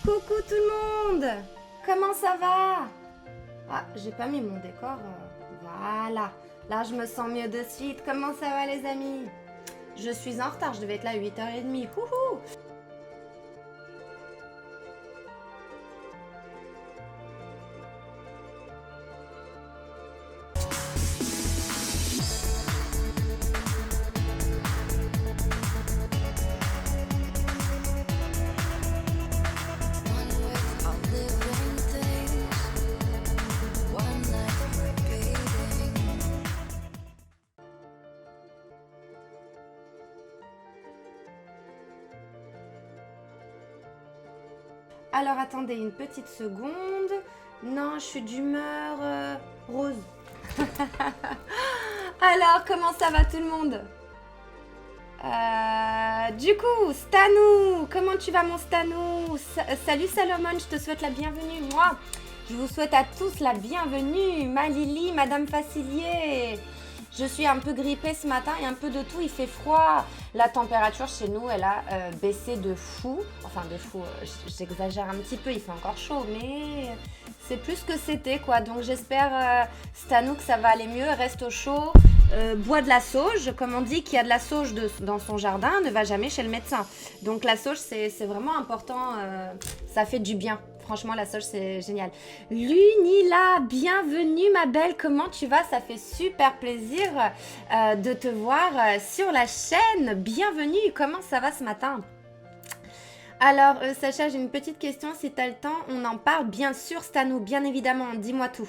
Coucou tout le monde! Comment ça va? Ah, j'ai pas mis mon décor. Voilà. Là, je me sens mieux de suite. Comment ça va les amis? Je suis en retard, je devais être là à 8h30. Coucou! Alors attendez une petite seconde. Non, je suis d'humeur rose. Alors, comment ça va tout le monde? Du coup, Stanou, comment tu vas mon Stanou? Salut Salomon, je te souhaite la bienvenue. Moi, je vous souhaite à tous la bienvenue. Ma Lily, Madame Facilier. Je suis un peu grippée ce matin et un peu de tout, il fait froid. La température chez nous, elle a baissé de fou. Enfin, de fou, j'exagère un petit peu, il fait encore chaud, mais c'est plus que c'était quoi. Donc j'espère, Stanou, que ça va aller mieux, reste au chaud. Bois de la sauge, comme on dit qu'il y a de la sauge dans son jardin, ne va jamais chez le médecin. Donc la sauge, c'est vraiment important, ça fait du bien. Franchement, la sauge, c'est génial. Lunila, bienvenue ma belle, comment tu vas? Ça fait super plaisir de te voir sur la chaîne. Bienvenue, comment ça va ce matin? Alors, Sacha, j'ai une petite question, si tu as le temps, on en parle. Bien sûr, Stanou, bien évidemment, dis-moi tout.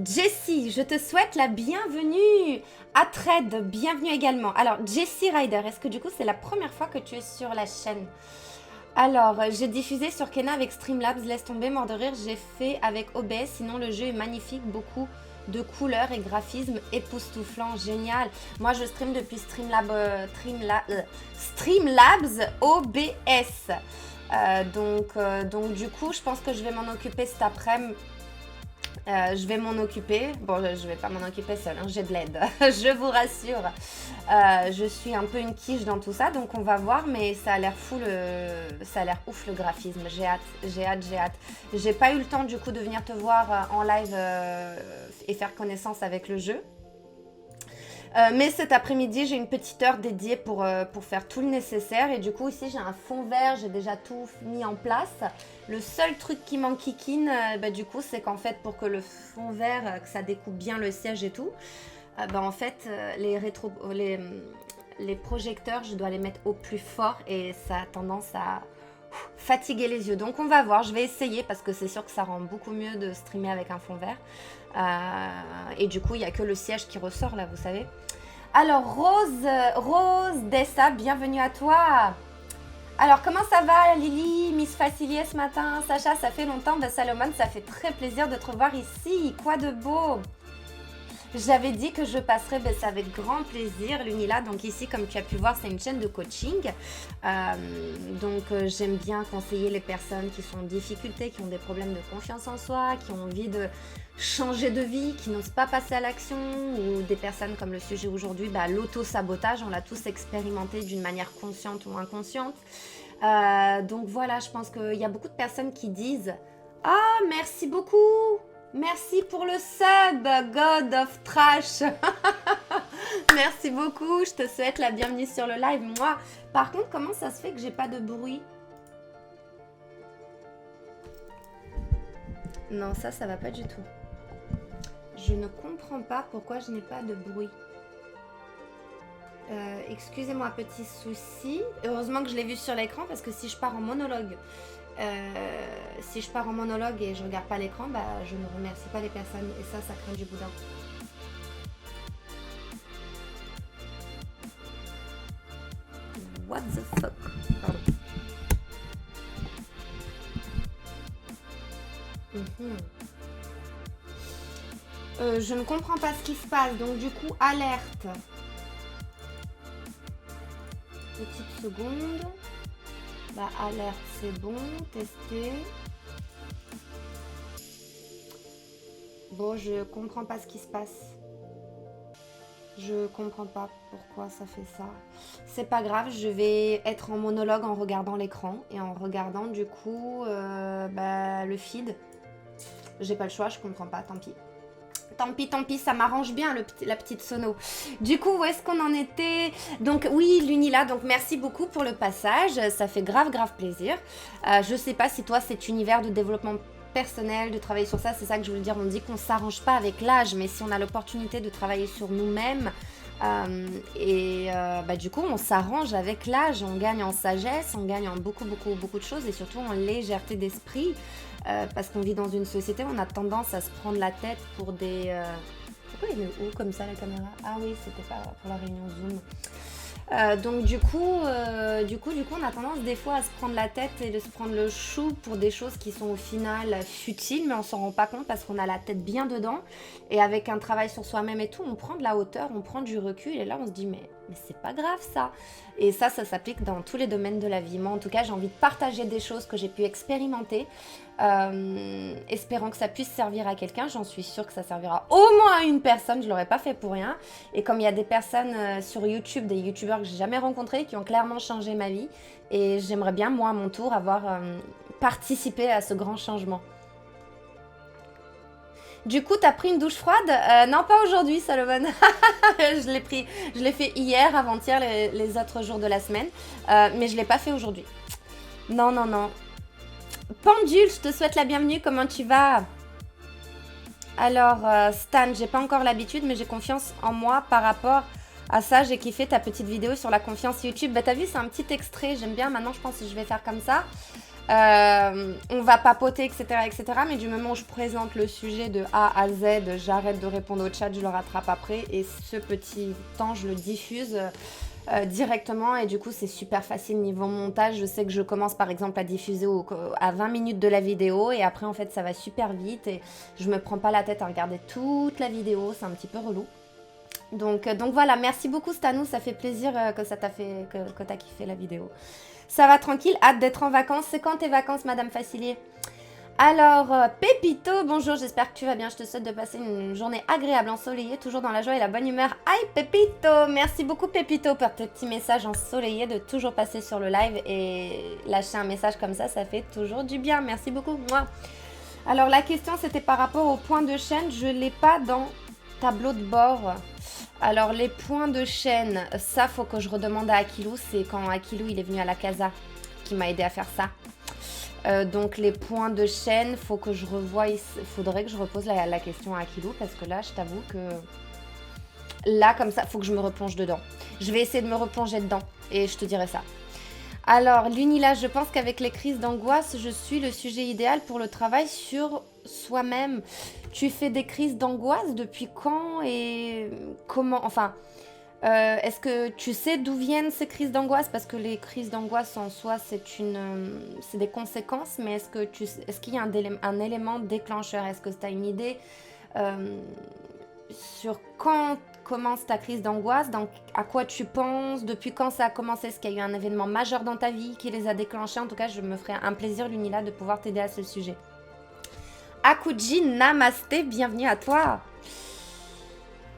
Jessie, je te souhaite la bienvenue. Atred, bienvenue également. Alors, Jessie Ryder, est-ce que du coup, c'est la première fois que tu es sur la chaîne? Alors, j'ai diffusé sur Kena avec Streamlabs, laisse tomber, mort de rire, j'ai fait avec OBS, sinon le jeu est magnifique, beaucoup de couleurs et graphismes époustouflants, génial. Moi, je stream depuis Streamlabs OBS. Donc, du coup, je pense que je vais m'en occuper cet après-midi. Je vais m'en occuper. Bon, je vais pas m'en occuper seule, hein, j'ai de l'aide, je vous rassure. Je suis un peu une quiche dans tout ça, donc on va voir, mais ça a l'air fou, ça a l'air ouf le graphisme. J'ai hâte, j'ai hâte, j'ai hâte. J'ai pas eu le temps du coup de venir te voir en live et faire connaissance avec le jeu. Mais cet après-midi, j'ai une petite heure dédiée pour faire tout le nécessaire. Et du coup, ici, j'ai un fond vert. J'ai déjà tout mis en place. Le seul truc qui m'enquiquine, du coup, c'est qu'en fait, pour que le fond vert, que ça découpe bien le siège et tout, en fait, les projecteurs, je dois les mettre au plus fort. Et ça a tendance à fatiguer les yeux. Donc, on va voir. Je vais essayer parce que c'est sûr que ça rend beaucoup mieux de streamer avec un fond vert. Et du coup, il n'y a que le siège qui ressort là, vous savez. Alors, Rose Dessa, bienvenue à toi. Alors, comment ça va, Lily, Miss Facilier ce matin? Sacha, ça fait longtemps. Salomon, ça fait très plaisir de te revoir ici. Quoi de beau? J'avais dit que je passerais, c'est avec grand plaisir, Lunila. Donc ici, comme tu as pu voir, c'est une chaîne de coaching. J'aime bien conseiller les personnes qui sont en difficulté, qui ont des problèmes de confiance en soi, qui ont envie de changer de vie, qui n'osent pas passer à l'action, ou des personnes comme le sujet aujourd'hui, l'auto-sabotage, on l'a tous expérimenté d'une manière consciente ou inconsciente. Donc voilà, je pense qu'il y a beaucoup de personnes qui disent « Ah, merci beaucoup !» Merci pour le sub, God of Trash. Merci beaucoup, je te souhaite la bienvenue sur le live. Moi, par contre, comment ça se fait que j'ai pas de bruit? Non, ça va pas du tout. Je ne comprends pas pourquoi je n'ai pas de bruit. Excusez-moi, petit souci. Heureusement que je l'ai vu sur l'écran parce que si je pars en monologue... et je regarde pas l'écran, je ne remercie pas les personnes et ça craint du boudin. What the fuck? Pardon. Je ne comprends pas ce qui se passe, donc du coup, alerte. Petite seconde. Alerte, c'est bon, tester. Bon, je comprends pas ce qui se passe. Je comprends pas pourquoi ça fait ça. C'est pas grave, je vais être en monologue en regardant l'écran et en regardant du coup le feed. J'ai pas le choix, je comprends pas, tant pis. Tant pis, ça m'arrange bien la petite sono. Du coup, où est-ce qu'on en était? Donc oui, Lunila, donc merci beaucoup pour le passage. Ça fait grave plaisir. Je sais pas si toi, cet univers de développement personnel, de travailler sur ça, c'est ça que je voulais dire. On dit qu'on s'arrange pas avec l'âge, mais si on a l'opportunité de travailler sur nous-mêmes, du coup, on s'arrange avec l'âge. On gagne en sagesse, on gagne en beaucoup de choses et surtout en légèreté d'esprit. Parce qu'on vit dans une société où on a tendance à se prendre la tête pour des... Pourquoi il est où comme ça la caméra? Ah oui, c'était pas pour la réunion Zoom. Donc du coup, on a tendance des fois à se prendre la tête et de se prendre le chou pour des choses qui sont au final futiles, mais on s'en rend pas compte parce qu'on a la tête bien dedans. Et avec un travail sur soi-même et tout, on prend de la hauteur, on prend du recul et là on se dit mais c'est pas grave ça. Et ça s'applique dans tous les domaines de la vie. Moi en tout cas, j'ai envie de partager des choses que j'ai pu expérimenter, espérant que ça puisse servir à quelqu'un. J'en suis sûre que ça servira au moins à une personne, je l'aurais pas fait pour rien. Et comme il y a des personnes sur YouTube, des youtubeurs que j'ai jamais rencontrés, qui ont clairement changé ma vie, et j'aimerais bien moi à mon tour avoir participé à ce grand changement. Du coup, t'as pris une douche froide? Non, pas aujourd'hui, Salomon. je l'ai fait hier, avant-hier, les autres jours de la semaine. Mais je l'ai pas fait aujourd'hui. Non. Pendule, je te souhaite la bienvenue. Comment tu vas? Alors, Stan, j'ai pas encore l'habitude, mais j'ai confiance en moi par rapport à ça. J'ai kiffé ta petite vidéo sur la confiance YouTube. Bah, t'as vu, c'est un petit extrait. J'aime bien. Maintenant, je pense que je vais faire comme ça. On va papoter, etc., mais du moment où je présente le sujet de A à Z, j'arrête de répondre au chat, je le rattrape après et ce petit temps, je le diffuse directement et du coup, c'est super facile niveau montage. Je sais que je commence par exemple à diffuser à 20 minutes de la vidéo et après, en fait, ça va super vite et je me prends pas la tête à regarder toute la vidéo, c'est un petit peu relou. Donc voilà, merci beaucoup Stanou, ça fait plaisir que t'as kiffé la vidéo. Ça va tranquille, hâte d'être en vacances. C'est quand tes vacances, Madame Facilier? Alors, Pépito, bonjour, j'espère que tu vas bien. Je te souhaite de passer une journée agréable, ensoleillée, toujours dans la joie et la bonne humeur. Aïe, Pépito, merci beaucoup, Pépito, pour tes petits messages ensoleillés, de toujours passer sur le live et lâcher un message comme ça fait toujours du bien. Merci beaucoup. Moi. Alors, la question, c'était par rapport au point de chaîne. Je ne l'ai pas dans tableau de bord. Alors, les points de chaîne, ça, faut que je redemande à Akilou. C'est quand Akilou, il est venu à la casa qui m'a aidé à faire ça. Donc, les points de chaîne, faut que je revoie. Il faudrait que je repose la question à Akilou parce que là, je t'avoue que... Là, comme ça, faut que je me replonge dedans. Je vais essayer de me replonger dedans et je te dirai ça. Alors, Lunila, je pense qu'avec les crises d'angoisse, je suis le sujet idéal pour le travail sur soi-même. Tu fais des crises d'angoisse depuis quand et comment? Enfin, est-ce que tu sais d'où viennent ces crises d'angoisse? Parce que les crises d'angoisse en soi, c'est des conséquences, mais est-ce qu'il y a un élément déclencheur? Est-ce que tu as une idée sur quand commence ta crise d'angoisse, à quoi tu penses, depuis quand ça a commencé, est-ce qu'il y a eu un événement majeur dans ta vie qui les a déclenchés? En tout cas, je me ferai un plaisir, Lunila, de pouvoir t'aider à ce sujet. Akuji, namasté, bienvenue à toi.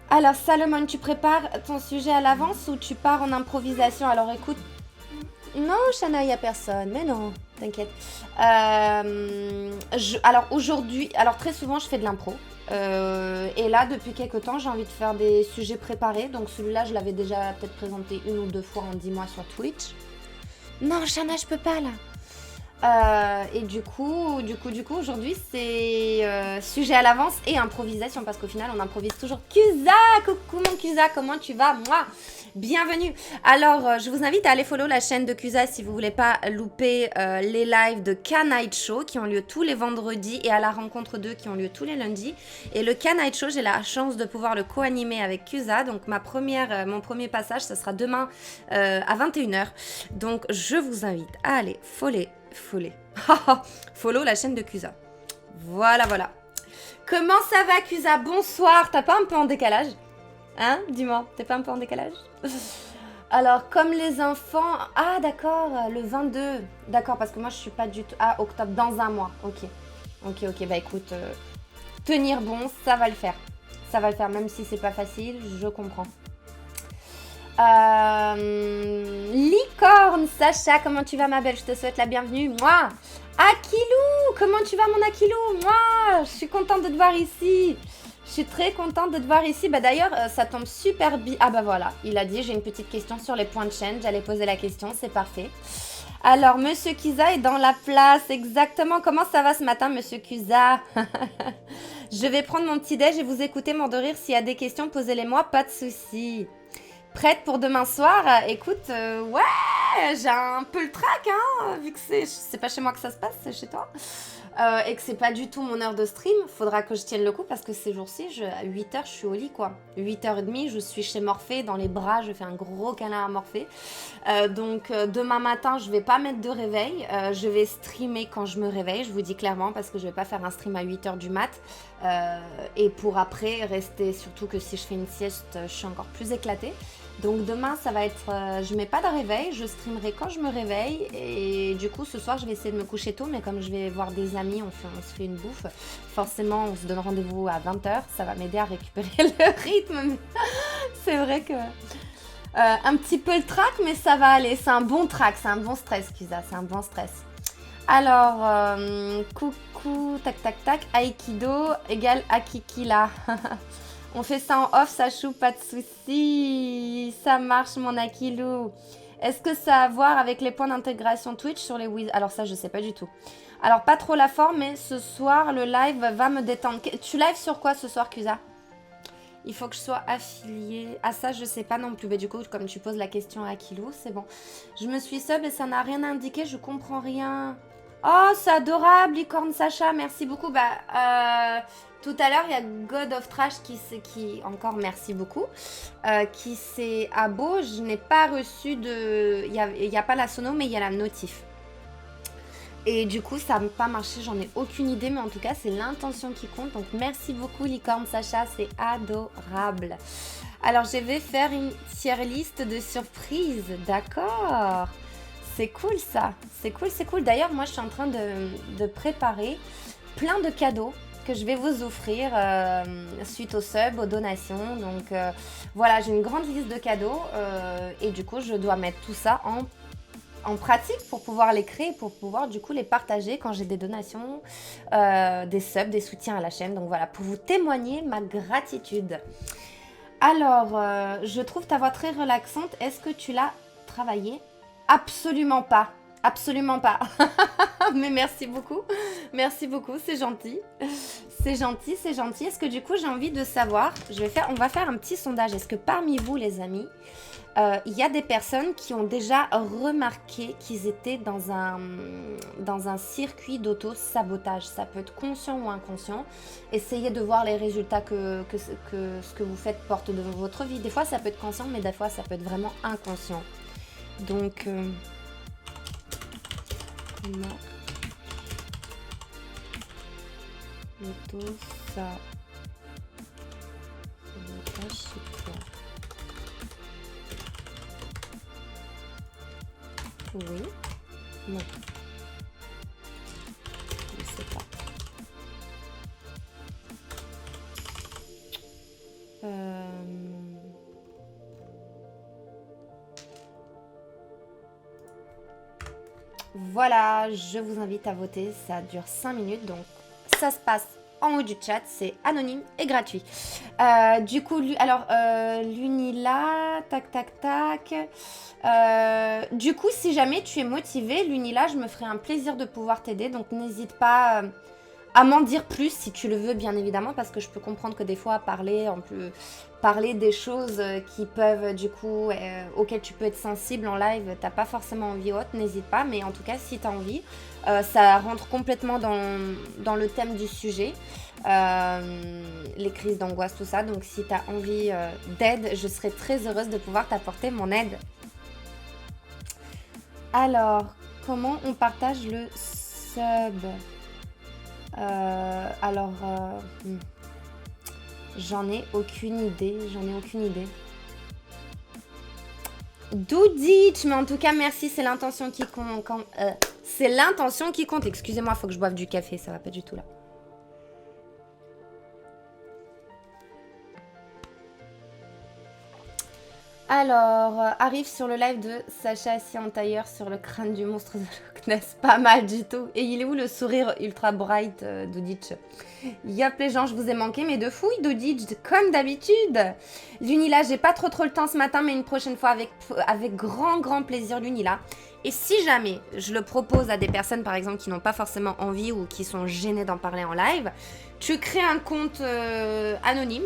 Alors, Salomon, tu prépares ton sujet à l'avance ou tu pars en improvisation? Alors, écoute... Non, Shana, il n'y a personne, mais non, t'inquiète. Alors, aujourd'hui... Alors, très souvent, je fais de l'impro. Et là, depuis quelques temps, j'ai envie de faire des sujets préparés. Donc, celui-là, je l'avais déjà peut-être présenté 1 ou 2 fois en 10 mois sur Twitch. Non, Shana, je peux pas, là. Et du coup, aujourd'hui, c'est sujet à l'avance et improvisation parce qu'au final, on improvise toujours. Kusa, coucou mon Kusa, comment tu vas? Moi, bienvenue. Alors, je vous invite à aller follow la chaîne de Kusa si vous voulez pas louper les lives de K-Night Show qui ont lieu tous les vendredis et à la rencontre 2 qui ont lieu tous les lundis. Et le K-Night Show, j'ai la chance de pouvoir le co-animer avec Kusa. Donc, mon premier passage, ça sera demain à 21h. Donc, je vous invite à aller follow la chaîne de Kusa. Voilà. Comment ça va, Kusa? Bonsoir. T'as pas un peu en décalage? Hein? Dis-moi, t'es pas un peu en décalage? Alors, comme les enfants... Ah, d'accord, le 22. D'accord, parce que moi, je suis pas du tout... Ah, octobre, dans un mois. Ok. Bah, écoute, tenir bon, ça va le faire. Ça va le faire, même si c'est pas facile, je comprends. Licorne, Sacha, comment tu vas ma belle? Je te souhaite la bienvenue. Moi, Akilou, comment tu vas mon Akilou? Moi, je suis contente de te voir ici. Je suis très contente de te voir ici. Bah d'ailleurs, ça tombe super bien. Ah bah voilà, il a dit, j'ai une petite question sur les points de chaîne. J'allais poser la question, c'est parfait. Alors, Monsieur Kusa est dans la place, exactement. Comment ça va ce matin, Monsieur Kusa? Je vais prendre mon petit déj et vous écouter, mort de rire. S'il y a des questions, posez-les-moi, pas de soucis. Prête pour demain soir? Écoute, ouais, j'ai un peu le trac, hein, vu que c'est pas chez moi que ça se passe, c'est chez toi. Et que c'est pas du tout mon heure de stream, faudra que je tienne le coup parce que ces jours-ci, à 8h, je suis au lit, quoi. 8h30, je suis chez Morphée, dans les bras, je fais un gros câlin à Morphée. Donc, demain matin, je vais pas mettre de réveil, je vais streamer quand je me réveille, je vous dis clairement, parce que je vais pas faire un stream à 8h du mat. Et pour après, rester, surtout que si je fais une sieste, je suis encore plus éclatée. Donc demain, ça va être... je mets pas de réveil, je streamerai quand je me réveille. Et du coup, ce soir, je vais essayer de me coucher tôt. Mais comme je vais voir des amis, on se fait une bouffe. Forcément, on se donne rendez-vous à 20h. Ça va m'aider à récupérer le rythme. C'est vrai que... un petit peu le trac, mais ça va aller. C'est un bon trac, c'est un bon stress, Kusa. C'est un bon stress. Alors, coucou, tac, tac, tac. Aikido égale Akikila. On fait ça en off, ça chou, pas de soucis. Ça marche, mon Akilou. Est-ce que ça a à voir avec les points d'intégration Twitch sur les Wiz? Alors ça, je sais pas du tout. Alors, pas trop la forme, mais ce soir, le live va me détendre. Tu live sur quoi ce soir, Kusa? Il faut que je sois affiliée. Ah ça, je sais pas non plus. Mais du coup, comme tu poses la question à Akilou, c'est bon. Je me suis sub et ça n'a rien indiqué, je comprends rien. Oh, c'est adorable, Licorne Sacha, merci beaucoup. Bah, tout à l'heure, il y a God of Trash qui encore merci beaucoup, qui s'est abo. Je n'ai pas reçu de... Il n'y a pas la sono, mais il y a la notif. Et du coup, ça n'a pas marché, j'en ai aucune idée, mais en tout cas, c'est l'intention qui compte. Donc, merci beaucoup, Licorne Sacha, c'est adorable. Alors, je vais faire une tier list de surprises, d'accord? C'est cool ça, c'est cool, c'est cool. D'ailleurs, moi, je suis en train de préparer plein de cadeaux que je vais vous offrir suite aux subs, aux donations. Donc voilà, j'ai une grande liste de cadeaux et du coup, je dois mettre tout ça en pratique pour pouvoir les créer, pour pouvoir du coup les partager quand j'ai des donations, des subs, des soutiens à la chaîne. Donc voilà, pour vous témoigner ma gratitude. Alors, je trouve ta voix très relaxante. Est-ce que tu l'as travaillée? Absolument pas. Absolument pas. Mais merci beaucoup. Merci beaucoup, c'est gentil. C'est gentil, c'est gentil. Est-ce que du coup, j'ai envie de savoir, on va faire un petit sondage. Est-ce que parmi vous, les amis, il y a des personnes qui ont déjà remarqué qu'ils étaient dans un circuit d'auto-sabotage? Ça peut être conscient ou inconscient. Essayez de voir les résultats que ce que vous faites porte de votre vie. Des fois, ça peut être conscient, mais des fois, ça peut être vraiment inconscient. Donc, oui, non, je sais pas. Voilà, je vous invite à voter, ça dure 5 minutes, donc ça se passe en haut du chat, c'est anonyme et gratuit. Du coup, l'Unila, tac, tac, tac. Du coup, si jamais tu es motivé, l'Unila, je me ferai un plaisir de pouvoir t'aider, donc n'hésite pas à m'en dire plus si tu le veux, bien évidemment, parce que je peux comprendre que des fois, parler des choses qui peuvent, du coup, auxquelles tu peux être sensible en live, t'as pas forcément envie ou autre, n'hésite pas, mais en tout cas, si t'as envie, ça rentre complètement dans le thème du sujet, les crises d'angoisse, tout ça, donc si t'as envie d'aide, je serai très heureuse de pouvoir t'apporter mon aide. Alors, comment on partage le sub? J'en ai aucune idée, Douditch, mais en tout cas, merci, c'est l'intention qui compte. C'est l'intention qui compte. Excusez-moi, il faut que je boive du café, ça va pas du tout là. Alors, arrive sur le live de Sacha assis en tailleur sur le crâne du monstre de Loch Ness. Pas mal du tout. Et il est où le sourire ultra bright d'Uditch? Yop les gens, je vous ai manqué, mais de fouille d'Uditch, comme d'habitude. Lunila, j'ai pas trop le temps ce matin, mais une prochaine fois avec grand plaisir Lunila. Et si jamais je le propose à des personnes, par exemple, qui n'ont pas forcément envie ou qui sont gênées d'en parler en live, tu crées un compte anonyme.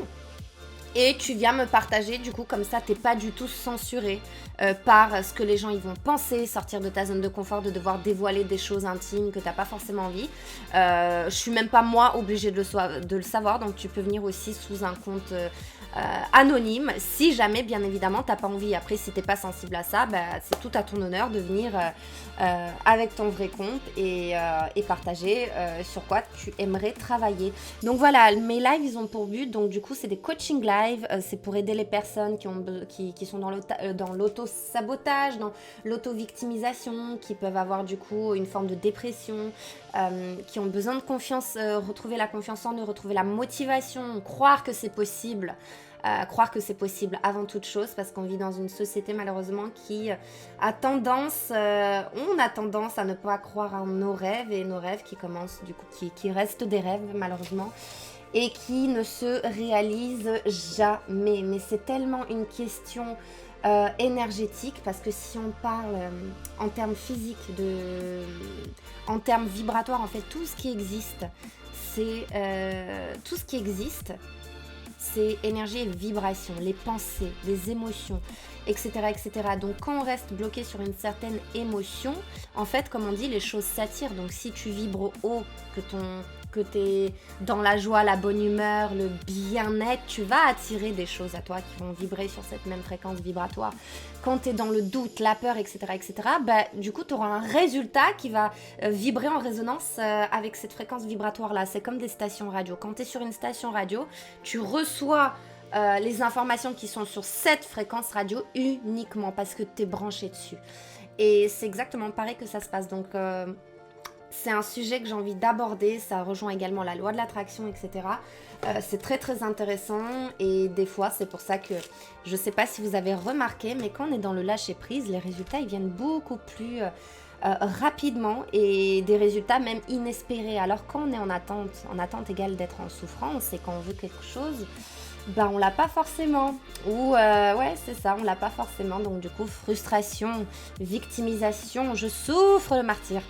Et tu viens me partager, du coup, comme ça, t'es pas du tout censuré par ce que les gens ils vont penser, sortir de ta zone de confort, de devoir dévoiler des choses intimes que t'as pas forcément envie. Je suis même pas moi obligée de le savoir, donc tu peux venir aussi sous un compte anonyme, si jamais, bien évidemment, t'as pas envie. Après, si t'es pas sensible à ça, bah, c'est tout à ton honneur de venir avec ton vrai compte et partager sur quoi tu aimerais travailler. Donc voilà, mes lives, ils ont pour but, donc du coup, c'est des coaching live, c'est pour aider les personnes qui sont dans l'auto-sabotage, dans l'auto-victimisation, qui peuvent avoir du coup une forme de dépression, qui ont besoin de confiance, retrouver la confiance en eux, retrouver la motivation, croire que c'est possible. Croire que c'est possible avant toute chose, parce qu'on vit dans une société malheureusement qui a tendance, on a tendance à ne pas croire en nos rêves, et nos rêves qui commencent du coup, qui restent des rêves malheureusement, et qui ne se réalisent jamais. Mais c'est tellement une question énergétique, parce que si on parle en termes physiques, en termes vibratoires, en fait, tout ce qui existe, c'est énergie et vibration, les pensées, les émotions, etc., etc. Donc quand on reste bloqué sur une certaine émotion, en fait, comme on dit, les choses s'attirent. Donc si tu vibres haut, que tu es dans la joie, la bonne humeur, le bien-être, tu vas attirer des choses à toi qui vont vibrer sur cette même fréquence vibratoire. Quand tu es dans le doute, la peur, etc., bah, du coup, tu auras un résultat qui va vibrer en résonance avec cette fréquence vibratoire-là. C'est comme des stations radio. Quand tu es sur une station radio, tu reçois les informations qui sont sur cette fréquence radio uniquement parce que tu es branché dessus. Et c'est exactement pareil que ça se passe. Donc, c'est un sujet que j'ai envie d'aborder. Ça rejoint également la loi de l'attraction, etc. C'est très intéressant. Et des fois, c'est pour ça que je ne sais pas si vous avez remarqué, mais quand on est dans le lâcher-prise, les résultats, ils viennent beaucoup plus rapidement, et des résultats même inespérés. Alors quand on est en attente égale d'être en souffrance, et quand on veut quelque chose, ben on l'a pas forcément. Ou ouais, c'est ça, on l'a pas forcément. Donc du coup, frustration, victimisation, je souffre le martyr.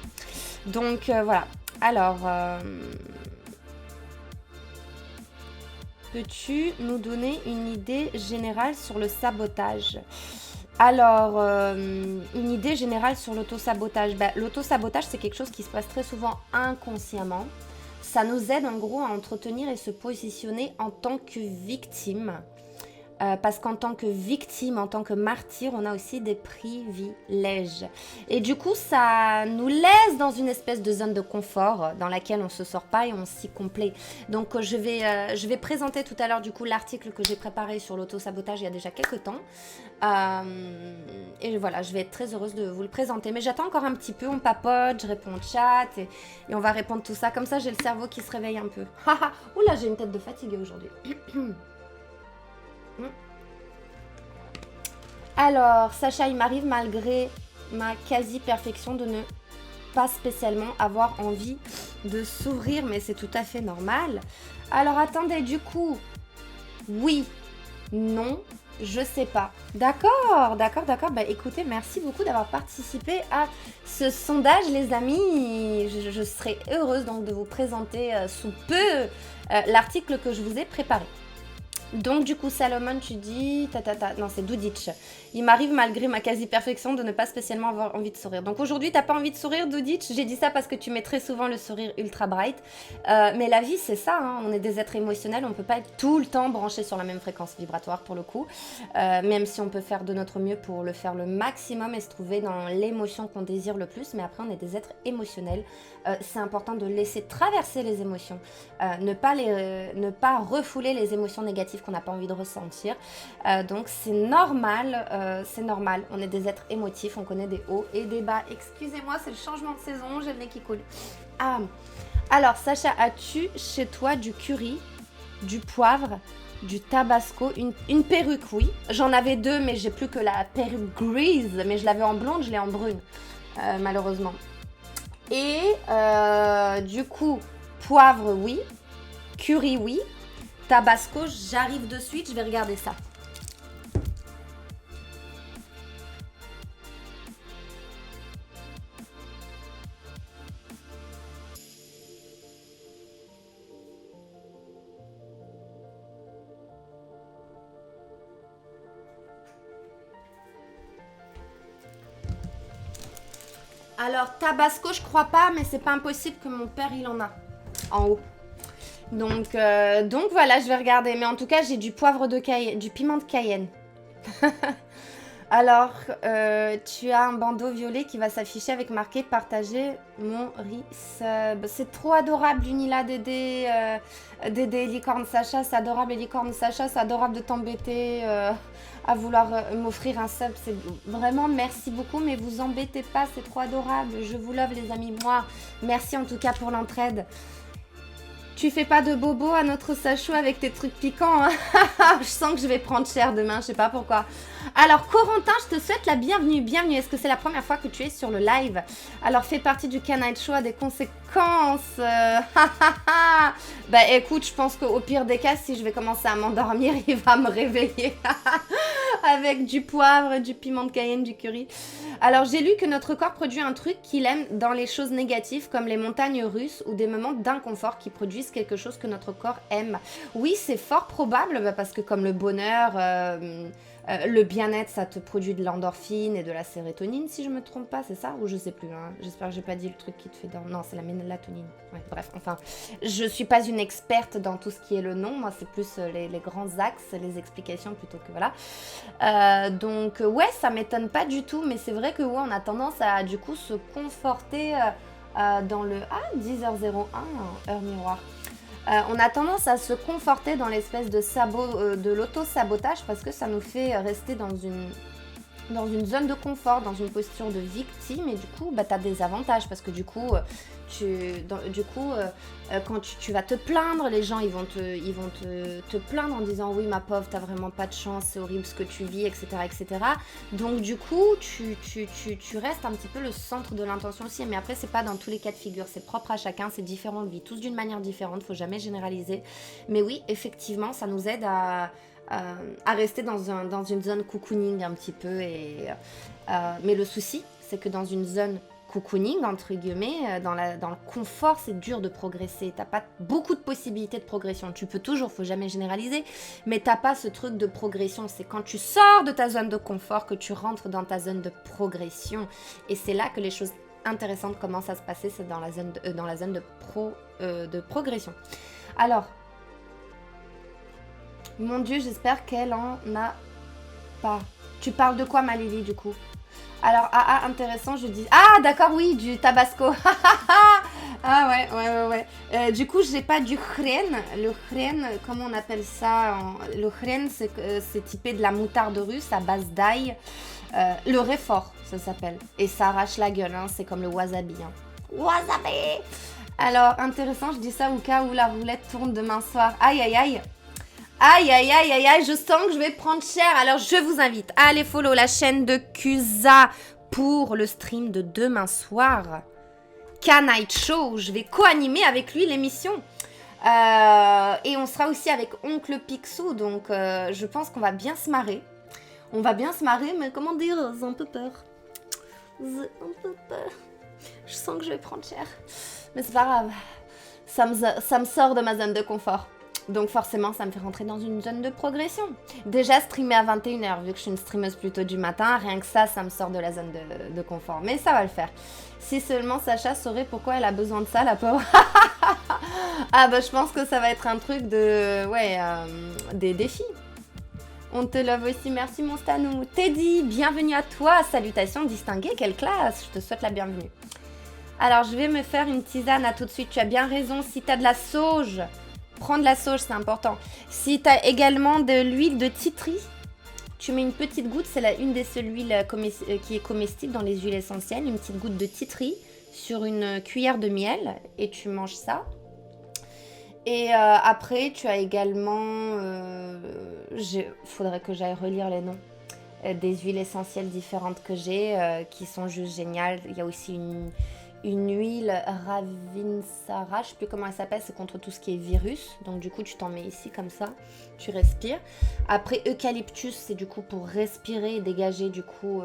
Donc voilà. Alors, peux-tu nous donner une idée générale sur le sabotage? Alors, une idée générale sur l'auto-sabotage. Ben, l'auto-sabotage, c'est quelque chose qui se passe très souvent inconsciemment. Ça nous aide en gros à entretenir et se positionner en tant que victime. Parce qu'en tant que victime, en tant que martyr, on a aussi des privilèges. Et du coup, ça nous laisse dans une espèce de zone de confort dans laquelle on ne se sort pas et on s'y complaît. Donc, je vais présenter tout à l'heure du coup l'article que j'ai préparé sur l'auto-sabotage il y a déjà quelques temps. Et voilà, je vais être très heureuse de vous le présenter. Mais j'attends encore un petit peu, on papote, je réponds au chat et on va répondre tout ça. Comme ça, j'ai le cerveau qui se réveille un peu. Oula, j'ai une tête de fatiguée aujourd'hui. Alors, Sacha, il m'arrive malgré ma quasi-perfection de ne pas spécialement avoir envie de s'ouvrir, mais c'est tout à fait normal. Alors, attendez, du coup, oui, non, je sais pas. D'accord. Bah écoutez, merci beaucoup d'avoir participé à ce sondage, les amis. Je serai heureuse donc de vous présenter sous peu l'article que je vous ai préparé. Donc du coup, Salomon, tu dis... Non, c'est Douditch. Il m'arrive malgré ma quasi-perfection de ne pas spécialement avoir envie de sourire. Donc aujourd'hui, t'as pas envie de sourire, Douditch? J'ai dit ça parce que tu mets très souvent le sourire ultra bright. Mais la vie, c'est ça, hein. On est des êtres émotionnels. On peut pas être tout le temps branché sur la même fréquence vibratoire pour le coup. Même si on peut faire de notre mieux pour le faire le maximum et se trouver dans l'émotion qu'on désire le plus. Mais après, on est des êtres émotionnels. C'est important de laisser traverser les émotions. Ne pas refouler les émotions négatives qu'on n'a pas envie de ressentir. Donc c'est normal, on est des êtres émotifs, on connaît des hauts et des bas. Excusez-moi, c'est le changement de saison, j'ai le nez qui coule. Alors Sacha, as-tu chez toi du curry, du poivre du tabasco, une perruque, oui. J'en avais deux, mais j'ai plus que la perruque grise. Mais je l'avais en blonde, je l'ai en brune, malheureusement. Et du coup, poivre, oui. Curry, oui. Tabasco, j'arrive de suite, je vais regarder ça. Alors, Tabasco, je crois pas, mais c'est pas impossible que mon père, il en a. En haut. Donc voilà, je vais regarder. Mais en tout cas, j'ai du poivre de Cayenne, du piment de Cayenne. Alors, tu as un bandeau violet qui va s'afficher avec marqué « Partager mon resub ». C'est trop adorable, Lunila, Dédé, Dédé, Licorne Sacha. C'est adorable, et Licorne Sacha, c'est adorable de t'embêter à vouloir m'offrir un sub. C'est vraiment merci beaucoup, mais vous embêtez pas, c'est trop adorable. Je vous love, les amis. Moi, merci en tout cas pour l'entraide. Tu fais pas de bobo à notre Sachou avec tes trucs piquants, hein. Je sens que je vais prendre cher demain, je sais pas pourquoi. Alors, Corentin, je te souhaite la bienvenue. Bienvenue, est-ce que c'est la première fois que tu es sur le live? Alors, fais partie du Canaille Show à des conséquences. Bah écoute, je pense qu'au pire des cas, si je vais commencer à m'endormir, il va me réveiller avec du poivre, du piment de Cayenne, du curry. Alors, j'ai lu que notre corps produit un truc qu'il aime dans les choses négatives, comme les montagnes russes ou des moments d'inconfort qui produisent quelque chose que notre corps aime. Oui, c'est fort probable, parce que comme le bonheur, le bien-être, ça te produit de l'endorphine et de la sérotonine, si je me trompe pas, c'est ça? Ou je sais plus, hein. J'espère que j'ai pas dit le truc qui te fait dormir. Non, c'est la mélatonine. Ouais, bref, enfin, je suis pas une experte dans tout ce qui est le nom, moi c'est plus les grands axes, les explications plutôt que voilà. Donc ouais, ça m'étonne pas du tout, mais c'est vrai que ouais, on a tendance à du coup se conforter dans le 10h01, heure miroir. On a tendance à se conforter dans l'espèce de l'auto-sabotage parce que ça nous fait rester dans une zone de confort, dans une posture de victime, et du coup, bah, tu as des avantages parce que du coup, quand tu vas te plaindre, les gens ils vont te plaindre en disant oui ma pauvre, t'as vraiment pas de chance, c'est horrible ce que tu vis, etc. etc. Donc du coup, tu restes un petit peu le centre de l'intention aussi, mais après c'est pas dans tous les cas de figure, c'est propre à chacun, c'est différent, on le vit tous d'une manière différente, faut jamais généraliser. Mais oui, effectivement, ça nous aide à rester dans une zone cocooning un petit peu. Mais le souci, c'est que dans une zone cocooning, entre guillemets, dans le confort, c'est dur de progresser. T'as pas beaucoup de possibilités de progression. Tu peux toujours, faut jamais généraliser, mais t'as pas ce truc de progression. C'est quand tu sors de ta zone de confort que tu rentres dans ta zone de progression. Et c'est là que les choses intéressantes commencent à se passer, c'est dans la zone de progression. Alors, mon Dieu, j'espère qu'elle en a pas. Tu parles de quoi, ma Lily, du coup? Alors, intéressant, je dis... Ah, d'accord, oui, du tabasco. Ah, ouais. Du coup, j'ai pas du hren. Le hren, comment on appelle ça? Le hren, c'est typé de la moutarde russe à base d'ail. Le réfort, ça s'appelle. Et ça arrache la gueule, hein. C'est comme le wasabi. Hein. Wasabi! Alors, intéressant, je dis ça au cas où la roulette tourne demain soir. Aïe, aïe, aïe. Aïe, je sens que je vais prendre cher. Alors, je vous invite à aller follow la chaîne de Kusa pour le stream de demain soir. K-Night Show, je vais co-animer avec lui l'émission. Et on sera aussi avec Oncle Picsou, donc je pense qu'on va bien se marrer. On va bien se marrer, mais comment dire, j'ai un peu peur. Je sens que je vais prendre cher. Mais c'est pas grave. Ça me sort de ma zone de confort. Donc forcément, ça me fait rentrer dans une zone de progression. Déjà, streamer à 21h, vu que je suis une streameuse plutôt du matin, rien que ça me sort de la zone de confort. Mais ça va le faire. Si seulement Sacha saurait pourquoi elle a besoin de ça, la pauvre. Ah bah je pense que ça va être un truc de... Ouais, des défis. On te love aussi, merci mon Stanou. Teddy, bienvenue à toi. Salutations distinguées, quelle classe. Je te souhaite la bienvenue. Alors, je vais me faire une tisane à tout de suite. Tu as bien raison, si tu as de la sauge... Prends de la sauge, c'est important. Si tu as également de l'huile de titri, tu mets une petite goutte, c'est une des seules huiles qui est comestible dans les huiles essentielles, une petite goutte de titri sur une cuillère de miel et tu manges ça. Et après, tu as également... faudrait que j'aille relire les noms. Des huiles essentielles différentes que j'ai qui sont juste géniales. Il y a aussi une huile Ravinsara, je sais plus comment elle s'appelle, c'est contre tout ce qui est virus. Donc du coup, tu t'en mets ici comme ça, tu respires. Après, eucalyptus, c'est du coup pour respirer et dégager du coup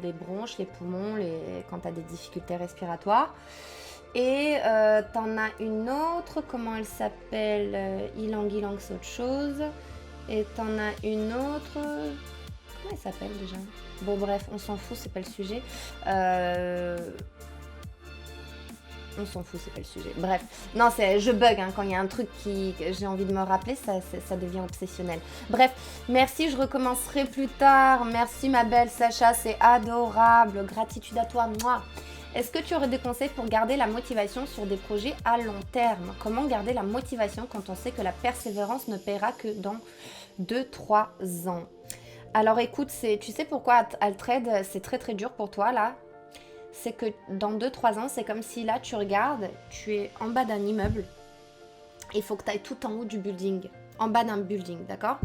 les bronches, les poumons, quand tu as des difficultés respiratoires. Et t'en as une autre, comment elle s'appelle Ylang Ylang, c'est autre chose. Et t'en as une autre... Comment elle s'appelle déjà? Bon bref, on s'en fout, c'est pas le sujet. On s'en fout, c'est pas le sujet. Bref, non, je bug quand il y a un truc que j'ai envie de me rappeler, ça devient obsessionnel. Bref, merci, je recommencerai plus tard. Merci ma belle Sacha, c'est adorable. Gratitude à toi, moi. Est-ce que tu aurais des conseils pour garder la motivation sur des projets à long terme? Comment garder la motivation quand on sait que la persévérance ne paiera que dans 2-3 ans? Alors écoute, tu sais pourquoi Altrade, c'est très très dur pour toi là? C'est que dans 2-3 ans, c'est comme si là tu regardes, tu es en bas d'un immeuble, il faut que tu ailles tout en haut du building, en bas d'un building, d'accord?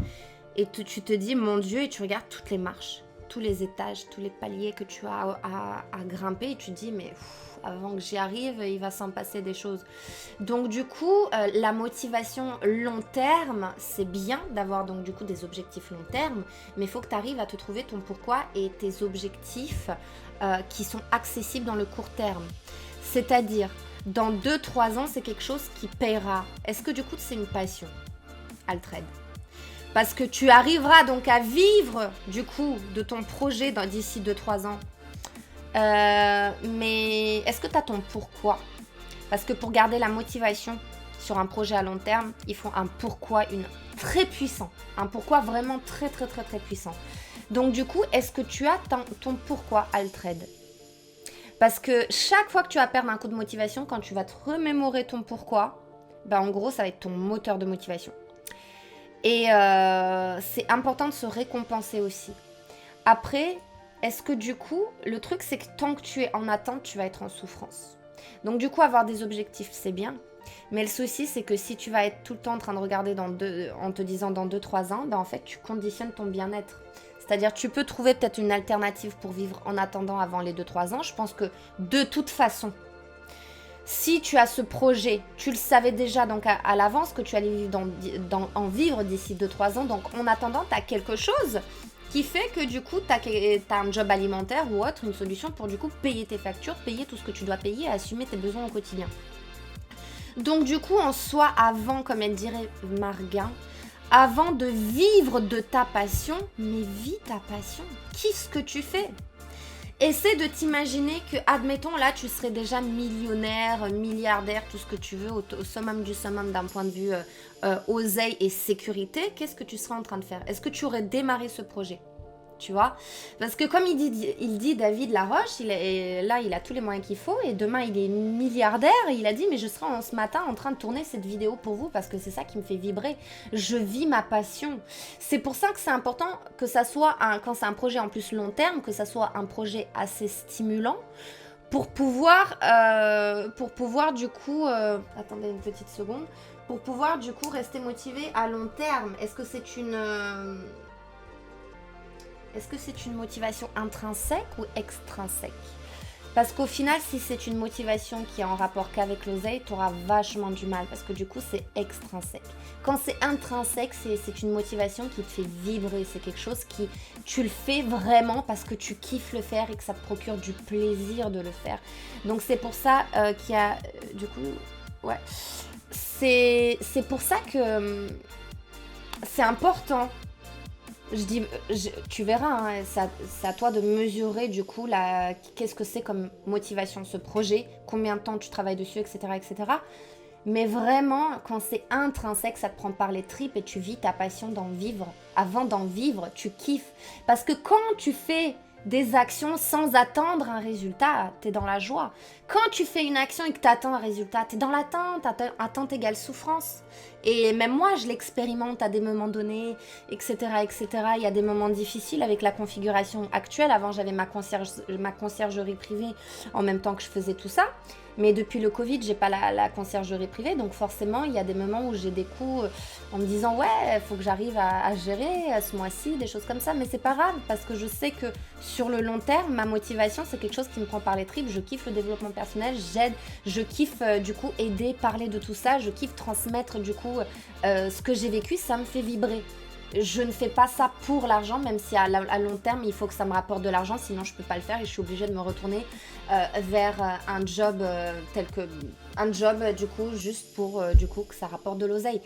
Et tu te dis, mon Dieu, et tu regardes toutes les marches, tous les étages, tous les paliers que tu as à grimper, et tu te dis, mais avant que j'y arrive, il va s'en passer des choses. Donc du coup, la motivation long terme, c'est bien d'avoir donc du coup des objectifs long terme, mais il faut que tu arrives à te trouver ton pourquoi et tes objectifs qui sont accessibles dans le court terme. C'est-à-dire, dans 2-3 ans, c'est quelque chose qui paiera. Est-ce que du coup, c'est une passion, Altrade? Parce que tu arriveras donc à vivre du coup de ton projet d'ici 2-3 ans. Mais est-ce que tu as ton pourquoi? Parce que pour garder la motivation sur un projet à long terme, il faut un pourquoi très puissant. Un pourquoi vraiment très très très très puissant. Donc du coup, est-ce que tu as ton pourquoi, Altrade? Parce que chaque fois que tu vas perdre un coup de motivation, quand tu vas te remémorer ton pourquoi, ben en gros, ça va être ton moteur de motivation. Et c'est important de se récompenser aussi. Après, est-ce que du coup, le truc c'est que tant que tu es en attente, tu vas être en souffrance. Donc du coup, avoir des objectifs, c'est bien. Mais le souci, c'est que si tu vas être tout le temps en train de regarder en te disant dans 2-3 ans, ben en fait, tu conditionnes ton bien-être. C'est-à-dire, tu peux trouver peut-être une alternative pour vivre en attendant avant les 2-3 ans. Je pense que de toute façon, si tu as ce projet, tu le savais déjà donc à l'avance que tu allais en vivre d'ici 2-3 ans. Donc en attendant, tu as quelque chose qui fait que du coup, tu as un job alimentaire ou autre, une solution pour du coup payer tes factures, payer tout ce que tu dois payer et assumer tes besoins au quotidien. Donc du coup, en soi, avant, comme elle dirait Marguin, avant de vivre de ta passion, mais vis ta passion. Qu'est-ce que tu fais? Essaie de t'imaginer que, admettons, là, tu serais déjà millionnaire, milliardaire, tout ce que tu veux, au summum du summum d'un point de vue oseille et sécurité. Qu'est-ce que tu serais en train de faire? Est-ce que tu aurais démarré ce projet? Tu vois, parce que comme il dit David Laroche, il a tous les moyens qu'il faut et demain il est milliardaire et il a dit mais je serai ce matin en train de tourner cette vidéo pour vous parce que c'est ça qui me fait vibrer, je vis ma passion. C'est pour ça que c'est important que ça soit, quand c'est un projet en plus long terme, que ça soit un projet assez stimulant pour pouvoir du coup, attendez une petite seconde, pour pouvoir du coup rester motivé à long terme. Est-ce que c'est une motivation intrinsèque ou extrinsèque? Parce qu'au final, si c'est une motivation qui est en rapport qu'avec l'oseille, tu auras vachement du mal parce que du coup, c'est extrinsèque. Quand c'est intrinsèque, c'est une motivation qui te fait vibrer. C'est quelque chose qui, tu le fais vraiment parce que tu kiffes le faire et que ça te procure du plaisir de le faire. Donc c'est pour ça qu'il y a, du coup, ouais. C'est pour ça que c'est important. Tu verras, hein, c'est à toi de mesurer du coup qu'est-ce que c'est comme motivation ce projet, combien de temps tu travailles dessus, etc. etc. Mais vraiment, quand c'est intrinsèque, ça te prend par les tripes et tu vis ta passion d'en vivre. Avant d'en vivre, tu kiffes. Parce que quand tu fais des actions sans attendre un résultat, t'es dans la joie. Quand tu fais une action et que t'attends un résultat, t'es dans l'attente. Attente égale souffrance. Et même moi, je l'expérimente à des moments donnés, etc., etc. Il y a des moments difficiles avec la configuration actuelle. Avant, j'avais ma conciergerie privée en même temps que je faisais tout ça. Mais depuis le Covid, j'ai pas la conciergerie privée, donc forcément, il y a des moments où j'ai des coups en me disant ouais, il faut que j'arrive à gérer ce mois-ci, des choses comme ça. Mais c'est pas grave parce que je sais que sur le long terme, ma motivation, c'est quelque chose qui me prend par les tripes. Je kiffe le développement personnel, j'aide, je kiffe du coup aider, parler de tout ça, je kiffe transmettre du coup ce que j'ai vécu, ça me fait vibrer. Je ne fais pas ça pour l'argent, même si à long terme, il faut que ça me rapporte de l'argent, sinon je ne peux pas le faire et je suis obligée de me retourner vers un job du coup, juste pour du coup que ça rapporte de l'oseille.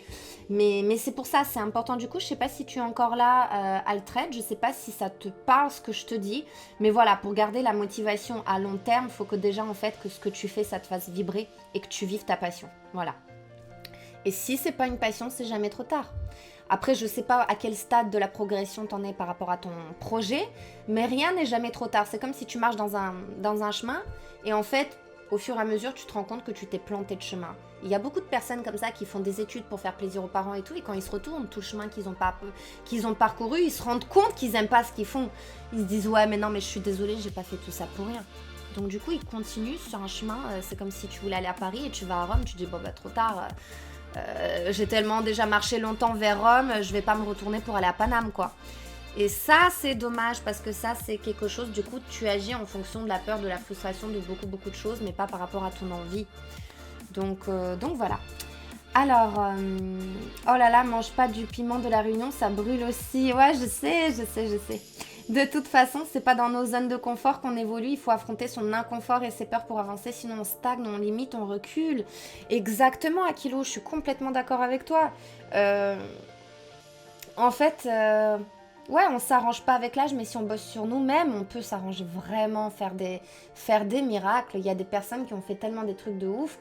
Mais c'est pour ça, c'est important du coup. Je ne sais pas si tu es encore là, Altrad, je ne sais pas si ça te parle ce que je te dis, mais voilà, pour garder la motivation à long terme, il faut que déjà en fait que ce que tu fais, ça te fasse vibrer et que tu vives ta passion. Voilà. Et si c'est pas une passion, c'est jamais trop tard. Après, je sais pas à quel stade de la progression t'en es par rapport à ton projet, mais rien n'est jamais trop tard. C'est comme si tu marches dans un chemin et en fait, au fur et à mesure, tu te rends compte que tu t'es planté de chemin. Il y a beaucoup de personnes comme ça qui font des études pour faire plaisir aux parents et tout, et quand ils se retournent, tout le chemin qu'ils ont parcouru, ils se rendent compte qu'ils aiment pas ce qu'ils font. Ils se disent ouais, mais non, mais je suis désolée, j'ai pas fait tout ça pour rien. Donc du coup, ils continuent sur un chemin. C'est comme si tu voulais aller à Paris et tu vas à Rome, tu te dis bon bah trop tard. J'ai tellement déjà marché longtemps vers Rome, je vais pas me retourner pour aller à Paname quoi. Et ça c'est dommage parce que ça c'est quelque chose, du coup tu agis en fonction de la peur, de la frustration, de beaucoup de choses, mais pas par rapport à ton envie. Donc voilà. Alors, oh là là, mange pas du piment de la Réunion, ça brûle aussi. Ouais, je sais. De toute façon, c'est pas dans nos zones de confort qu'on évolue. Il faut affronter son inconfort et ses peurs pour avancer. Sinon, on stagne, on limite, on recule. Exactement, Akilo, je suis complètement d'accord avec toi. En fait, ouais, on s'arrange pas avec l'âge, mais si on bosse sur nous-mêmes, on peut s'arranger vraiment, faire des miracles. Il y a des personnes qui ont fait tellement des trucs de ouf,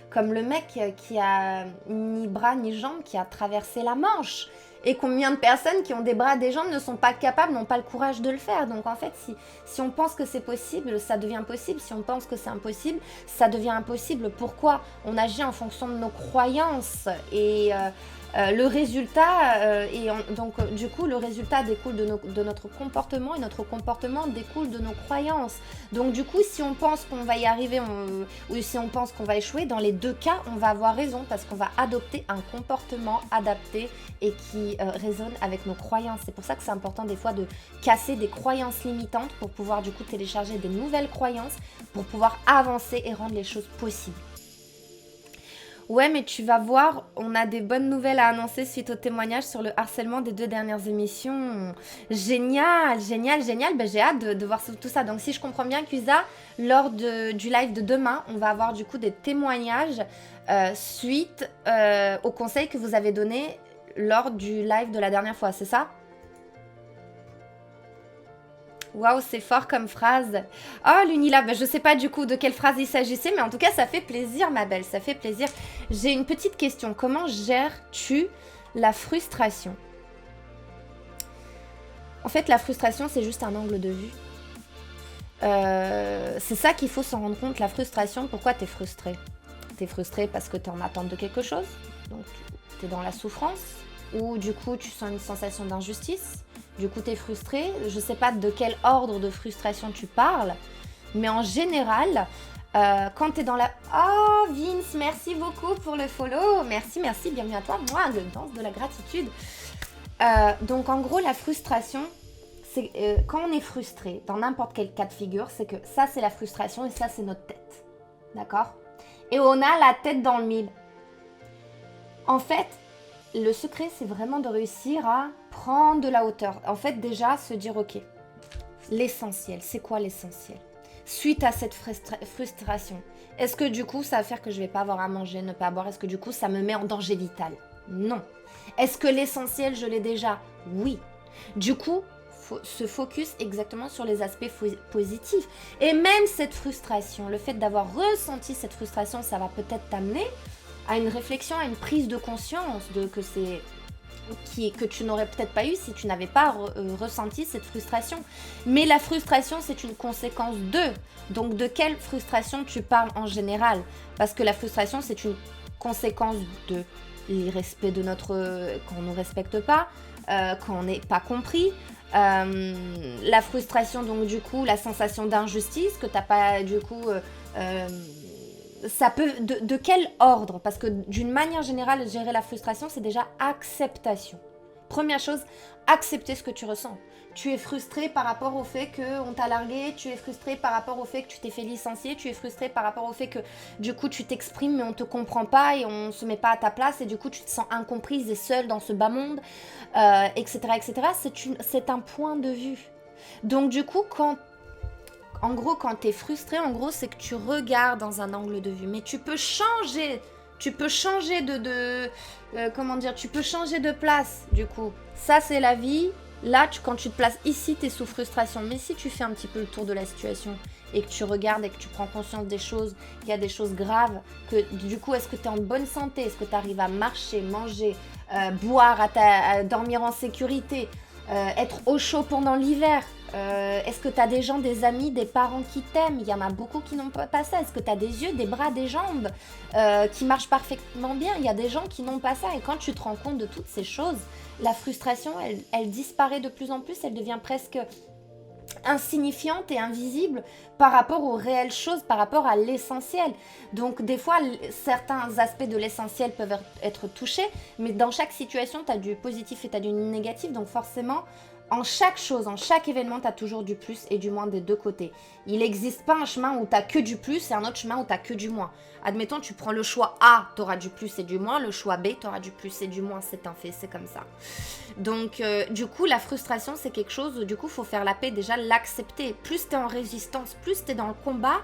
comme le mec qui a ni bras ni jambes, qui a traversé la Manche. Et combien de personnes qui ont des bras, des jambes ne sont pas capables, n'ont pas le courage de le faire. Donc en fait, si on pense que c'est possible, ça devient possible. Si on pense que c'est impossible, ça devient impossible. Pourquoi ? On agit en fonction de nos croyances et le résultat, du coup, le résultat découle de notre comportement et notre comportement découle de nos croyances. Donc du coup, si on pense qu'on va y arriver ou si on pense qu'on va échouer, dans les deux cas, on va avoir raison parce qu'on va adopter un comportement adapté et qui résonne avec nos croyances. C'est pour ça que c'est important des fois de casser des croyances limitantes pour pouvoir du coup télécharger des nouvelles croyances pour pouvoir avancer et rendre les choses possibles. Ouais, mais tu vas voir, on a des bonnes nouvelles à annoncer suite au témoignage sur le harcèlement des 2 dernières émissions. Génial. Ben, j'ai hâte de voir tout ça. Donc si je comprends bien, Cusa, lors du live de demain, on va avoir du coup des témoignages suite au conseil que vous avez donné lors du live de la dernière fois, c'est ça ? Waouh, c'est fort comme phrase. Oh, l'Unila, ben, je sais pas du coup de quelle phrase il s'agissait, mais en tout cas, ça fait plaisir, ma belle, ça fait plaisir. J'ai une petite question. Comment gères-tu la frustration ? En fait, la frustration, c'est juste un angle de vue. C'est ça qu'il faut s'en rendre compte, la frustration. Pourquoi t'es frustré ? T'es frustré parce que t'es en attente de quelque chose, donc t'es dans la souffrance, ou du coup, tu sens une sensation d'injustice. Du coup, tu es frustré. Je ne sais pas de quel ordre de frustration tu parles, mais en général, quand tu es dans la... Oh, Vince, merci beaucoup pour le follow. Merci, bienvenue à toi. Moi, le danse de la gratitude. Donc, en gros, la frustration, c'est quand on est frustré, dans n'importe quel cas de figure, c'est que ça, c'est la frustration et ça, c'est notre tête. D'accord ? Et on a la tête dans le mille. En fait, le secret, c'est vraiment de réussir à prendre de la hauteur. En fait, déjà, se dire, ok, l'essentiel, c'est quoi l'essentiel ? Suite à cette frustration, est-ce que du coup, ça va faire que je vais pas avoir à manger, ne pas boire ? Est-ce que du coup, ça me met en danger vital ? Non. Est-ce que l'essentiel, je l'ai déjà ? Oui. Du coup, faut se focus exactement sur les aspects positifs. Et même cette frustration, le fait d'avoir ressenti cette frustration, ça va peut-être t'amener à une réflexion, à une prise de conscience que tu n'aurais peut-être pas eu si tu n'avais pas ressenti cette frustration. Mais la frustration, c'est une conséquence de. Donc, de quelle frustration tu parles en général ? Parce que la frustration, c'est une conséquence de l'irrespect de quand on ne nous respecte pas, quand on n'est pas compris. La frustration, donc du coup, la sensation d'injustice que tu n'as pas du coup... ça peut... De quel ordre? Parce que d'une manière générale, gérer la frustration, c'est déjà acceptation. Première chose, accepter ce que tu ressens. Tu es frustré par rapport au fait qu'on t'a largué, tu es frustré par rapport au fait que tu t'es fait licencier, tu es frustré par rapport au fait que du coup tu t'exprimes mais on te comprend pas et on se met pas à ta place et du coup tu te sens incomprise et seule dans ce bas monde, etc. etc. C'est un point de vue. Donc du coup en gros quand tu es frustré, en gros c'est que tu regardes dans un angle de vue, mais tu peux changer comment dire, tu peux changer de place du coup. Ça c'est la vie. Là, quand tu te places ici, tu es sous frustration. Mais si tu fais un petit peu le tour de la situation et que tu regardes et que tu prends conscience des choses, qu'il y a des choses graves, que du coup, est-ce que tu es en bonne santé? Est-ce que tu arrives à marcher, manger, boire, à dormir en sécurité, être au chaud pendant l'hiver? Est-ce que tu as des gens, des amis, des parents qui t'aiment? Il y en a beaucoup qui n'ont pas ça. Est-ce que tu as des yeux, des bras, des jambes qui marchent parfaitement bien? Il y a des gens qui n'ont pas ça. Et quand tu te rends compte de toutes ces choses, la frustration, elle disparaît de plus en plus. Elle devient presque insignifiante et invisible par rapport aux réelles choses, par rapport à l'essentiel. Donc des fois, certains aspects de l'essentiel peuvent être touchés, mais dans chaque situation, tu as du positif et tu as du négatif. Donc forcément, en chaque chose, en chaque événement, tu as toujours du plus et du moins des deux côtés. Il n'existe pas un chemin où tu n'as que du plus et un autre chemin où tu n'as que du moins. Admettons, tu prends le choix A, tu auras du plus et du moins. Le choix B, tu auras du plus et du moins. C'est un fait, c'est comme ça. Donc, du coup, la frustration, c'est quelque chose où, du coup, il faut faire la paix, déjà l'accepter. Plus tu es en résistance, plus tu es dans le combat,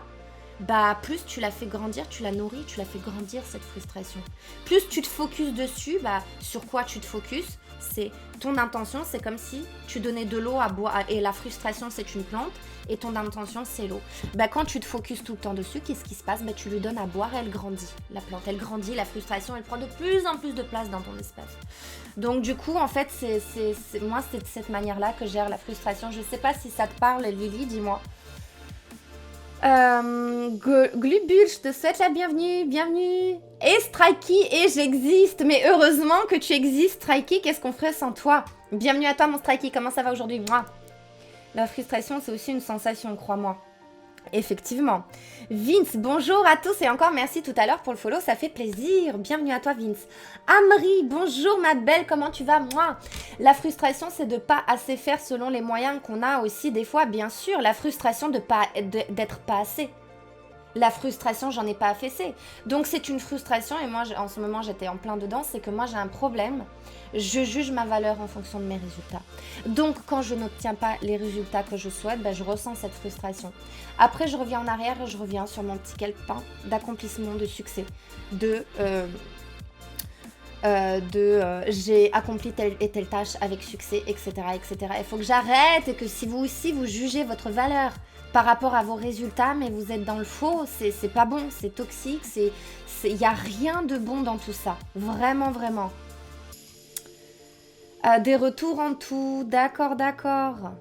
bah plus tu la fais grandir, tu la nourris, tu la fais grandir cette frustration. Plus tu te focuses dessus, bah sur quoi tu te focuses? C'est ton intention, c'est comme si tu donnais de l'eau à boire et la frustration c'est une plante et ton intention c'est l'eau. Bah quand tu te focuses tout le temps dessus, qu'est-ce qui se passe? Bah tu lui donnes à boire et elle grandit. La plante elle grandit, la frustration elle prend de plus en plus de place dans ton espace. Donc du coup en fait moi c'est de cette manière-là que je gère la frustration. Je sais pas si ça te parle Lily, dis-moi. Glubule, je te souhaite la bienvenue, bienvenue. Et Strikey, et j'existe, mais heureusement que tu existes, Strikey, qu'est-ce qu'on ferait sans toi? Bienvenue à toi, mon Strikey, comment ça va aujourd'hui? Moi, la frustration, c'est aussi une sensation, crois-moi. Effectivement. Vince, bonjour à tous et encore merci tout à l'heure pour le follow, ça fait plaisir. Bienvenue à toi Vince. Amri, bonjour ma belle, comment tu vas? Moi, la frustration c'est de pas assez faire selon les moyens qu'on a aussi des fois, bien sûr. La frustration d'être pas assez. La frustration, j'en ai pas affaissé. Donc c'est une frustration et moi en ce moment j'étais en plein dedans, c'est que moi j'ai un problème. Je juge ma valeur en fonction de mes résultats. Donc quand je n'obtiens pas les résultats que je souhaite, ben, je ressens cette frustration. Après je reviens en arrière et je reviens sur mon petit calepin d'accomplissement, de succès, j'ai accompli telle et telle tâche avec succès, etc. etc. Il faut que j'arrête et que si vous aussi vous jugez votre valeur par rapport à vos résultats, mais vous êtes dans le faux, c'est pas bon, c'est toxique, il n'y a rien de bon dans tout ça. Vraiment, vraiment. Des retours en tout, d'accord.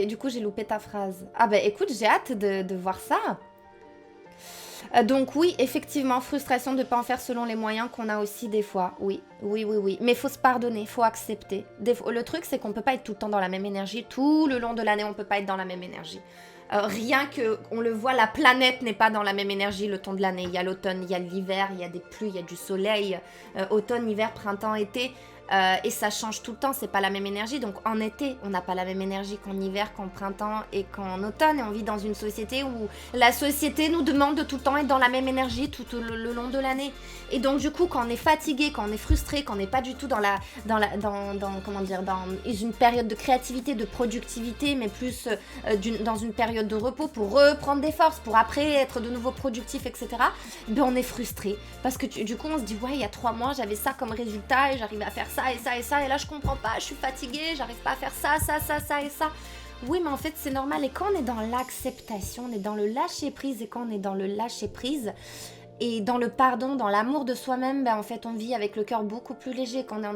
Du coup, j'ai loupé ta phrase. Ah bah écoute, j'ai hâte de voir ça. Donc oui, effectivement, frustration de ne pas en faire selon les moyens qu'on a aussi des fois. Oui. Mais il faut se pardonner, il faut accepter. Le truc, c'est qu'on ne peut pas être tout le temps dans la même énergie. Tout le long de l'année, on ne peut pas être dans la même énergie. Rien que, on le voit, la planète n'est pas dans la même énergie le temps de l'année. Il y a l'automne, il y a l'hiver, il y a des pluies, il y a du soleil. Automne, hiver, printemps, été. Et ça change tout le temps, c'est pas la même énergie. Donc en été, on n'a pas la même énergie qu'en hiver, qu'en printemps et qu'en automne. Et on vit dans une société où la société nous demande de tout le temps être dans la même énergie tout le long de l'année. Et donc du coup, quand on est fatigué, quand on est frustré, quand on n'est pas du tout dans une période de créativité, de productivité, mais plus dans une période de repos pour reprendre des forces, pour après être de nouveau productif, etc. Ben on est frustré parce que du coup on se dit ouais, il y a 3 mois j'avais ça comme résultat et j'arrivais à faire ça et ça et ça, et là je comprends pas, je suis fatiguée, j'arrive pas à faire ça et ça. Oui, mais en fait c'est normal. Et quand on est dans l'acceptation, on est dans le lâcher prise, et quand on est dans le lâcher prise et dans le pardon, dans l'amour de soi-même, ben en fait on vit avec le cœur beaucoup plus léger. Quand on est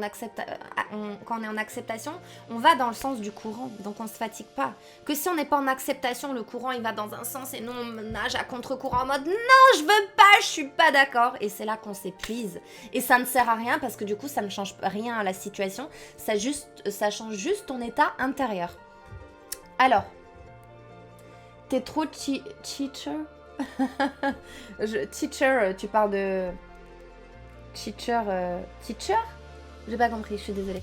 en acceptation, on va dans le sens du courant, donc on se fatigue pas. Que si on n'est pas en acceptation, le courant il va dans un sens et nous on nage à contre-courant en mode non, je veux pas, je suis pas d'accord, et c'est là qu'on s'épuise. Et ça ne sert à rien parce que du coup ça ne change rien à la situation, ça change juste ton état intérieur. Alors, t'es trop cheater? Teacher, tu parles de... Teacher, teacher? J'ai pas compris, je suis désolée.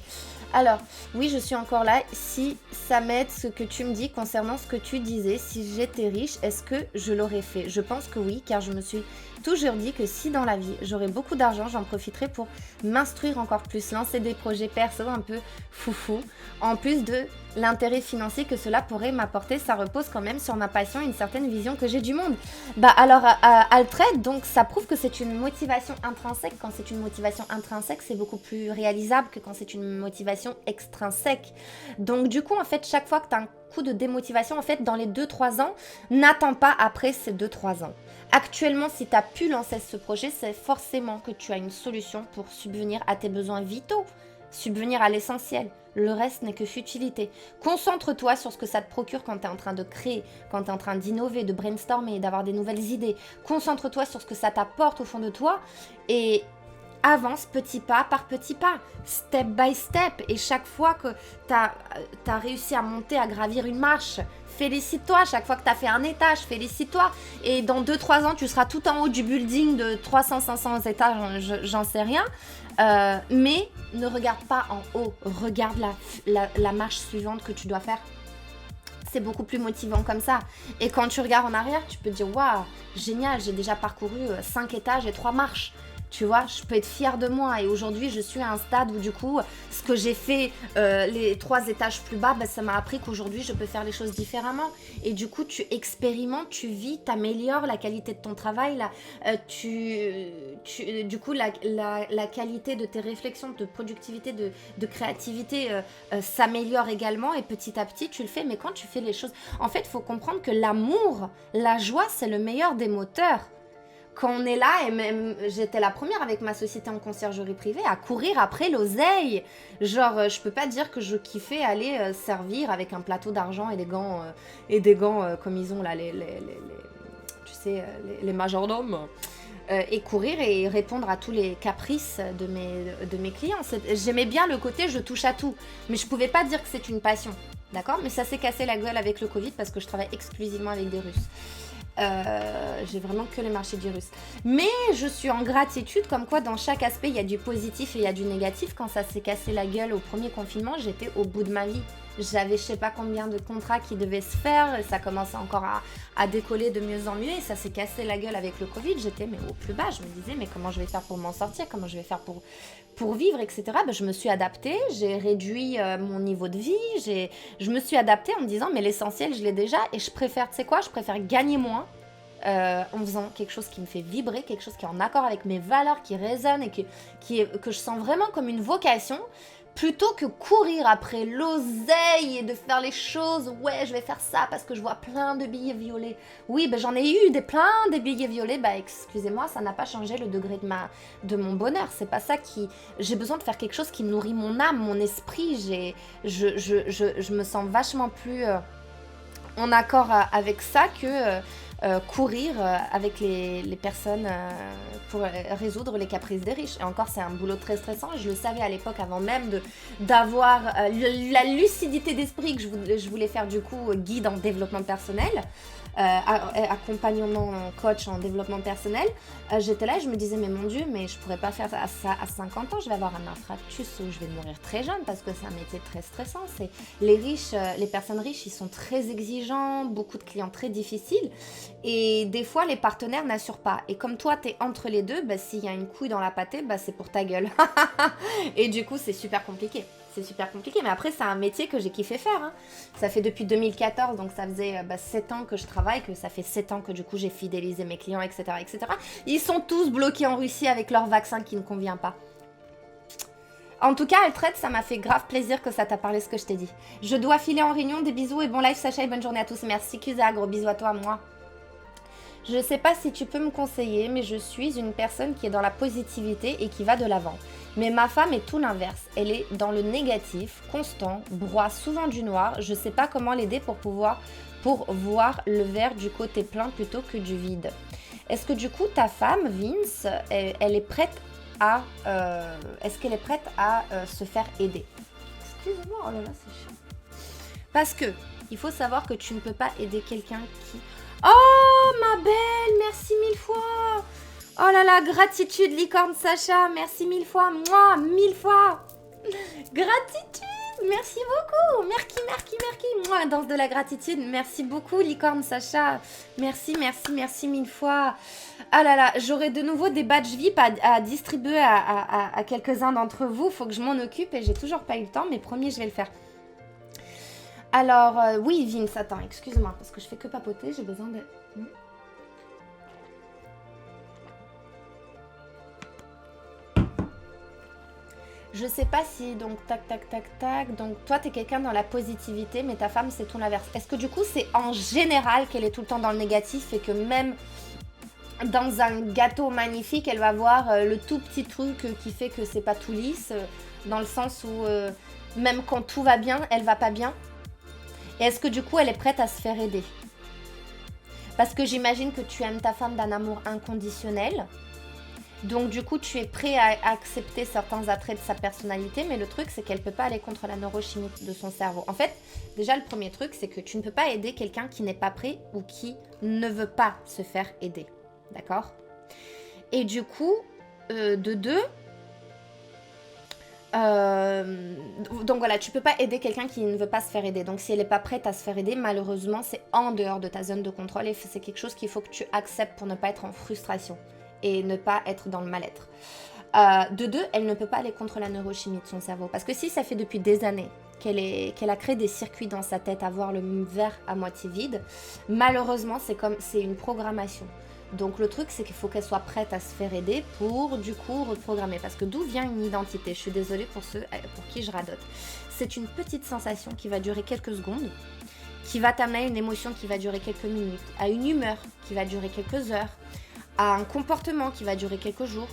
Alors, oui, je suis encore là. Si ça m'aide ce que tu me dis concernant ce que tu disais, si j'étais riche, est-ce que je l'aurais fait? Je pense que oui, car je me suis toujours dit que si dans la vie, j'aurais beaucoup d'argent, j'en profiterais pour m'instruire encore plus, lancer des projets perso un peu foufou, en plus de l'intérêt financier que cela pourrait m'apporter. Ça repose quand même sur ma passion et une certaine vision que j'ai du monde. Bah alors, Alfred, donc ça prouve que c'est une motivation intrinsèque. Quand c'est une motivation intrinsèque, c'est beaucoup plus réalisable que quand c'est une motivation extrinsèque. Donc du coup, en fait, chaque fois que tu as un coup de démotivation, en fait, dans les 2-3 ans, n'attends pas après ces 2-3 ans. Actuellement, si tu as pu lancer ce projet, c'est forcément que tu as une solution pour subvenir à tes besoins vitaux, subvenir à l'essentiel. Le reste n'est que futilité. Concentre-toi sur ce que ça te procure quand tu es en train de créer, quand tu es en train d'innover, de brainstormer, d'avoir des nouvelles idées. Concentre-toi sur ce que ça t'apporte au fond de toi et avance petit pas par petit pas, step by step. Et chaque fois que tu as réussi à monter, à gravir une marche, félicite-toi. Chaque fois que tu as fait un étage, félicite-toi. Et dans 2-3 ans, tu seras tout en haut du building de 300-500 étages, j'en sais rien. Mais ne regarde pas en haut, regarde la marche suivante que tu dois faire. C'est beaucoup plus motivant comme ça. Et quand tu regardes en arrière, tu peux te dire « Waouh, génial, j'ai déjà parcouru 5 étages et 3 marches ». Tu vois, je peux être fière de moi. Et aujourd'hui, je suis à un stade où du coup, ce que j'ai fait les 3 étages plus bas, bah, ça m'a appris qu'aujourd'hui, je peux faire les choses différemment. Et du coup, tu expérimentes, tu vis, tu améliores la qualité de ton travail. Du coup, la qualité de tes réflexions, de productivité, de créativité s'améliore également. Et petit à petit, tu le fais. Mais quand tu fais les choses... En fait, il faut comprendre que l'amour, la joie, c'est le meilleur des moteurs. Quand on est là, et même j'étais la première avec ma société en conciergerie privée à courir après l'oseille. Genre, je peux pas dire que je kiffais aller servir avec un plateau d'argent et des gants comme ils ont là, tu sais, les majordomes. Et courir et répondre à tous les caprices de mes clients. J'aimais bien le côté je touche à tout, mais je pouvais pas dire que c'est une passion, d'accord? Mais ça s'est cassé la gueule avec le Covid parce que je travaille exclusivement avec des Russes. J'ai vraiment que les marchés du russe. Mais je suis en gratitude, comme quoi dans chaque aspect il y a du positif et il y a du négatif. Quand ça s'est cassé la gueule au premier confinement, j'étais au bout de ma vie. J'avais je sais pas combien de contrats qui devaient se faire, et ça commençait encore à décoller de mieux en mieux et ça s'est cassé la gueule avec le Covid. J'étais mais au plus bas, je me disais mais comment je vais faire pour m'en sortir, comment je vais faire pour vivre, etc. Ben, je me suis adaptée, j'ai réduit mon niveau de vie, je me suis adaptée en me disant mais l'essentiel je l'ai déjà et je préfère, tu sais quoi, je préfère gagner moins en faisant quelque chose qui me fait vibrer, quelque chose qui est en accord avec mes valeurs, qui résonne et que je sens vraiment comme une vocation, plutôt que courir après l'oseille et de faire les choses, ouais je vais faire ça parce que je vois plein de billets violets. Oui, ben j'en ai eu plein de billets violets, bah excusez-moi, ça n'a pas changé le degré de mon bonheur. C'est pas ça qui... J'ai besoin de faire quelque chose qui nourrit mon âme, mon esprit. Je me sens vachement plus en accord avec ça que... courir avec les personnes pour résoudre les caprices des riches. Et encore, c'est un boulot très stressant. Je le savais à l'époque avant même d'avoir la lucidité d'esprit que je voulais faire du coup guide en développement personnel, accompagnement coach en développement personnel. J'étais là et je me disais mais mon Dieu, mais je pourrais pas faire ça à 50 ans. Je vais avoir un infarctus ou je vais mourir très jeune parce que c'est un métier très stressant. Les riches, les personnes riches, ils sont très exigeants, beaucoup de clients très difficiles. Et des fois, les partenaires n'assurent pas. Et comme toi, t'es entre les deux, bah, s'il y a une couille dans la pâtée, bah, c'est pour ta gueule. Et du coup, c'est super compliqué. C'est super compliqué. Mais après, c'est un métier que j'ai kiffé faire. Hein. Ça fait depuis 2014, donc ça faisait 7 ans que je travaille, que ça fait 7 ans que du coup, j'ai fidélisé mes clients, etc., etc. Ils sont tous bloqués en Russie avec leur vaccin qui ne convient pas. En tout cas, Alfred, ça m'a fait grave plaisir que ça t'a parlé ce que je t'ai dit. Je dois filer en réunion. Des bisous et bon live, Sacha, et bonne journée à tous. Merci, Kusa. Gros bisous à toi, moi. Je ne sais pas si tu peux me conseiller, mais je suis une personne qui est dans la positivité et qui va de l'avant. Mais ma femme est tout l'inverse. Elle est dans le négatif, constant, broie souvent du noir. Je ne sais pas comment l'aider pour voir le verre du côté plein plutôt que du vide. Est-ce que du coup, ta femme, Vince, elle est prête à... est-ce qu'elle est prête à se faire aider? Excusez-moi, oh là là, c'est chiant. Parce que il faut savoir que tu ne peux pas aider quelqu'un qui... Oh, ma belle, merci mille fois. Oh là là, gratitude, licorne Sacha, merci mille fois. Moi, mille fois. Gratitude, merci beaucoup. Merci. Moi, danse de la gratitude, merci beaucoup, licorne Sacha. Merci mille fois. Ah là là, j'aurai de nouveau des badges VIP à distribuer à quelques-uns d'entre vous. Faut que je m'en occupe et j'ai toujours pas eu le temps, mais promis, je vais le faire. Alors, oui, Vince, attends, excuse-moi, parce que je fais que papoter, j'ai besoin de... Je sais pas si, donc, tac, donc, toi, t'es quelqu'un dans la positivité, mais ta femme, c'est tout l'inverse. Est-ce que, du coup, c'est en général qu'elle est tout le temps dans le négatif et que même dans un gâteau magnifique, elle va voir le tout petit truc qui fait que c'est pas tout lisse, dans le sens où, même quand tout va bien, elle va pas bien? Et est-ce que, du coup, elle est prête à se faire aider? Parce que j'imagine que tu aimes ta femme d'un amour inconditionnel. Donc du coup, tu es prêt à accepter certains attraits de sa personnalité, mais le truc, c'est qu'elle ne peut pas aller contre la neurochimie de son cerveau. En fait, déjà, le premier truc, c'est que tu ne peux pas aider quelqu'un qui n'est pas prêt ou qui ne veut pas se faire aider. D'accord? Et du coup, de deux... donc voilà, tu peux pas aider quelqu'un qui ne veut pas se faire aider. Donc si elle n'est pas prête à se faire aider, malheureusement, c'est en dehors de ta zone de contrôle et c'est quelque chose qu'il faut que tu acceptes pour ne pas être en frustration et ne pas être dans le mal-être. De deux, elle ne peut pas aller contre la neurochimie de son cerveau. Parce que si ça fait depuis des années qu'elle a créé des circuits dans sa tête à voir le verre à moitié vide, malheureusement, c'est une programmation. Donc le truc, c'est qu'il faut qu'elle soit prête à se faire aider pour, du coup, reprogrammer. Parce que d'où vient une identité? Je suis désolée pour ceux pour qui je radote. C'est une petite sensation qui va durer quelques secondes, qui va t'amener à une émotion qui va durer quelques minutes, à une humeur qui va durer quelques heures, à un comportement qui va durer quelques jours,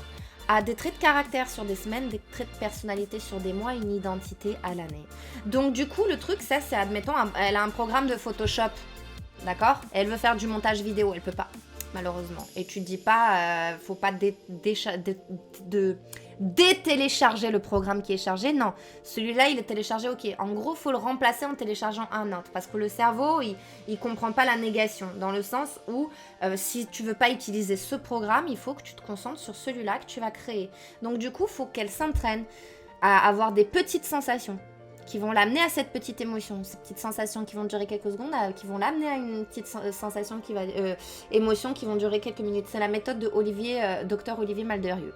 à des traits de caractère sur des semaines, des traits de personnalité sur des mois, une identité à l'année. Donc du coup, le truc, ça, c'est, admettons, elle a un programme de Photoshop, d'accord? Elle veut faire du montage vidéo, elle peut pas, malheureusement. Et tu te dis pas, faut pas détélécharger le programme qui est chargé. Non, celui-là, il est téléchargé, ok. En gros, faut le remplacer en téléchargeant un autre. Parce que le cerveau, il comprend pas la négation. Dans le sens où, si tu veux pas utiliser ce programme, il faut que tu te concentres sur celui-là que tu vas créer. Donc du coup, faut qu'elle s'entraîne à avoir des petites sensations qui vont l'amener à cette petite émotion, ces petites sensations qui vont durer quelques secondes, qui vont l'amener à une petite sensation qui va, émotion qui vont durer quelques minutes. C'est la méthode de Dr Olivier Malderieux.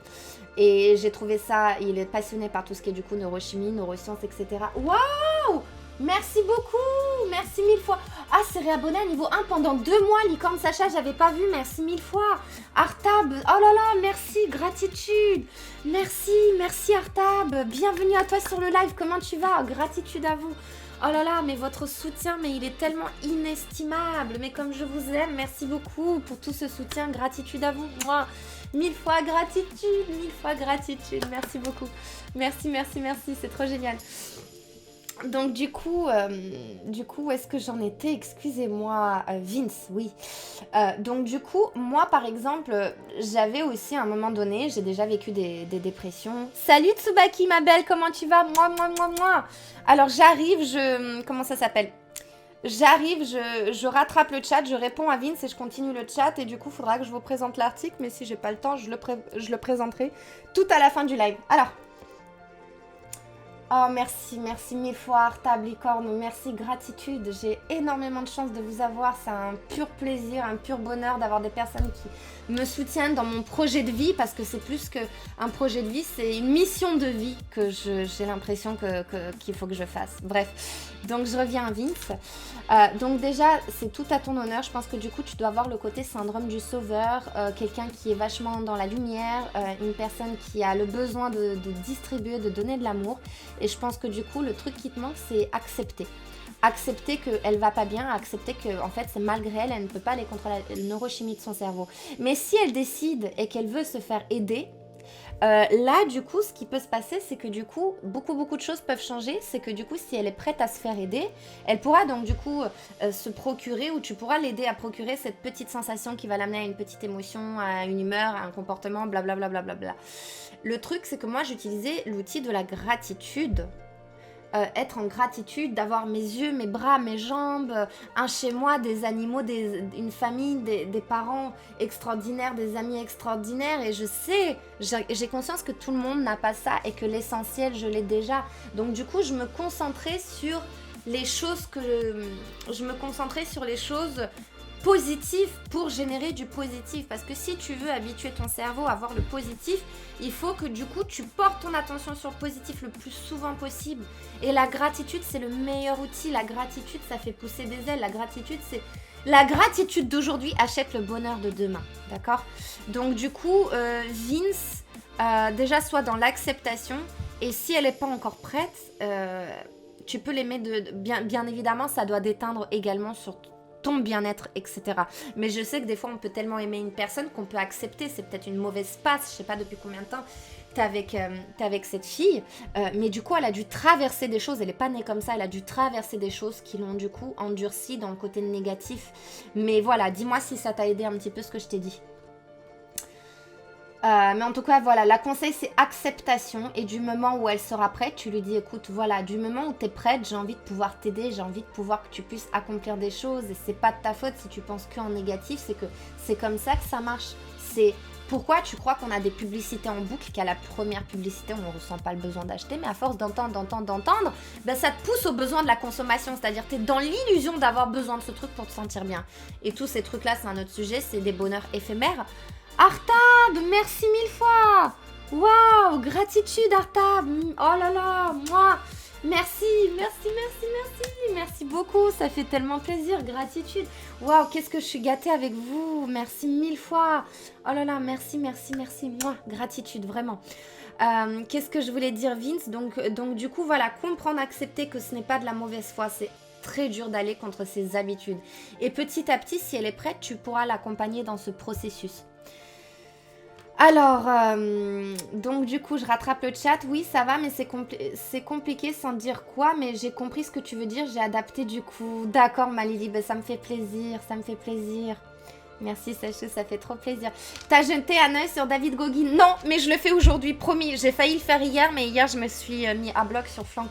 Et j'ai trouvé ça, il est passionné par tout ce qui est du coup neurochimie, neurosciences, etc. Waouh! Merci beaucoup! Merci mille fois! Ah, c'est réabonné à niveau 1 pendant 2 mois, Licorne Sacha, j'avais pas vu, merci mille fois! Artab, oh là là, merci, gratitude! Merci Artab! Bienvenue à toi sur le live, comment tu vas? Gratitude à vous! Oh là là, mais votre soutien, mais il est tellement inestimable! Mais comme je vous aime, merci beaucoup pour tout ce soutien, gratitude à vous! Moi, 1000 fois gratitude, merci beaucoup! Merci, c'est trop génial! Donc du coup, où est-ce que j'en étais? Excusez-moi, Vince, oui. Donc du coup, moi par exemple, j'avais aussi à un moment donné, j'ai déjà vécu des dépressions. Salut Tsubaki, ma belle, comment tu vas? Moi. Alors j'arrive, comment ça s'appelle? J'arrive, je rattrape le chat, je réponds à Vince et je continue le chat. Et du coup, il faudra que je vous présente l'article, mais si j'ai pas le temps, je le présenterai tout à la fin du live. Alors... Oh, merci mille fois, Artab, Licorne, merci, gratitude. J'ai énormément de chance de vous avoir. C'est un pur plaisir, un pur bonheur d'avoir des personnes qui me soutiennent dans mon projet de vie, parce que c'est plus qu'un projet de vie, c'est une mission de vie que j'ai l'impression qu'il faut que je fasse. Bref, donc je reviens à Vince. Donc déjà, c'est tout à ton honneur. Je pense que du coup, tu dois avoir le côté syndrome du sauveur, quelqu'un qui est vachement dans la lumière, une personne qui a le besoin de distribuer, de donner de l'amour. Et je pense que du coup, le truc qui te manque, c'est accepter. Accepter qu'elle va pas bien, accepter que en fait, c'est malgré elle, elle ne peut pas aller contre la neurochimie de son cerveau. Mais si elle décide et qu'elle veut se faire aider, là, du coup, ce qui peut se passer, c'est que du coup, beaucoup de choses peuvent changer. C'est que du coup, si elle est prête à se faire aider, elle pourra donc du coup se procurer, ou tu pourras l'aider à procurer cette petite sensation qui va l'amener à une petite émotion, à une humeur, à un comportement, blablabla. Le truc, c'est que moi, j'utilisais l'outil de la gratitude être en gratitude d'avoir mes yeux, mes bras, mes jambes, un chez moi, des animaux, une famille, des parents extraordinaires, des amis extraordinaires. Et je sais, j'ai conscience que tout le monde n'a pas ça et que l'essentiel, je l'ai déjà. Donc du coup, je me concentrais sur les choses positif pour générer du positif. Parce que si tu veux habituer ton cerveau à voir le positif, il faut que du coup tu portes ton attention sur le positif le plus souvent possible. Et la gratitude, c'est le meilleur outil. La gratitude, ça fait pousser des ailes. La gratitude d'aujourd'hui achète le bonheur de demain. D'accord? Donc du coup, Vince, déjà sois dans l'acceptation. Et si elle n'est pas encore prête, tu peux l'aimer bien évidemment, ça doit déteindre également sur ton bien-être, etc. Mais je sais que des fois, on peut tellement aimer une personne qu'on peut accepter. C'est peut-être une mauvaise passe. Je sais pas depuis combien de temps t'es avec cette fille. Mais du coup, elle a dû traverser des choses. Elle n'est pas née comme ça. Elle a dû traverser des choses qui l'ont du coup endurcie dans le côté négatif. Mais voilà, dis-moi si ça t'a aidé un petit peu ce que je t'ai dit. Mais en tout cas, voilà, la conseil, c'est acceptation. Et du moment où elle sera prête, tu lui dis, écoute, voilà, du moment où tu es prête, j'ai envie de pouvoir t'aider, j'ai envie de pouvoir que tu puisses accomplir des choses. Et c'est pas de ta faute si tu penses qu'en négatif, c'est que c'est comme ça que ça marche. C'est pourquoi tu crois qu'on a des publicités en boucle, qu'à la première publicité, on ne ressent pas le besoin d'acheter, mais à force d'entendre, ben ça te pousse au besoin de la consommation. C'est-à-dire que tu es dans l'illusion d'avoir besoin de ce truc pour te sentir bien. Et tous ces trucs-là, c'est un autre sujet, c'est des bonheurs éphémères. Artab, merci 1000 fois. Waouh, gratitude Artab. Oh là là, moi. Merci beaucoup, ça fait tellement plaisir, gratitude. Waouh, qu'est-ce que je suis gâtée avec vous. Merci 1000 fois. Oh là là, merci. Moi, gratitude, vraiment. Qu'est-ce que je voulais dire, Vince? Donc du coup, voilà, comprendre, accepter que ce n'est pas de la mauvaise foi, c'est très dur d'aller contre ses habitudes. Et petit à petit, si elle est prête, tu pourras l'accompagner dans ce processus. Alors, donc du coup, je rattrape le chat. Oui, ça va, mais c'est compliqué sans dire quoi, mais j'ai compris ce que tu veux dire, j'ai adapté du coup. D'accord, ma Lily, ben, ça me fait plaisir. Merci, Sachou, ça fait trop plaisir. T'as jeté un œil sur David Gauguin? Non, mais je le fais aujourd'hui, promis. J'ai failli le faire hier, mais hier, je me suis mis à bloc sur Franck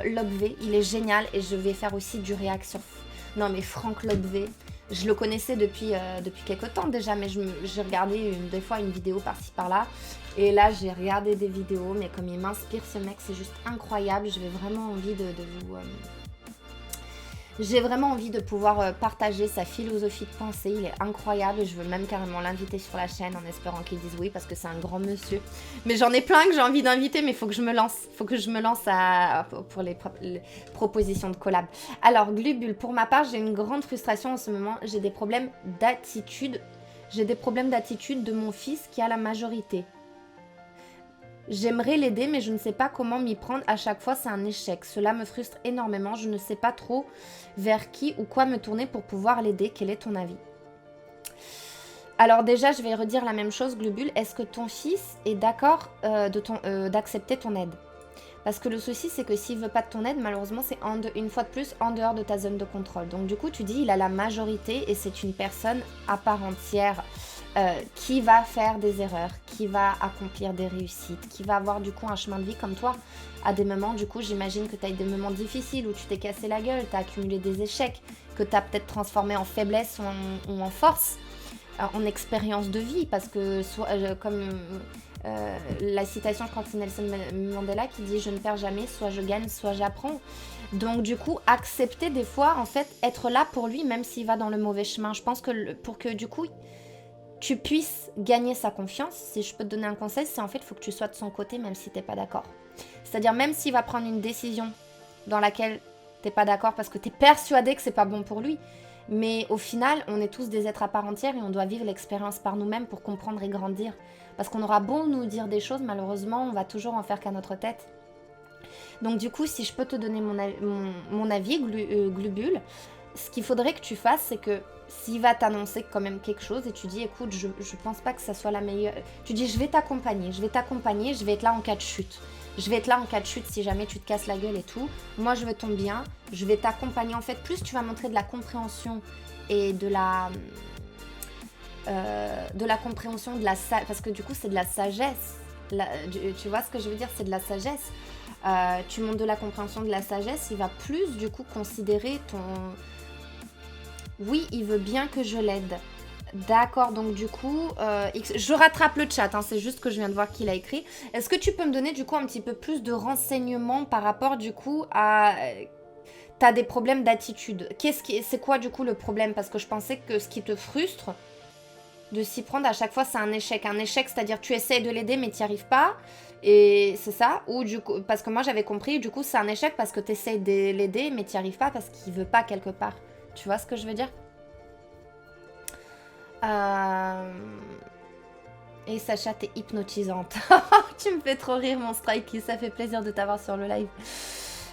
Lobvé. Il est génial et je vais faire aussi du react sur... Non, mais Franck Lobvé... Je le connaissais depuis quelques temps déjà, mais j'ai regardé des fois une vidéo par-ci par-là. Et là, j'ai regardé des vidéos, mais comme il m'inspire ce mec, c'est juste incroyable. J'ai vraiment envie j'ai vraiment envie de pouvoir partager sa philosophie de pensée. Il est incroyable et je veux même carrément l'inviter sur la chaîne en espérant qu'il dise oui parce que c'est un grand monsieur. Mais j'en ai plein que j'ai envie d'inviter, mais il faut que je me lance. Pour les propositions de collab. Alors, Glubule, pour ma part, j'ai une grande frustration en ce moment. J'ai des problèmes d'attitude. De mon fils qui a la majorité. J'aimerais l'aider, mais je ne sais pas comment m'y prendre. À chaque fois, c'est un échec. Cela me frustre énormément. Je ne sais pas trop vers qui ou quoi me tourner pour pouvoir l'aider. Quel est ton avis? Alors déjà, je vais redire la même chose, Globule. Est-ce que ton fils est d'accord d'accepter ton aide? Parce que le souci, c'est que s'il ne veut pas de ton aide, malheureusement, c'est une fois de plus en dehors de ta zone de contrôle. Donc du coup, tu dis, il a la majorité et c'est une personne à part entière qui va faire des erreurs, qui va accomplir des réussites, qui va avoir du coup un chemin de vie comme toi. À des moments, du coup, j'imagine que tu as eu des moments difficiles où tu t'es cassé la gueule, tu as accumulé des échecs, que tu as peut-être transformé en faiblesse ou en force, en expérience de vie. Parce que, la citation, je crois que c'est Nelson Mandela qui dit « Je ne perds jamais, soit je gagne, soit j'apprends ». Donc du coup, accepter des fois, en fait, être là pour lui, même s'il va dans le mauvais chemin. Je pense que pour que du coup, tu puisses gagner sa confiance, si je peux te donner un conseil, c'est en fait, il faut que tu sois de son côté, même si tu n'es pas d'accord. C'est-à-dire, même s'il va prendre une décision dans laquelle tu n'es pas d'accord parce que tu es persuadé que c'est pas bon pour lui. Mais au final, on est tous des êtres à part entière et on doit vivre l'expérience par nous-mêmes pour comprendre et grandir. Parce qu'on aura beau nous dire des choses, malheureusement, on va toujours en faire qu'à notre tête. Donc du coup, si je peux te donner mon avis, Glubule, ce qu'il faudrait que tu fasses, c'est que s'il va t'annoncer quand même quelque chose et tu dis, écoute, je pense pas que ça soit la meilleure... Tu dis, je vais t'accompagner, je vais être là en cas de chute. Je vais être là en cas de chute si jamais tu te casses la gueule et tout. Moi, je veux ton bien, je vais t'accompagner. En fait, plus tu vas montrer de la compréhension et de la compréhension, parce que du coup, c'est de la sagesse. Tu vois ce que je veux dire? C'est de la sagesse. tu montres de la compréhension, de la sagesse, il va plus du coup considérer ton... Oui, il veut bien que je l'aide. D'accord, donc du coup, je rattrape le chat, hein, c'est juste que je viens de voir qu'il a écrit. Est-ce que tu peux me donner du coup un petit peu plus de renseignements par rapport du coup à... T'as des problèmes d'attitude. C'est quoi du coup le problème? Parce que je pensais que ce qui te frustre de s'y prendre à chaque fois, c'est un échec. Un échec, c'est-à-dire tu essayes de l'aider mais tu n'y arrives pas. Et c'est ça. Ou du coup, parce que moi j'avais compris, du coup c'est un échec parce que tu essayes de l'aider mais tu n'y arrives pas parce qu'il veut pas quelque part. Tu vois ce que je veux dire? Et Sacha, t'es hypnotisante. Tu me fais trop rire, mon Strikey. Ça fait plaisir de t'avoir sur le live.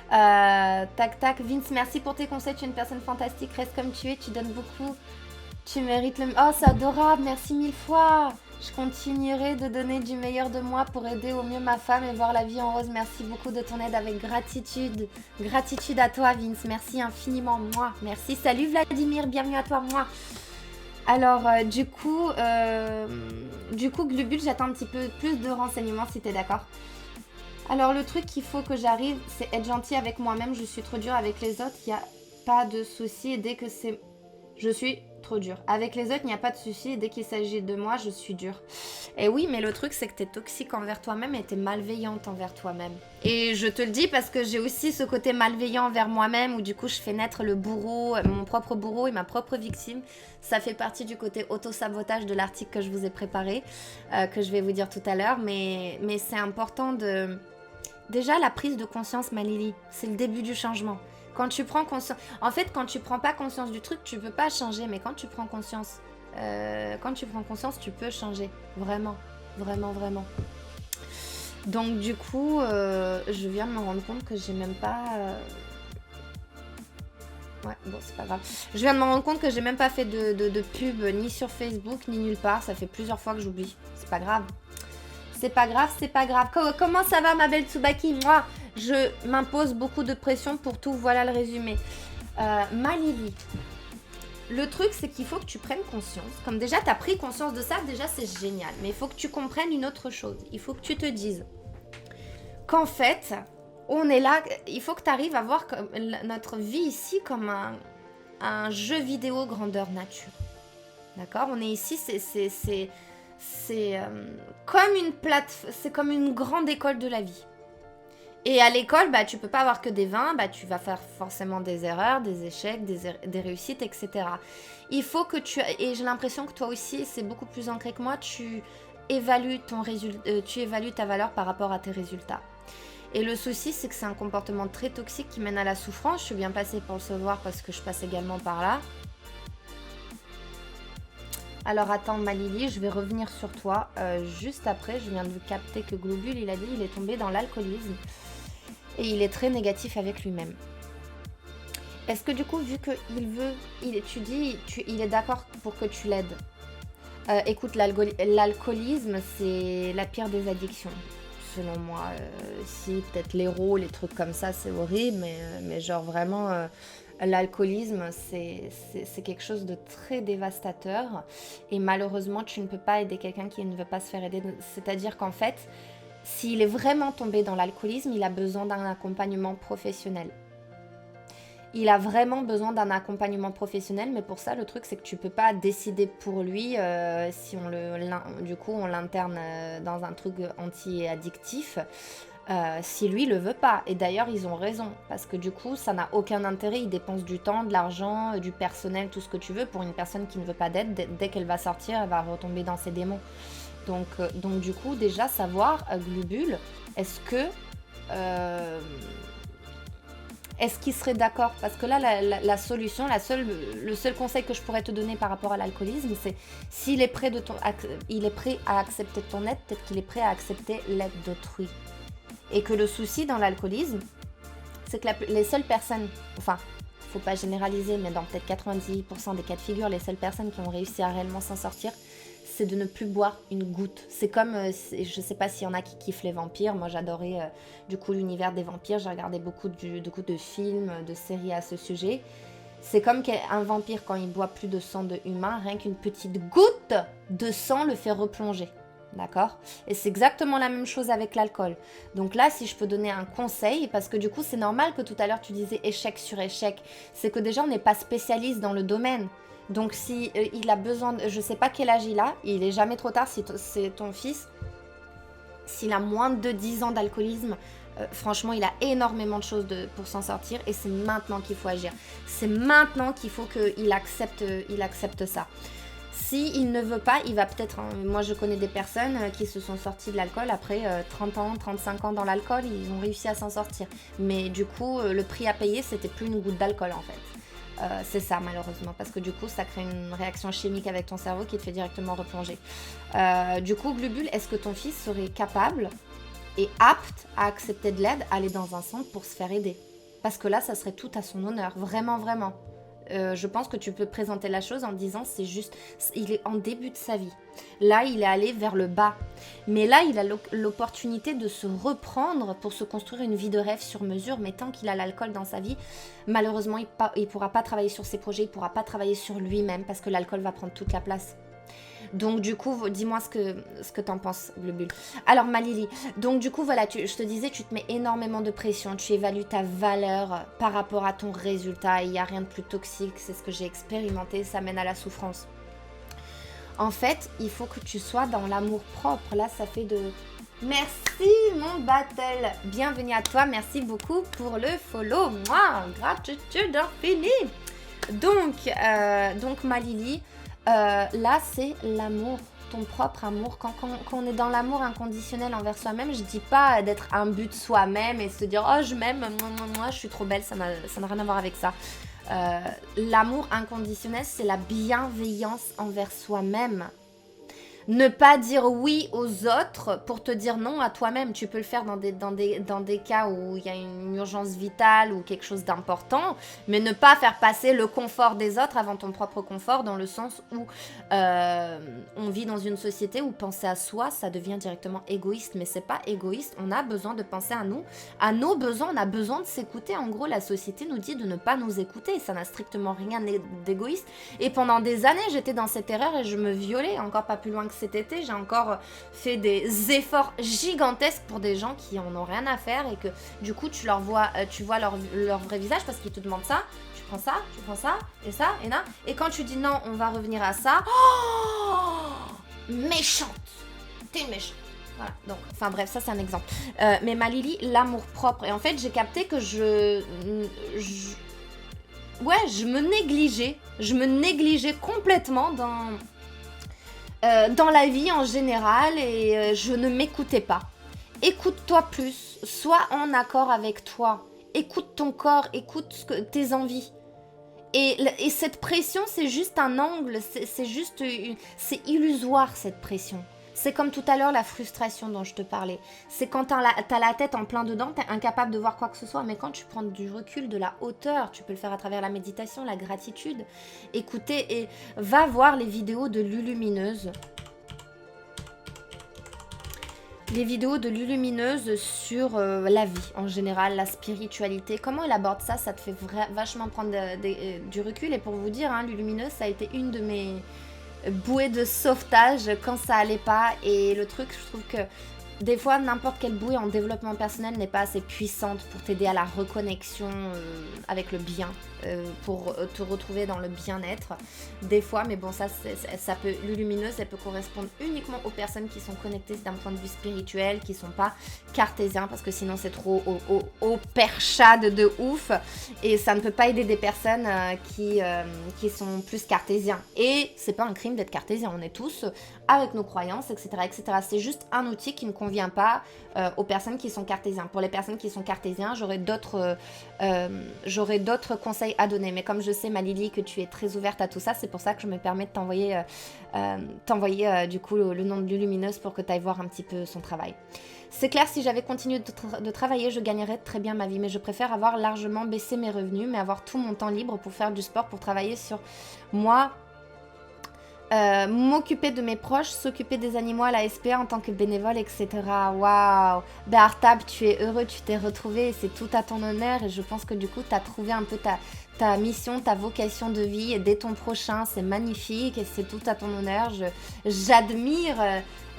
Tac, tac. Vince, merci pour tes conseils. Tu es une personne fantastique. Reste comme tu es. Tu donnes beaucoup. Tu mérites le... Oh, c'est adorable. Merci 1000 fois. Je continuerai de donner du meilleur de moi pour aider au mieux ma femme et voir la vie en rose. Merci beaucoup de ton aide avec gratitude. Gratitude à toi, Vince. Merci infiniment, moi. Merci. Salut, Vladimir. Bienvenue à toi, moi. Alors, du coup, Glubule, j'attends un petit peu plus de renseignements si t'es d'accord. Alors, le truc qu'il faut que j'arrive, c'est être gentil avec moi-même. Je suis trop dure avec les autres, il n'y a pas de souci. Et dès que c'est... Je suis trop dure. Avec les autres, il n'y a pas de souci. Et dès qu'il s'agit de moi, je suis dure. Et oui, mais le truc, c'est que t'es toxique envers toi-même et t'es malveillante envers toi-même. Et je te le dis parce que j'ai aussi ce côté malveillant envers moi-même où du coup, je fais naître le bourreau, mon propre bourreau et ma propre victime. Ça fait partie du côté auto-sabotage de l'article que je vous ai préparé, que je vais vous dire tout à l'heure. Mais c'est important de... Déjà, la prise de conscience, ma Lily, c'est le début du changement. Quand tu prends conscience... En fait, quand tu prends pas conscience du truc, tu peux pas changer. Mais quand tu prends conscience, tu peux changer. Vraiment, vraiment, vraiment. Donc, du coup, je viens de me rendre compte que j'ai même pas... Ouais, bon, c'est pas grave. Je viens de me rendre compte que j'ai même pas fait de pub ni sur Facebook, ni nulle part. Ça fait plusieurs fois que j'oublie. C'est pas grave. C'est pas grave, c'est pas grave. Comment ça va, ma belle Tsubaki? Moi, je m'impose beaucoup de pression pour tout. Voilà le résumé. Ma Lily, le truc, c'est qu'il faut que tu prennes conscience. Comme déjà, tu as pris conscience de ça, déjà, c'est génial. Mais il faut que tu comprennes une autre chose. Il faut que tu te dises qu'en fait, on est là. Il faut que tu arrives à voir notre vie ici comme un jeu vidéo grandeur nature. D'accord? On est ici, c'est comme une c'est comme une grande école de la vie. Et à l'école, bah, tu peux pas avoir que des 20, bah, tu vas faire forcément des erreurs, des échecs, des réussites, etc. Il faut que et j'ai l'impression que toi aussi, c'est beaucoup plus ancré que moi, tu évalues tu évalues ta valeur par rapport à tes résultats. Et le souci, c'est que c'est un comportement très toxique qui mène à la souffrance. Je suis bien passée pour le savoir parce que je passe également par là. Alors attends, ma Lily, je vais revenir sur toi juste après. Je viens de capter que Globule, il a dit il est tombé dans l'alcoolisme et il est très négatif avec lui-même. Est-ce que du coup, vu qu'il veut, tu dis, il est d'accord pour que tu l'aides? Écoute, l'alcoolisme, c'est la pire des addictions, selon moi. Si, peut-être l'héros, les trucs comme ça, c'est horrible, mais genre vraiment... L'alcoolisme, c'est quelque chose de très dévastateur et malheureusement, tu ne peux pas aider quelqu'un qui ne veut pas se faire aider. C'est-à-dire qu'en fait, s'il est vraiment tombé dans l'alcoolisme, il a besoin d'un accompagnement professionnel. Il a vraiment besoin d'un accompagnement professionnel, mais pour ça, le truc, c'est que tu ne peux pas décider pour lui si on l'interne dans un truc anti-addictif. Si lui le veut pas. Et d'ailleurs, ils ont raison. Parce que du coup, ça n'a aucun intérêt. Ils dépensent du temps, de l'argent, du personnel, tout ce que tu veux pour une personne qui ne veut pas d'aide. Dès qu'elle va sortir, elle va retomber dans ses démons. Donc du coup, déjà savoir, Glubule, est-ce qu'il serait d'accord? Parce que là, la solution, le seul conseil que je pourrais te donner par rapport à l'alcoolisme, c'est s'il est prêt à accepter ton aide, peut-être qu'il est prêt à accepter l'aide d'autrui. Et que le souci dans l'alcoolisme, c'est que les seules personnes, enfin, faut pas généraliser, mais dans peut-être 90% des cas de figure, les seules personnes qui ont réussi à réellement s'en sortir, c'est de ne plus boire une goutte. C'est comme, je sais pas s'il y en a qui kiffent les vampires, moi j'adorais du coup l'univers des vampires, j'ai regardé beaucoup de films, de séries à ce sujet. C'est comme qu'un vampire, quand il boit plus de sang de humain, rien qu'une petite goutte de sang le fait replonger. D'accord? Et c'est exactement la même chose avec l'alcool. Donc là, si je peux donner un conseil, parce que du coup, c'est normal que tout à l'heure, tu disais échec sur échec, c'est que déjà, on n'est pas spécialiste dans le domaine. Donc si il a besoin, je sais pas quel âge il est jamais trop tard si c'est ton fils, s'il a moins de 10 ans d'alcoolisme, franchement, il a énormément de choses pour s'en sortir et c'est maintenant qu'il faut agir. C'est maintenant qu'il faut qu'il accepte ça. S'il ne veut pas, il va peut-être... moi, je connais des personnes qui se sont sorties de l'alcool après 30 ans, 35 ans dans l'alcool, ils ont réussi à s'en sortir. Mais du coup, le prix à payer, c'était plus une goutte d'alcool en fait. C'est ça malheureusement, parce que du coup, ça crée une réaction chimique avec ton cerveau qui te fait directement replonger. Du coup, Glubule, est-ce que ton fils serait capable et apte à accepter de l'aide, aller dans un centre pour se faire aider? Parce que là, ça serait tout à son honneur, vraiment, vraiment. Je pense que tu peux présenter la chose en disant c'est juste, il est en début de sa vie. Là, il est allé vers le bas. Mais là, il a l'opportunité de se reprendre pour se construire une vie de rêve sur mesure. Mais tant qu'il a l'alcool dans sa vie, malheureusement, il ne pourra pas travailler sur ses projets, il ne pourra pas travailler sur lui-même parce que l'alcool va prendre toute la place. Donc du coup, dis-moi ce que t'en penses, Globule. Alors Malili, donc du coup voilà, je te disais, tu te mets énormément de pression, tu évalues ta valeur par rapport à ton résultat. Il n'y a rien de plus toxique, c'est ce que j'ai expérimenté, ça mène à la souffrance. En fait, il faut que tu sois dans l'amour propre. Là, ça fait de... Merci mon battle. Bienvenue à toi, merci beaucoup pour le follow. Moi, gratitude infinie. Donc Malili... là, c'est l'amour, ton propre amour. Quand on est dans l'amour inconditionnel envers soi-même, je dis pas d'être un but soi-même et se dire « Oh, je m'aime, moi, je suis trop belle », ça n'a rien à voir avec ça. L'amour inconditionnel, c'est la bienveillance envers soi-même. Ne pas dire oui aux autres pour te dire non à toi-même. Tu peux le faire dans des cas où il y a une urgence vitale ou quelque chose d'important, mais ne pas faire passer le confort des autres avant ton propre confort, dans le sens où on vit dans une société où penser à soi, ça devient directement égoïste. Mais c'est pas égoïste, on a besoin de penser à nous, à nos besoins, on a besoin de s'écouter. En gros, la société nous dit de ne pas nous écouter et ça n'a strictement rien d'égoïste. Et pendant des années, j'étais dans cette erreur et je me violais, encore pas plus loin que cet été, j'ai encore fait des efforts gigantesques pour des gens qui en ont rien à faire et que du coup tu vois leur vrai visage parce qu'ils te demandent ça, tu prends ça et ça et là, et quand tu dis non, on va revenir à ça, oh, méchante, t'es une méchante. Voilà, donc, enfin bref, ça c'est un exemple. Mais Malili, l'amour propre, et en fait j'ai capté que je me négligeais complètement dans la vie en général et je ne m'écoutais pas. Écoute-toi plus, sois en accord avec toi, écoute ton corps, écoute tes envies. Et cette pression, c'est juste un angle, c'est illusoire cette pression. C'est comme tout à l'heure la frustration dont je te parlais. C'est quand t'as la tête en plein dedans, t'es incapable de voir quoi que ce soit. Mais quand tu prends du recul, de la hauteur, tu peux le faire à travers la méditation, la gratitude. Écoutez et va voir les vidéos de Lulumineuse. Les vidéos de Lulumineuse sur la vie en général, la spiritualité. Comment elle aborde ça, ça te fait vachement prendre du recul. Et pour vous dire, hein, Lulumineuse, ça a été une de mes bouée de sauvetage quand ça allait pas. Et le truc, je trouve que des fois n'importe quelle bouée en développement personnel n'est pas assez puissante pour t'aider à la reconnexion avec le bien, pour te retrouver dans le bien-être des fois. Mais bon, ça peut, Lulumineuse, elle peut correspondre uniquement aux personnes qui sont connectées d'un point de vue spirituel, qui sont pas cartésiens, parce que sinon c'est trop au perchade de ouf et ça ne peut pas aider des personnes qui sont plus cartésiens. Et c'est pas un crime d'être cartésien, on est tous avec nos croyances, etc. C'est juste un outil qui ne convient pas aux personnes qui sont cartésiens. Pour les personnes qui sont cartésiens, j'aurais d'autres conseils à donner. Mais comme je sais, Malili, que tu es très ouverte à tout ça, c'est pour ça que je me permets de t'envoyer du coup le nom de Lulumineuse pour que tu ailles voir un petit peu son travail. C'est clair, si j'avais continué de travailler, je gagnerais très bien ma vie, mais je préfère avoir largement baissé mes revenus, mais avoir tout mon temps libre pour faire du sport, pour travailler sur moi, m'occuper de mes proches, s'occuper des animaux à la SPA en tant que bénévole, etc. Waouh! Ben Artab, tu es heureux, tu t'es retrouvé, c'est tout à ton honneur et je pense que du coup, tu as trouvé un peu ta mission, ta vocation de vie, aider ton prochain, c'est magnifique et c'est tout à ton honneur. J'admire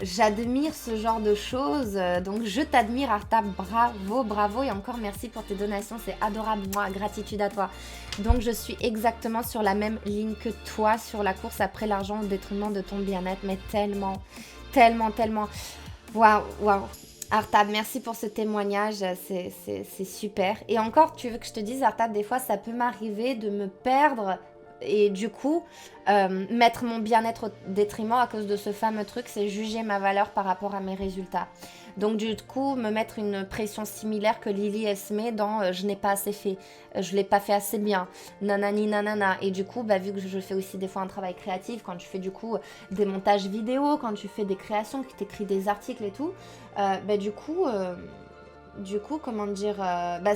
J'admire ce genre de choses. Donc, je t'admire, Arta. Bravo, bravo. Et encore merci pour tes donations. C'est adorable. Moi, gratitude à toi. Donc, je suis exactement sur la même ligne que toi sur la course après l'argent au détriment de ton bien-être. Mais tellement, tellement, tellement. Waouh, waouh. Artab, merci pour ce témoignage, c'est super. Et encore, tu veux que je te dise, Artab, des fois, ça peut m'arriver de me perdre et du coup, mettre mon bien-être au détriment à cause de ce fameux truc, c'est juger ma valeur par rapport à mes résultats. Donc du coup, me mettre une pression similaire que Lily, elle se met dans je n'ai pas assez fait, je l'ai pas fait assez bien, nanani nanana. Et du coup, vu que je fais aussi des fois un travail créatif, quand tu fais du coup des montages vidéo, quand tu fais des créations, que tu écris des articles et tout, du coup, comment dire,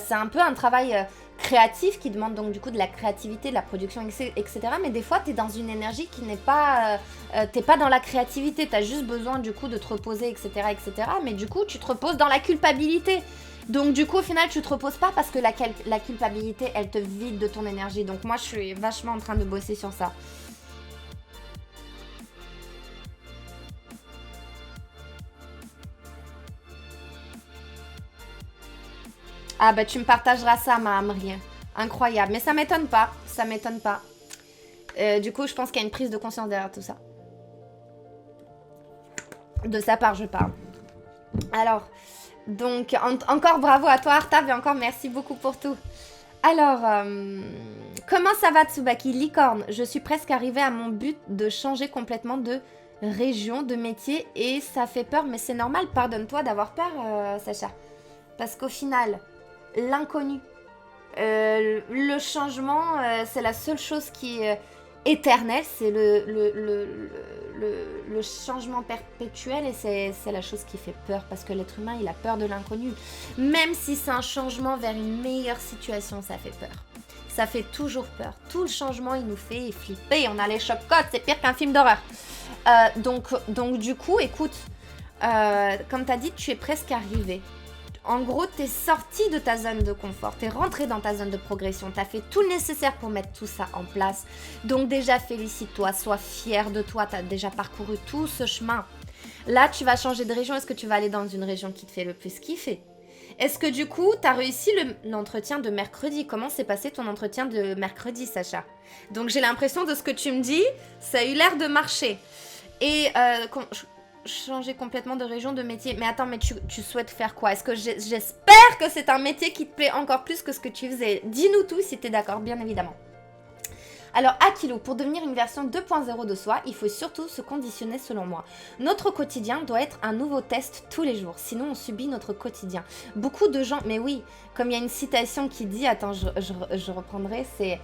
c'est un peu un travail créatif qui demande donc du coup de la créativité, de la production, etc. Mais des fois, tu es dans une énergie qui n'est pas... t'es pas dans la créativité, tu as juste besoin du coup de te reposer, etc., etc. Mais du coup, tu te reposes dans la culpabilité. Donc du coup, au final, tu te reposes pas parce que la culpabilité, elle te vide de ton énergie. Donc moi, je suis vachement en train de bosser sur ça. Ah tu me partageras ça, ma Amri. Incroyable. Mais ça m'étonne pas, ça m'étonne pas. Du coup, je pense qu'il y a une prise de conscience derrière tout ça. De sa part, je parle. Alors, donc, encore bravo à toi, Artav, et encore merci beaucoup pour tout. Alors, comment ça va, Tsubaki Licorne? Je suis presque arrivée à mon but de changer complètement de région, de métier, et ça fait peur, mais c'est normal. Pardonne-toi d'avoir peur, Sacha. Parce qu'au final, l'inconnu, le changement, c'est la seule chose qui est éternelle, c'est le changement perpétuel, et c'est la chose qui fait peur, parce que l'être humain, il a peur de l'inconnu. Même si c'est un changement vers une meilleure situation, ça fait peur. Ça fait toujours peur. Tout le changement, il nous fait flipper. On a les chocs-codes, c'est pire qu'un film d'horreur. Donc du coup, écoute, comme tu as dit, tu es presque arrivé. En gros, t'es sorti de ta zone de confort, t'es rentré dans ta zone de progression, t'as fait tout le nécessaire pour mettre tout ça en place. Donc déjà, félicite-toi, sois fier de toi, t'as déjà parcouru tout ce chemin. Là, tu vas changer de région, est-ce que tu vas aller dans une région qui te fait le plus kiffer? Est-ce que du coup, t'as réussi l'entretien de mercredi? Comment s'est passé ton entretien de mercredi, Sacha? Donc j'ai l'impression de ce que tu me dis, ça a eu l'air de marcher. Et changer complètement de région, de métier. Mais attends, mais tu souhaites faire quoi? Est-ce que j'espère que c'est un métier qui te plaît encore plus que ce que tu faisais? Dis-nous tout si t'es d'accord, bien évidemment. Alors, Akilo, pour devenir une version 2.0 de soi, il faut surtout se conditionner selon moi. Notre quotidien doit être un nouveau test tous les jours, sinon on subit notre quotidien. Beaucoup de gens, mais oui, comme il y a une citation qui dit, attends, je reprendrai, c'est...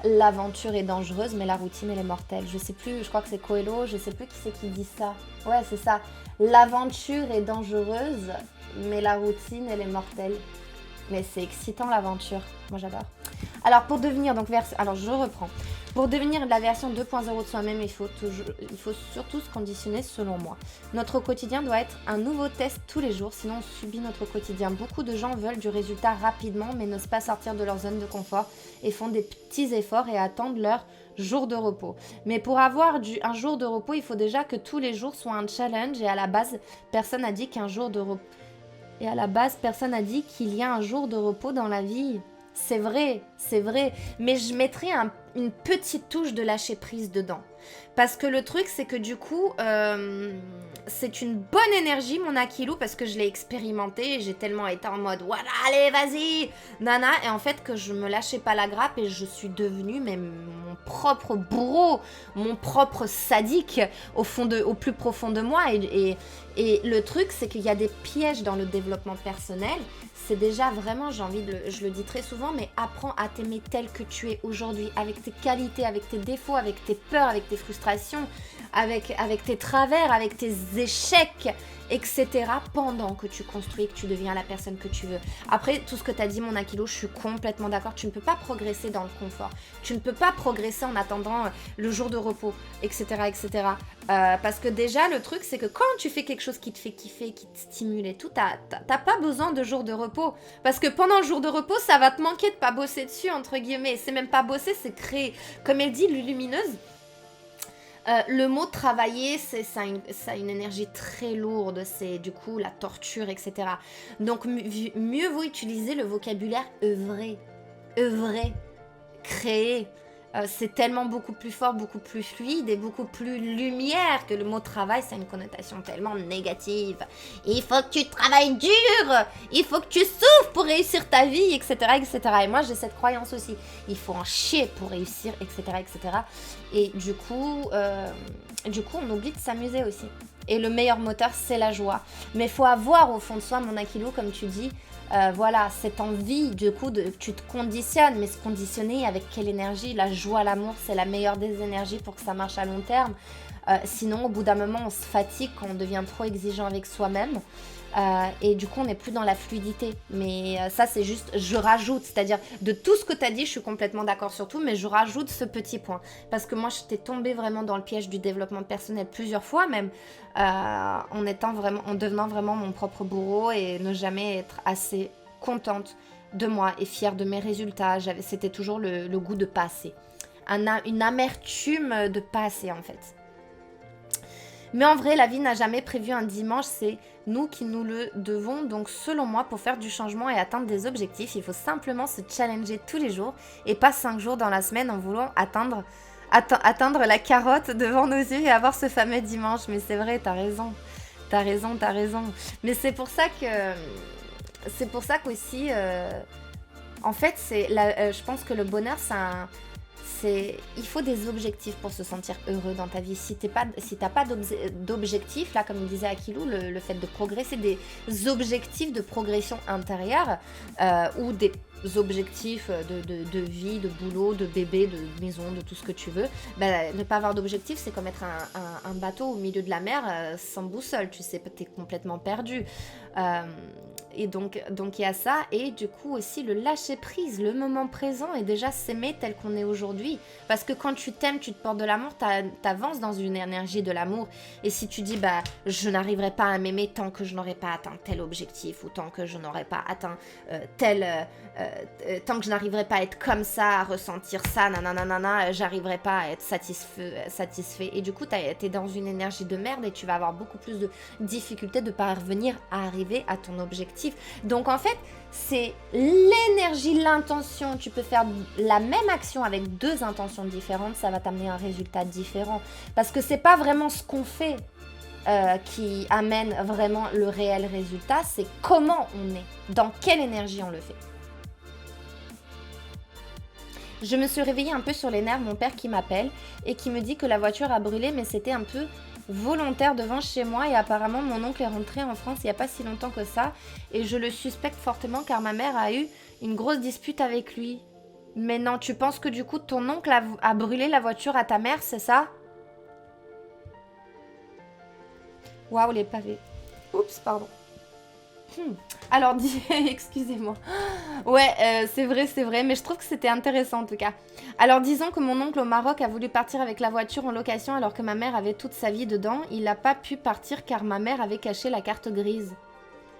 l'aventure est dangereuse, mais la routine, elle est mortelle. Je sais plus, je crois que c'est Coelho, je sais plus qui c'est qui dit ça. Ouais, c'est ça. L'aventure est dangereuse, mais la routine, elle est mortelle. Mais c'est excitant, l'aventure. Moi, j'adore. Alors, pour devenir, alors je reprends. Pour devenir la version 2.0 de soi-même, il faut surtout se conditionner selon moi. Notre quotidien doit être un nouveau test tous les jours, sinon on subit notre quotidien. Beaucoup de gens veulent du résultat rapidement, mais n'osent pas sortir de leur zone de confort et font des petits efforts et attendent leur jour de repos. Mais pour avoir un jour de repos, il faut déjà que tous les jours soient un challenge, et à la base, personne n'a dit qu'un jour de repos... Et à la base, personne n'a dit qu'il y a un jour de repos dans la vie. C'est vrai, mais je mettrais une petite touche de lâcher prise dedans. Parce que le truc, c'est que du coup, c'est une bonne énergie, mon Akilou, parce que je l'ai expérimenté, et j'ai tellement été en mode, voilà, allez, vas-y, nana, et en fait, que je me lâchais pas la grappe, et je suis devenue même mon propre bourreau, mon propre sadique, au plus profond de moi, et le truc, c'est qu'il y a des pièges dans le développement personnel. C'est déjà vraiment, je le dis très souvent, mais apprends à t'aimer tel que tu es aujourd'hui, avec tes qualités, avec tes défauts, avec tes peurs, avec tes frustrations, avec tes travers, avec tes échecs, etc. pendant que tu construis, que tu deviens la personne que tu veux. Après, tout ce que tu as dit, mon Akilo, je suis complètement d'accord. Tu ne peux pas progresser dans le confort. Tu ne peux pas progresser en attendant le jour de repos, etc. etc. Parce que déjà, le truc, c'est que quand tu fais quelque chose qui te fait kiffer, qui te stimule et tout, t'as pas besoin de jour de repos. Parce que pendant le jour de repos, ça va te manquer de pas bosser dessus, entre guillemets. C'est même pas bosser, c'est créer. Comme elle dit, Lulumineuse, Le mot travailler, ça a une énergie très lourde, c'est du coup la torture, etc. Donc mieux vaut utiliser le vocabulaire œuvrer, œuvrer, créer. C'est tellement beaucoup plus fort, beaucoup plus fluide et beaucoup plus lumière que le mot travail, ça a une connotation tellement négative. Il faut que tu travailles dur, il faut que tu souffres pour réussir ta vie, etc. etc. Et moi j'ai cette croyance aussi, il faut en chier pour réussir, etc. etc. Et du coup on oublie de s'amuser aussi. Et le meilleur moteur c'est la joie. Mais il faut avoir au fond de soi, mon Akilou, comme tu dis, voilà, cette envie, du coup, tu te conditionnes, mais se conditionner avec quelle énergie? La joie, l'amour, c'est la meilleure des énergies pour que ça marche à long terme. Sinon, au bout d'un moment, on se fatigue quand on devient trop exigeant avec soi-même. Et du coup, on n'est plus dans la fluidité. Mais ça, c'est juste, je rajoute, c'est-à-dire de tout ce que tu as dit, je suis complètement d'accord sur tout, mais je rajoute ce petit point. Parce que moi, j'étais tombée vraiment dans le piège du développement personnel plusieurs fois, même en devenant vraiment mon propre bourreau et ne jamais être assez contente de moi et fière de mes résultats. C'était toujours le goût de pas assez. Une amertume de pas assez, en fait. Mais en vrai, la vie n'a jamais prévu un dimanche, c'est nous qui nous le devons. Donc selon moi, pour faire du changement et atteindre des objectifs, il faut simplement se challenger tous les jours et pas 5 jours dans la semaine en voulant atteindre la carotte devant nos yeux et avoir ce fameux dimanche. Mais c'est vrai, t'as raison. Mais c'est pour ça qu'aussi, en fait, je pense que le bonheur, il faut des objectifs pour se sentir heureux dans ta vie. Si t'as pas d'objectifs, là, comme disait Akilou, le fait de progresser, des objectifs de progression intérieure ou des objectifs de vie, de boulot, de bébé, de maison, de tout ce que tu veux, ne pas avoir d'objectif, c'est comme être un bateau au milieu de la mer sans boussole, tu sais, t'es complètement perdu. Et donc il y a ça, et du coup aussi le lâcher prise, le moment présent, et déjà s'aimer tel qu'on est aujourd'hui. Parce que quand tu t'aimes, tu te portes de l'amour, t'avances dans une énergie de l'amour. Et si tu dis je n'arriverai pas à m'aimer tant que je n'aurai pas atteint tel objectif, ou tant que je n'aurai pas atteint tant que je n'arriverai pas à être comme ça, à ressentir ça, nanana, j'arriverai pas à être satisfait. Et du coup t'es dans une énergie de merde et tu vas avoir beaucoup plus de difficultés de parvenir à arriver à ton objectif. Donc en fait, c'est l'énergie, l'intention. Tu peux faire la même action avec 2 intentions différentes, ça va t'amener un résultat différent. Parce que c'est pas vraiment ce qu'on fait qui amène vraiment le réel résultat, c'est comment on est, dans quelle énergie on le fait. Je me suis réveillée un peu sur les nerfs, mon père qui m'appelle et qui me dit que la voiture a brûlé, mais c'était un peu volontaire devant chez moi, et apparemment mon oncle est rentré en France il n'y a pas si longtemps que ça et je le suspecte fortement car ma mère a eu une grosse dispute avec lui. Mais non, tu penses que du coup ton oncle a brûlé la voiture à ta mère, c'est ça? Waouh, les pavés. Oups, pardon. Alors, excusez-moi. Ouais, c'est vrai, mais je trouve que c'était intéressant en tout cas. Alors, disons que mon oncle au Maroc a voulu partir avec la voiture en location alors que ma mère avait toute sa vie dedans. Il n'a pas pu partir car ma mère avait caché la carte grise.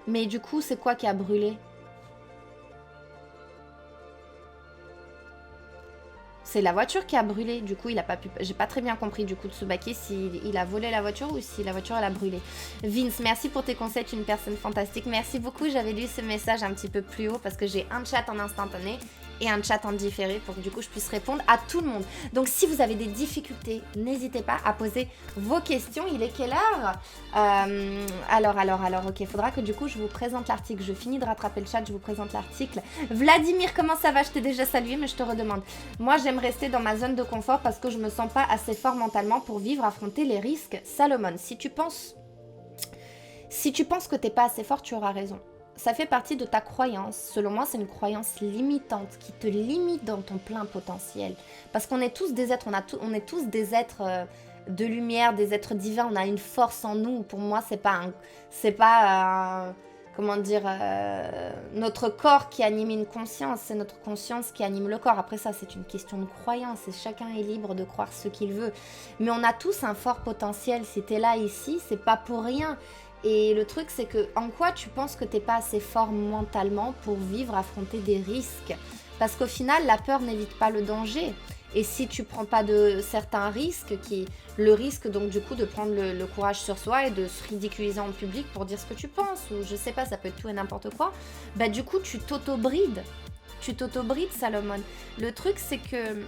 Mais du coup, c'est quoi qui a brûlé? C'est la voiture qui a brûlé, du coup il a pas pu... J'ai pas très bien compris du coup de Tsubaki s'il a volé la voiture ou si la voiture elle a brûlé. Vince, merci pour tes conseils, tu es une personne fantastique. Merci beaucoup, j'avais lu ce message un petit peu plus haut parce que j'ai un chat en instantané et un chat en différé pour que du coup je puisse répondre à tout le monde. Donc si vous avez des difficultés, n'hésitez pas à poser vos questions. Il est quelle heure? Alors, ok, il faudra que du coup je vous présente l'article. Je finis de rattraper le chat, je vous présente l'article. Vladimir, comment ça va? Je t'ai déjà salué mais je te redemande. Moi j'aime rester dans ma zone de confort parce que je me sens pas assez fort mentalement pour vivre, affronter les risques. Salomon, si tu penses que t'es pas assez fort, tu auras raison. Ça fait partie de ta croyance. Selon moi, c'est une croyance limitante qui te limite dans ton plein potentiel. Parce qu'on est tous des êtres, on est tous des êtres de lumière, des êtres divins. On a une force en nous. Pour moi, c'est pas notre corps qui anime une conscience, c'est notre conscience qui anime le corps. Après ça, c'est une question de croyance et chacun est libre de croire ce qu'il veut. Mais on a tous un fort potentiel. Si t'es là ici, c'est pas pour rien. Et le truc, c'est que en quoi tu penses que t'es pas assez fort mentalement pour vivre, affronter des risques? Parce qu'au final, la peur n'évite pas le danger. Et si tu prends pas de certains risques, le risque donc du coup de prendre le courage sur soi et de se ridiculiser en public pour dire ce que tu penses, ou je sais pas, ça peut être tout et n'importe quoi, bah du coup tu t'auto-brides. Tu t'auto-brides, Salomon. Le truc, c'est que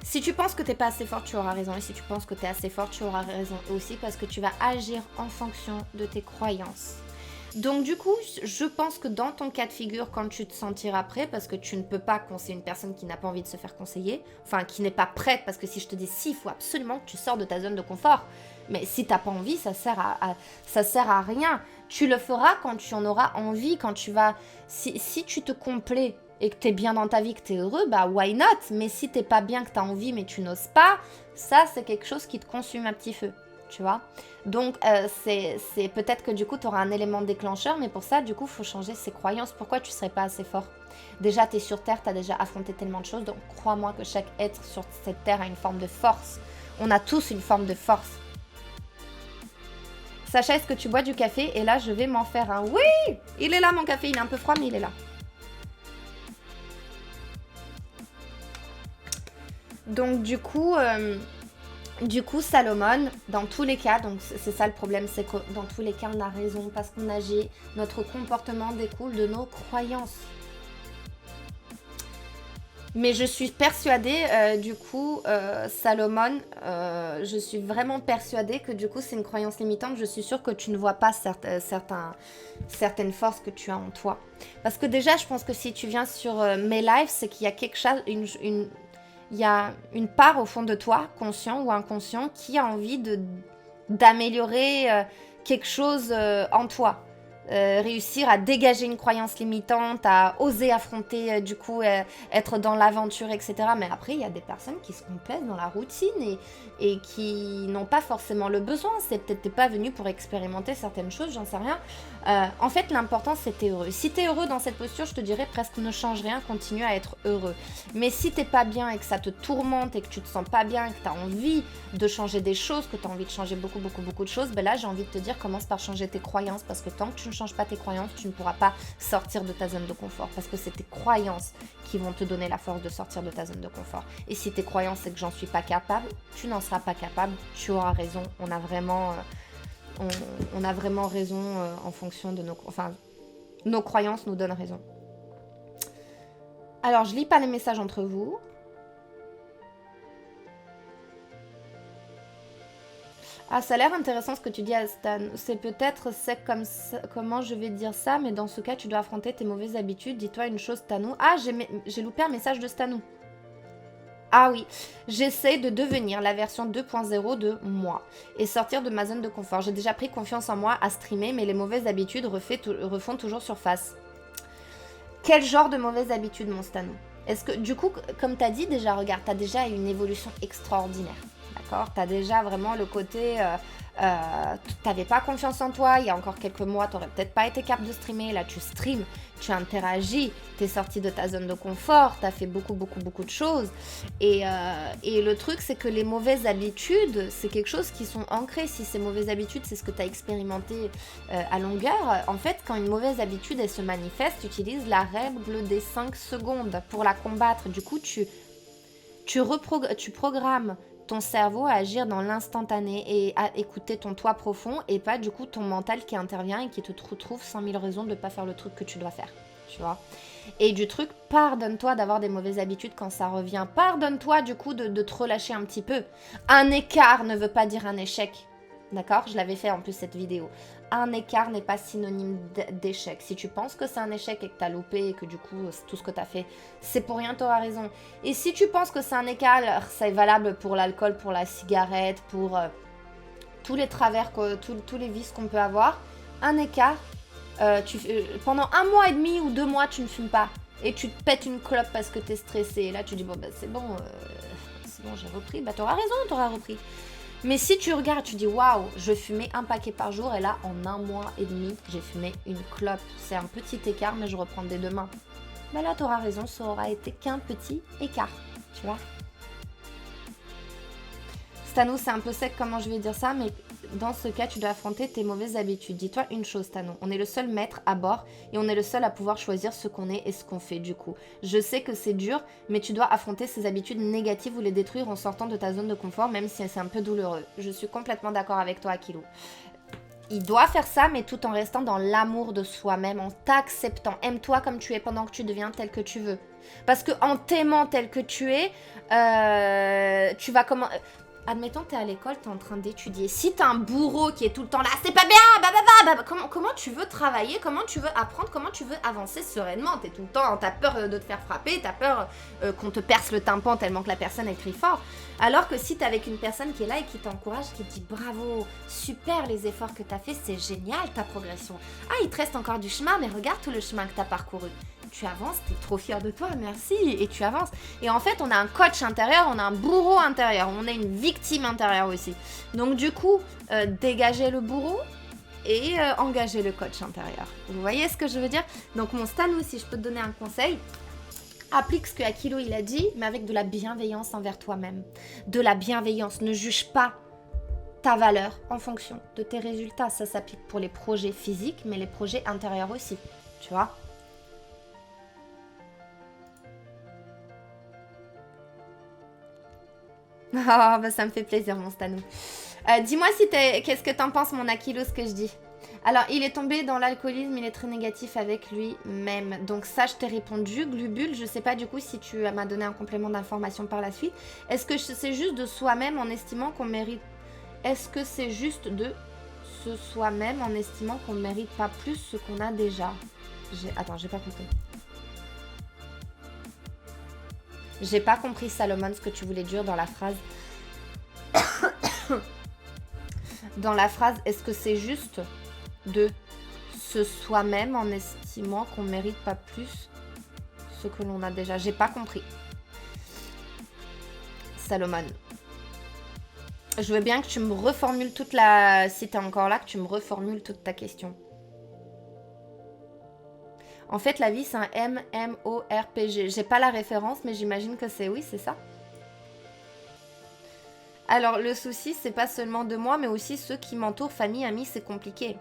si tu penses que t'es pas assez fort, tu auras raison. Et si tu penses que t'es assez fort, tu auras raison aussi, parce que tu vas agir en fonction de tes croyances. Donc du coup, je pense que dans ton cas de figure, quand tu te sentiras prêt, parce que tu ne peux pas conseiller une personne qui n'a pas envie de se faire conseiller, enfin qui n'est pas prête, parce que si je te dis si, il faut absolument que tu sors de ta zone de confort. Mais si t'as pas envie, ça sert à rien. Tu le feras quand tu en auras envie, quand tu vas... Si tu te complais et que t'es bien dans ta vie, que t'es heureux, bah why not? Mais si t'es pas bien, que t'as envie mais tu n'oses pas, ça c'est quelque chose qui te consume un petit feu, tu vois. Donc c'est peut-être que du coup tu auras un élément déclencheur, mais pour ça du coup il faut changer ses croyances. Pourquoi tu serais pas assez fort? Déjà tu es sur Terre, tu as déjà affronté tellement de choses, donc crois-moi que chaque être sur cette Terre a une forme de force. On a tous une forme de force. Sacha, est-ce que tu bois du café? Et là je vais m'en faire un. Oui, il est là mon café, il est un peu froid mais il est là. Donc du coup, Salomon, dans tous les cas, donc c'est ça le problème, c'est que dans tous les cas, on a raison parce qu'on agit, notre comportement découle de nos croyances. Mais je suis persuadée, Salomon, je suis vraiment persuadée que du coup, c'est une croyance limitante. Je suis sûre que tu ne vois pas certaines forces que tu as en toi. Parce que déjà, je pense que si tu viens sur mes lives, c'est qu'il y a quelque chose, il y a une part au fond de toi, conscient ou inconscient, qui a envie d'améliorer quelque chose en toi. Réussir à dégager une croyance limitante, à oser affronter, être dans l'aventure, etc. Mais après, il y a des personnes qui se complaisent dans la routine et qui n'ont pas forcément le besoin. C'est peut-être t'es pas venu pour expérimenter certaines choses, j'en sais rien. En fait, l'important, c'est t'es heureux. Si t'es heureux dans cette posture, je te dirais presque ne change rien, continue à être heureux. Mais si t'es pas bien et que ça te tourmente et que tu te sens pas bien et que t'as envie de changer des choses, que t'as envie de changer beaucoup de choses, ben là, j'ai envie de te dire, commence par changer tes croyances, parce que tant que tu ne changes pas tes croyances, tu ne pourras pas sortir de ta zone de confort, parce que c'est tes croyances qui vont te donner la force de sortir de ta zone de confort. Et si tes croyances, c'est que j'en suis pas capable, tu n'en seras pas capable, tu auras raison, on a vraiment raison en fonction de nos croyances nous donnent raison. Alors, je lis pas les messages entre vous. Ah, ça a l'air intéressant ce que tu dis, Stan. C'est peut-être comme ça, comment je vais dire ça, mais dans ce cas, tu dois affronter tes mauvaises habitudes. Dis-toi une chose, Stanou. Ah, j'ai loupé un message de Stanou. Ah oui, j'essaie de devenir la version 2.0 de moi et sortir de ma zone de confort. J'ai déjà pris confiance en moi à streamer, mais les mauvaises habitudes refont toujours surface. Quel genre de mauvaises habitudes, mon Stanou? Est-ce que, du coup, comme tu as dit déjà, regarde, tu as déjà une évolution extraordinaire. D'accord? Tu as déjà vraiment le côté... t'avais pas confiance en toi, il y a encore quelques mois, t'aurais peut-être pas été capable de streamer. Là, tu streams, tu interagis, t'es sorti de ta zone de confort, t'as fait beaucoup de choses. Et le truc, c'est que les mauvaises habitudes, c'est quelque chose qui sont ancrées. Si ces mauvaises habitudes, c'est ce que t'as expérimenté à longueur, en fait, quand une mauvaise habitude, elle se manifeste, tu utilises la règle des 5 secondes pour la combattre. Du coup, tu programmes ton cerveau à agir dans l'instantané et à écouter ton toi profond et pas du coup ton mental qui intervient et qui te trouve 100 000 raisons de ne pas faire le truc que tu dois faire, tu vois. Et du truc, pardonne-toi d'avoir des mauvaises habitudes quand ça revient. Pardonne-toi du coup de te relâcher un petit peu. Un écart ne veut pas dire un échec. D'accord? Je l'avais fait en plus cette vidéo. Un écart n'est pas synonyme d'échec. Si tu penses que c'est un échec et que tu as loupé et que du coup tout ce que tu as fait, c'est pour rien, tu auras raison. Et si tu penses que c'est un écart, c'est valable pour l'alcool, pour la cigarette, pour tous les travers, tous les vices qu'on peut avoir. Un écart, pendant 1 mois et demi ou 2 mois, tu ne fumes pas. Et tu te pètes une clope parce que tu es stressé. Et là, tu dis, bon, bah, c'est bon, j'ai repris. Bah, tu auras raison, tu auras repris. Mais si tu regardes, tu dis waouh, je fumais un paquet par jour et là, en 1 mois et demi, j'ai fumé une clope. C'est un petit écart, mais je reprends dès demain. Bah là, tu auras raison, ça aura été qu'un petit écart, tu vois. Stanou, c'est un peu sec comment je vais dire ça, mais Dans ce cas, tu dois affronter tes mauvaises habitudes. Dis-toi une chose, Tano. On est le seul maître à bord et on est le seul à pouvoir choisir ce qu'on est et ce qu'on fait du coup. Je sais que c'est dur, mais tu dois affronter ces habitudes négatives ou les détruire en sortant de ta zone de confort, même si c'est un peu douloureux. Je suis complètement d'accord avec toi, Akilou. Il doit faire ça, mais tout en restant dans l'amour de soi-même, en t'acceptant. Aime-toi comme tu es pendant que tu deviens tel que tu veux. Parce que en t'aimant tel que tu es, tu vas comment... Admettons, t'es à l'école, t'es en train d'étudier. Si t'as un bourreau qui est tout le temps là, c'est pas bien, comment tu veux travailler, comment tu veux apprendre, comment tu veux avancer sereinement? T'es tout le temps, t'as peur de te faire frapper, t'as peur qu'on te perce le tympan tellement que la personne elle crie fort. Alors que si t'es avec une personne qui est là et qui t'encourage, qui te dit bravo, super les efforts que t'as fait, c'est génial ta progression. Ah, il te reste encore du chemin, mais regarde tout le chemin que t'as parcouru. Tu avances, t'es trop fier de toi, merci, et tu avances. Et en fait, on a un coach intérieur, on a un bourreau intérieur, on a une victime intérieure aussi. Donc du coup, dégagez le bourreau et engagez le coach intérieur. Vous voyez ce que je veux dire? Donc mon Stanou, si je peux te donner un conseil, applique ce que Akilo il a dit, mais avec de la bienveillance envers toi-même. De la bienveillance, ne juge pas ta valeur en fonction de tes résultats. Ça s'applique pour les projets physiques, mais les projets intérieurs aussi, tu vois. Oh, bah ça me fait plaisir, mon Stanou. Dis-moi si qu'est-ce que t'en penses, mon Akilo, ce que je dis. Alors, il est tombé dans l'alcoolisme, il est très négatif avec lui-même. Donc ça, je t'ai répondu. Glubule, je sais pas du coup si tu m'as donné un complément d'information par la suite. Est-ce que c'est juste de soi-même en estimant qu'on mérite... Est-ce que c'est juste de ce soi-même en estimant qu'on mérite pas plus ce qu'on a déjà? Attends, j'ai pas compris. J'ai pas compris, Salomon, ce que tu voulais dire dans la phrase. Dans la phrase, est-ce que c'est juste de ce soi-même en estimant qu'on mérite pas plus ce que l'on a déjà? J'ai pas compris. Salomon. Je veux bien que tu me reformules toute la... Si t'es encore là, que tu me reformules toute ta question. En fait, la vie, c'est un MMORPG. J'ai pas la référence, mais j'imagine que c'est... Oui, c'est ça. Alors, le souci, c'est pas seulement de moi, mais aussi ceux qui m'entourent, famille, amis, c'est compliqué.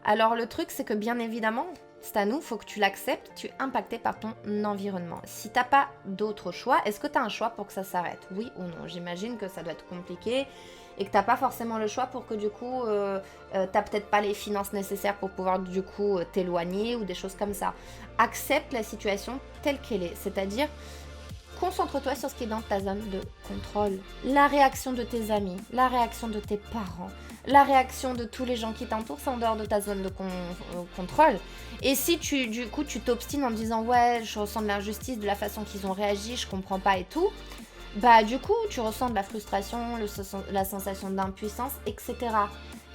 Alors, le truc, c'est que bien évidemment, Stanou, faut que tu l'acceptes, tu es impacté par ton environnement. Si t'as pas d'autre choix, est-ce que t'as un choix pour que ça s'arrête? Oui ou non? J'imagine que ça doit être compliqué et que t'as pas forcément le choix pour que du coup, t'as peut-être pas les finances nécessaires pour pouvoir du coup t'éloigner ou des choses comme ça. Accepte la situation telle qu'elle est, c'est-à-dire concentre-toi sur ce qui est dans ta zone de contrôle. La réaction de tes amis, la réaction de tes parents, la réaction de tous les gens qui t'entourent, c'est en dehors de ta zone de contrôle. Et si du coup tu t'obstines en disant ouais, je ressens de l'injustice de la façon qu'ils ont réagi, je comprends pas et tout, bah du coup tu ressens de la frustration, la sensation d'impuissance, etc.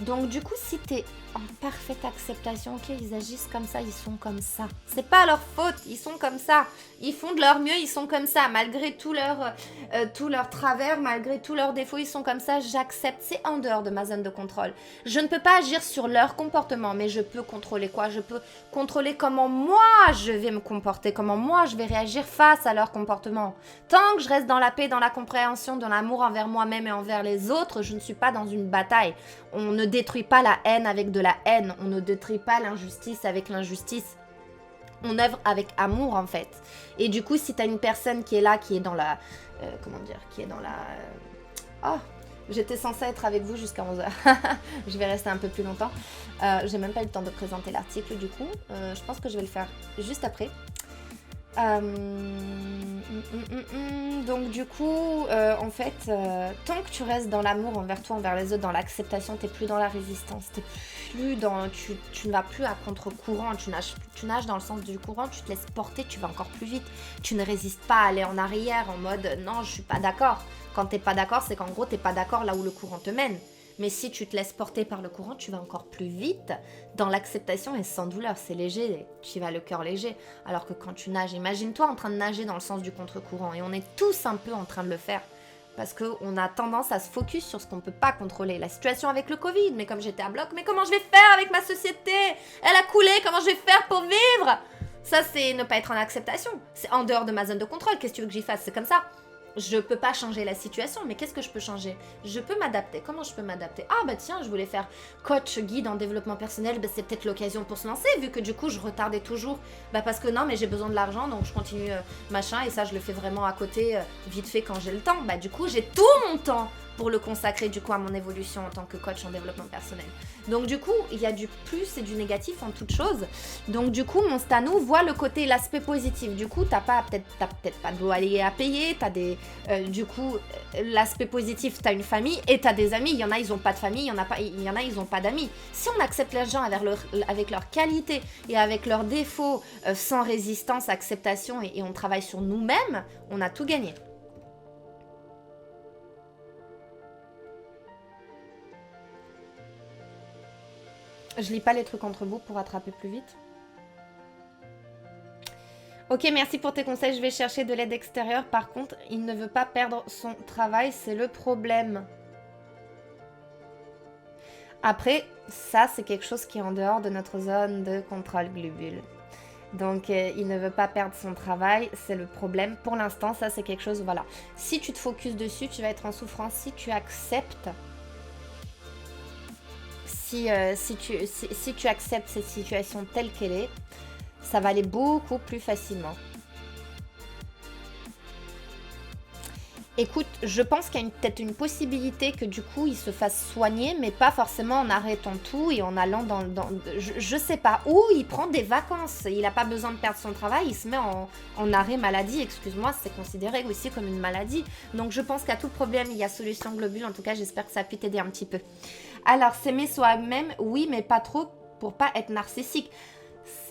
Donc du coup si t'es en parfaite acceptation, ok, ils agissent comme ça, ils sont comme ça. C'est pas leur faute, ils sont comme ça. Ils font de leur mieux, ils sont comme ça. Malgré tout leur travers, malgré tous leurs défauts, ils sont comme ça. J'accepte, c'est en dehors de ma zone de contrôle. Je ne peux pas agir sur leur comportement, mais je peux contrôler quoi? Je peux contrôler comment moi je vais me comporter, comment moi je vais réagir face à leur comportement. Tant que je reste dans la paix, dans la compréhension, dans l'amour envers moi-même et envers les autres, je ne suis pas dans une bataille. On ne détruit pas la haine avec de la haine, on ne détruit pas l'injustice avec l'injustice. On œuvre avec amour en fait. Et du coup, si tu as une personne qui est là, qui est dans la... comment dire? Qui est dans la... Oh, j'étais censée être avec vous jusqu'à 11h. Je vais rester un peu plus longtemps. J'ai même pas eu le temps de présenter l'article du coup. Je pense que je vais le faire juste après. Donc du coup, en fait, tant que tu restes dans l'amour envers toi, envers les autres, dans l'acceptation, t'es plus dans la résistance, t'es plus dans, tu ne vas plus à contre-courant, tu nages dans le sens du courant, tu te laisses porter, tu vas encore plus vite, tu ne résistes pas à aller en arrière en mode non, je suis pas d'accord. Quand t'es pas d'accord, c'est qu'en gros t'es pas d'accord là où le courant te mène. Mais si tu te laisses porter par le courant, tu vas encore plus vite dans l'acceptation et sans douleur. C'est léger, tu vas le cœur léger. Alors que quand tu nages, imagine-toi en train de nager dans le sens du contre-courant. Et on est tous un peu en train de le faire. Parce qu'on a tendance à se focus sur ce qu'on ne peut pas contrôler. La situation avec le Covid, mais comme j'étais à bloc, mais comment je vais faire avec ma société? Elle a coulé, comment je vais faire pour vivre? Ça, c'est ne pas être en acceptation. C'est en dehors de ma zone de contrôle. Qu'est-ce que tu veux que j'y fasse? C'est comme ça. je peux pas changer la situation, mais qu'est-ce que je peux changer? Je peux m'adapter. Comment je peux m'adapter? Ah bah tiens, je voulais faire coach, guide en développement personnel, bah, c'est peut-être l'occasion pour se lancer, vu que du coup je retardais toujours. Bah parce que non, mais j'ai besoin de l'argent, donc je continue machin, et ça je le fais vraiment à côté, vite fait quand j'ai le temps. Bah du coup j'ai tout mon temps pour le consacrer du coup à mon évolution en tant que coach en développement personnel. Donc du coup, il y a du plus et du négatif en toute chose. Donc du coup, mon Stanou voit le côté, l'aspect positif. Du coup, t'as peut-être pas de loyer à payer, t'as des... du coup, l'aspect positif, t'as une famille et t'as des amis. Il y en a, ils ont pas de famille, il y en a, ils ont pas d'amis. Si on accepte les gens avec leurs qualités et avec leurs défauts, sans résistance, acceptation, et on travaille sur nous-mêmes, on a tout gagné. Je lis pas les trucs entre vous pour attraper plus vite. Ok, merci pour tes conseils. Je vais chercher de l'aide extérieure. Par contre, il ne veut pas perdre son travail. C'est le problème. Après, ça, c'est quelque chose qui est en dehors de notre zone de contrôle globule. Donc, il ne veut pas perdre son travail. C'est le problème. Pour l'instant, ça, c'est quelque chose... Voilà. Si tu te focuses dessus, tu vas être en souffrance. Si tu acceptes... Si tu acceptes cette situation telle qu'elle est, ça va aller beaucoup plus facilement. Écoute, je pense qu'il y a peut-être une possibilité que du coup, il se fasse soigner, mais pas forcément en arrêtant tout et en allant dans je sais pas où, il prend des vacances. Il n'a pas besoin de perdre son travail, il se met en arrêt maladie. Excuse-moi, c'est considéré aussi comme une maladie. Donc, je pense qu'à tout problème, il y a solution globule. En tout cas, j'espère que ça a pu t'aider un petit peu. Alors, s'aimer soi-même, oui, mais pas trop pour pas être narcissique.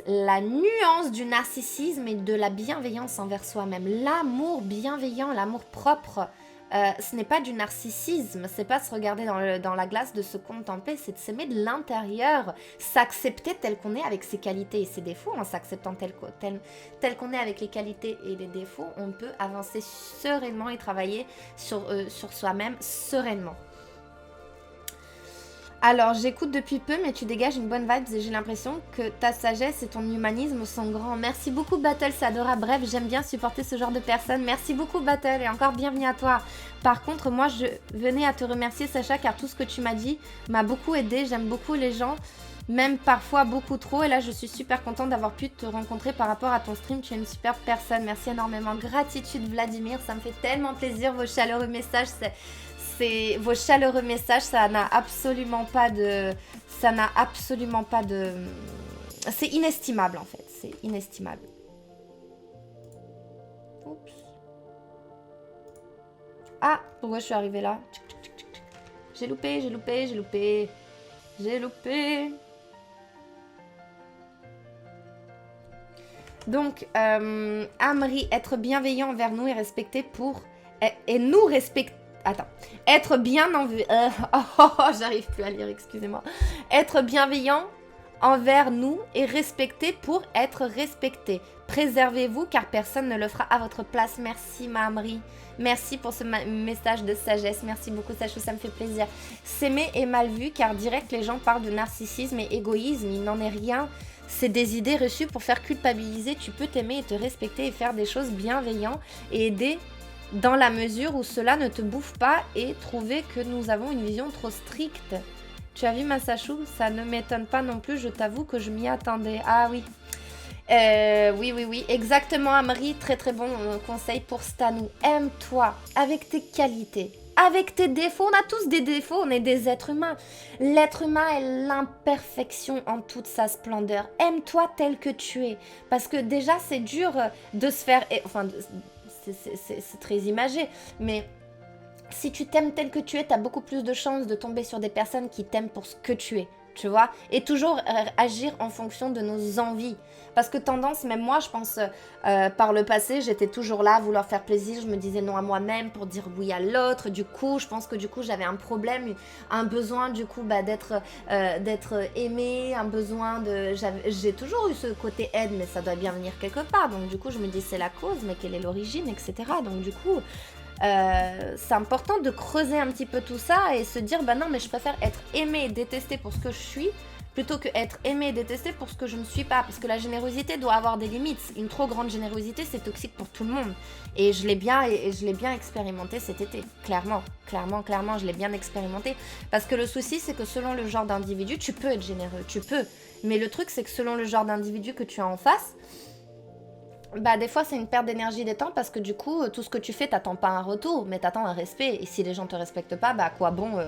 La nuance du narcissisme et de la bienveillance envers soi-même. L'amour bienveillant, l'amour propre, ce n'est pas du narcissisme. C'est pas se regarder dans la glace, de se contempler, c'est de s'aimer de l'intérieur. S'accepter tel qu'on est avec ses qualités et ses défauts. En s'acceptant tel qu'on est avec les qualités et les défauts, on peut avancer sereinement et travailler sur soi-même sereinement. Alors, j'écoute depuis peu, mais tu dégages une bonne vibe et j'ai l'impression que ta sagesse et ton humanisme sont grands. Merci beaucoup, Battle, c'est adorable. Bref, j'aime bien supporter ce genre de personnes. Merci beaucoup, Battle, et encore bienvenue à toi. Par contre, moi, je venais à te remercier, Sacha, car tout ce que tu m'as dit m'a beaucoup aidé. J'aime beaucoup les gens, même parfois beaucoup trop. Et là, je suis super contente d'avoir pu te rencontrer par rapport à ton stream. Tu es une super personne. Merci énormément. Gratitude, Vladimir. Ça me fait tellement plaisir, vos chaleureux messages. Vos chaleureux messages, ça n'a absolument pas de... C'est inestimable en fait, c'est inestimable. Oups. Ah, pourquoi je suis arrivée là? J'ai loupé. Donc, Amri, être bienveillant envers nous et respecter pour... Et nous respecter... Attends, être bien j'arrive plus à lire, excusez-moi. Être bienveillant envers nous et respecter pour être respecté. Préservez-vous car personne ne le fera à votre place. Merci Mamri. Merci pour ce message de sagesse. Merci beaucoup Sachou, ça me fait plaisir. S'aimer est mal vu car direct les gens parlent de narcissisme et égoïsme. Il n'en est rien. C'est des idées reçues pour faire culpabiliser. Tu peux t'aimer et te respecter et faire des choses bienveillantes et aider dans la mesure où cela ne te bouffe pas et trouver que nous avons une vision trop stricte. Tu as vu ma Sachou? Ça ne m'étonne pas non plus, je t'avoue que je m'y attendais. Ah oui. Oui. Exactement, Amri. Très très bon conseil pour Stanou. Aime-toi avec tes qualités, avec tes défauts. On a tous des défauts, on est des êtres humains. L'être humain est l'imperfection en toute sa splendeur. Aime-toi tel que tu es. Parce que déjà, c'est dur de se faire... c'est très imagé, mais si tu t'aimes tel que tu es, tu as beaucoup plus de chances de tomber sur des personnes qui t'aiment pour ce que tu es, tu vois, et toujours agir en fonction de nos envies. Parce que tendance, même moi, je pense, par le passé, j'étais toujours là à vouloir faire plaisir, je me disais non à moi-même pour dire oui à l'autre. Du coup, je pense que du coup, j'avais un problème, un besoin du coup d'être aimée, un besoin de... J'ai toujours eu ce côté aide, mais ça doit bien venir quelque part. Donc du coup, je me dis c'est la cause, mais quelle est l'origine, etc. Donc du coup... c'est important de creuser un petit peu tout ça et se dire bah non mais je préfère être aimée et détestée pour ce que je suis plutôt que être aimé et détesté pour ce que je ne suis pas. Parce que la générosité doit avoir des limites. Une trop grande générosité, c'est toxique pour tout le monde. Et je l'ai bien expérimenté cet été. Clairement, je l'ai bien expérimenté. Parce que le souci, c'est que selon le genre d'individu, tu peux être généreux, tu peux. Mais le truc, c'est que selon le genre d'individu que tu as en face, bah des fois c'est une perte d'énergie des temps parce que du coup tout ce que tu fais t'attends pas un retour mais t'attends un respect et si les gens te respectent pas bah à quoi bon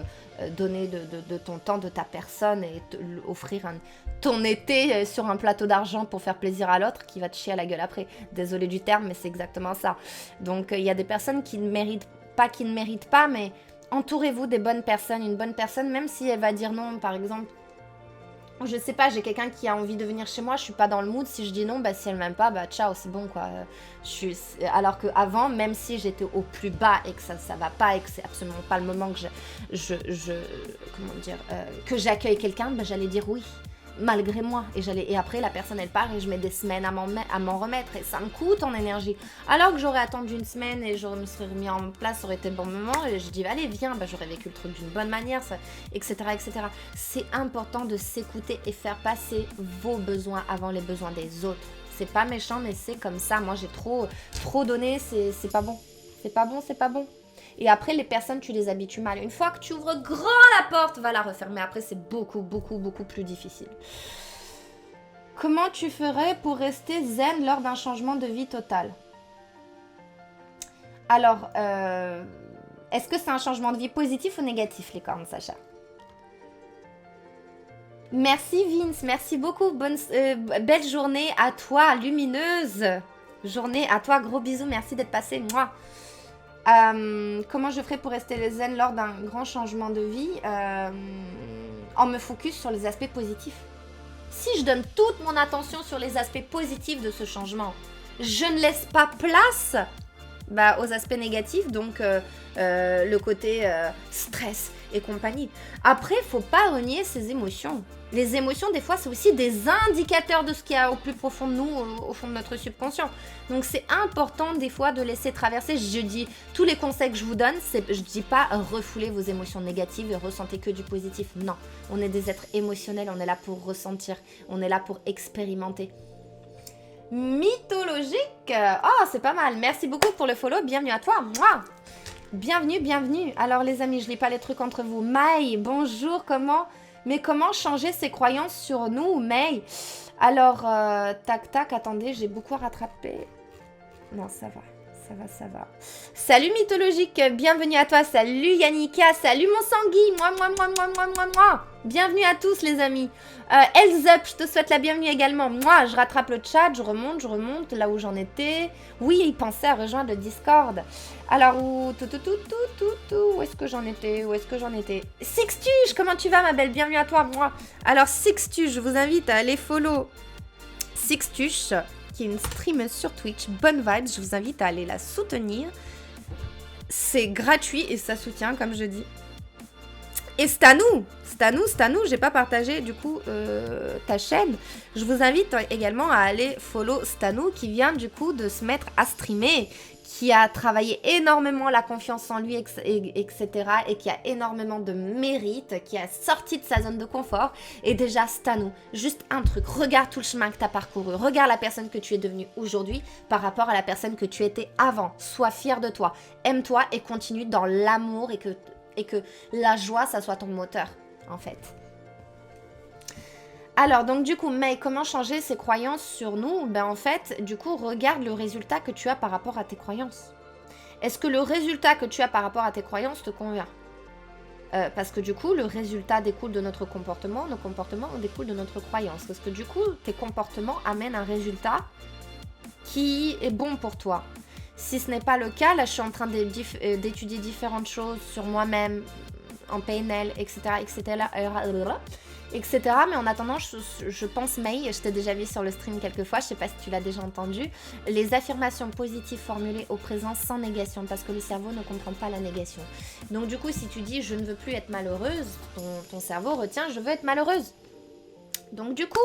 donner de ton temps, de ta personne et offrir ton été sur un plateau d'argent pour faire plaisir à l'autre qui va te chier à la gueule après. Désolée du terme mais c'est exactement ça. Donc il y a des personnes qui ne méritent pas mais entourez-vous des bonnes personnes. Une bonne personne même si elle va dire non par exemple. Je sais pas, j'ai quelqu'un qui a envie de venir chez moi, je suis pas dans le mood, si je dis non, bah si elle m'aime pas, bah ciao, c'est bon quoi. Alors qu'avant, même si j'étais au plus bas et que ça va pas et que c'est absolument pas le moment que que j'accueille quelqu'un, bah j'allais dire oui, malgré moi. Et après la personne elle part et je mets des semaines à m'en remettre et ça me coûte en énergie. Alors que j'aurais attendu une semaine et je me serais remis en place, ça aurait été le bon moment et je dis allez viens, bah j'aurais vécu le truc d'une bonne manière, etc. C'est important de s'écouter et faire passer vos besoins avant les besoins des autres. C'est pas méchant mais c'est comme ça. Moi j'ai trop donné, c'est pas bon. C'est pas bon. Et après, les personnes, tu les habitues mal. Une fois que tu ouvres grand la porte, va la refermer. Après, c'est beaucoup plus difficile. Comment tu ferais pour rester zen lors d'un changement de vie total? Alors, est-ce que c'est un changement de vie positif ou négatif, les cornes, Sacha? Merci Vince, merci beaucoup. Belle journée à toi, lumineuse. Journée à toi, gros bisous, merci d'être passé. Moi. Comment je ferais pour rester zen lors d'un grand changement de vie en me focus sur les aspects positifs. Si je donne toute mon attention sur les aspects positifs de ce changement, je ne laisse pas place aux aspects négatifs, donc le côté stress et compagnie. Après, faut pas renier ses émotions. Les émotions, des fois, c'est aussi des indicateurs de ce qu'il y a au plus profond de nous, au fond de notre subconscient. Donc, c'est important, des fois, de laisser traverser. Je dis, tous les conseils que je vous donne, je dis pas refouler vos émotions négatives et ressentez que du positif. Non, on est des êtres émotionnels, on est là pour ressentir, on est là pour expérimenter. Mythologique. Oh, c'est pas mal. Merci beaucoup pour le follow. Bienvenue à toi. Mouah. Bienvenue. Alors, les amis, je lis pas les trucs entre vous. Maï, bonjour, comment changer ses croyances sur nous, May? Alors, tac, attendez, j'ai beaucoup à rattraper. Non, ça va. Salut Mythologique, bienvenue à toi. Salut Yannicka, salut mon Sangui. Moi. Bienvenue à tous les amis. Elzup, je te souhaite la bienvenue également. Moi, je rattrape le chat, je remonte là où j'en étais. Oui, il pensait à rejoindre le Discord. Alors, où est-ce que j'en étais? Sixtuche, comment tu vas ma belle? Bienvenue à toi, moi. Alors, Sixtuche, je vous invite à aller follow Sixtuche, qui est une streameuse sur Twitch, bonne vibes, je vous invite à aller la soutenir. C'est gratuit et ça soutient, comme je dis. Et Stanou, j'ai pas partagé du coup ta chaîne. Je vous invite également à aller follow Stanou qui vient du coup de se mettre à streamer, qui a travaillé énormément la confiance en lui, etc. et qui a énormément de mérite, qui a sorti de sa zone de confort. Et déjà, Stanou, juste un truc, regarde tout le chemin que tu as parcouru, regarde la personne que tu es devenue aujourd'hui par rapport à la personne que tu étais avant. Sois fier de toi, aime-toi et continue dans l'amour et que la joie, ça soit ton moteur, en fait. Alors, donc du coup, May, comment changer ses croyances sur nous? Ben en fait, du coup, regarde le résultat que tu as par rapport à tes croyances. Est-ce que le résultat que tu as par rapport à tes croyances te convient? Parce que du coup, le résultat découle de notre comportement, nos comportements découlent de notre croyance. Parce que du coup, tes comportements amènent un résultat qui est bon pour toi. Si ce n'est pas le cas, là, je suis en train d'étudier différentes choses sur moi-même, en PNL, etc., mais en attendant, je pense, May, je t'ai déjà vu sur le stream quelques fois, je sais pas si tu l'as déjà entendu, les affirmations positives formulées au présent sans négation, parce que le cerveau ne comprend pas la négation. Donc du coup, si tu dis « je ne veux plus être malheureuse », ton cerveau retient « je veux être malheureuse ». Donc du coup,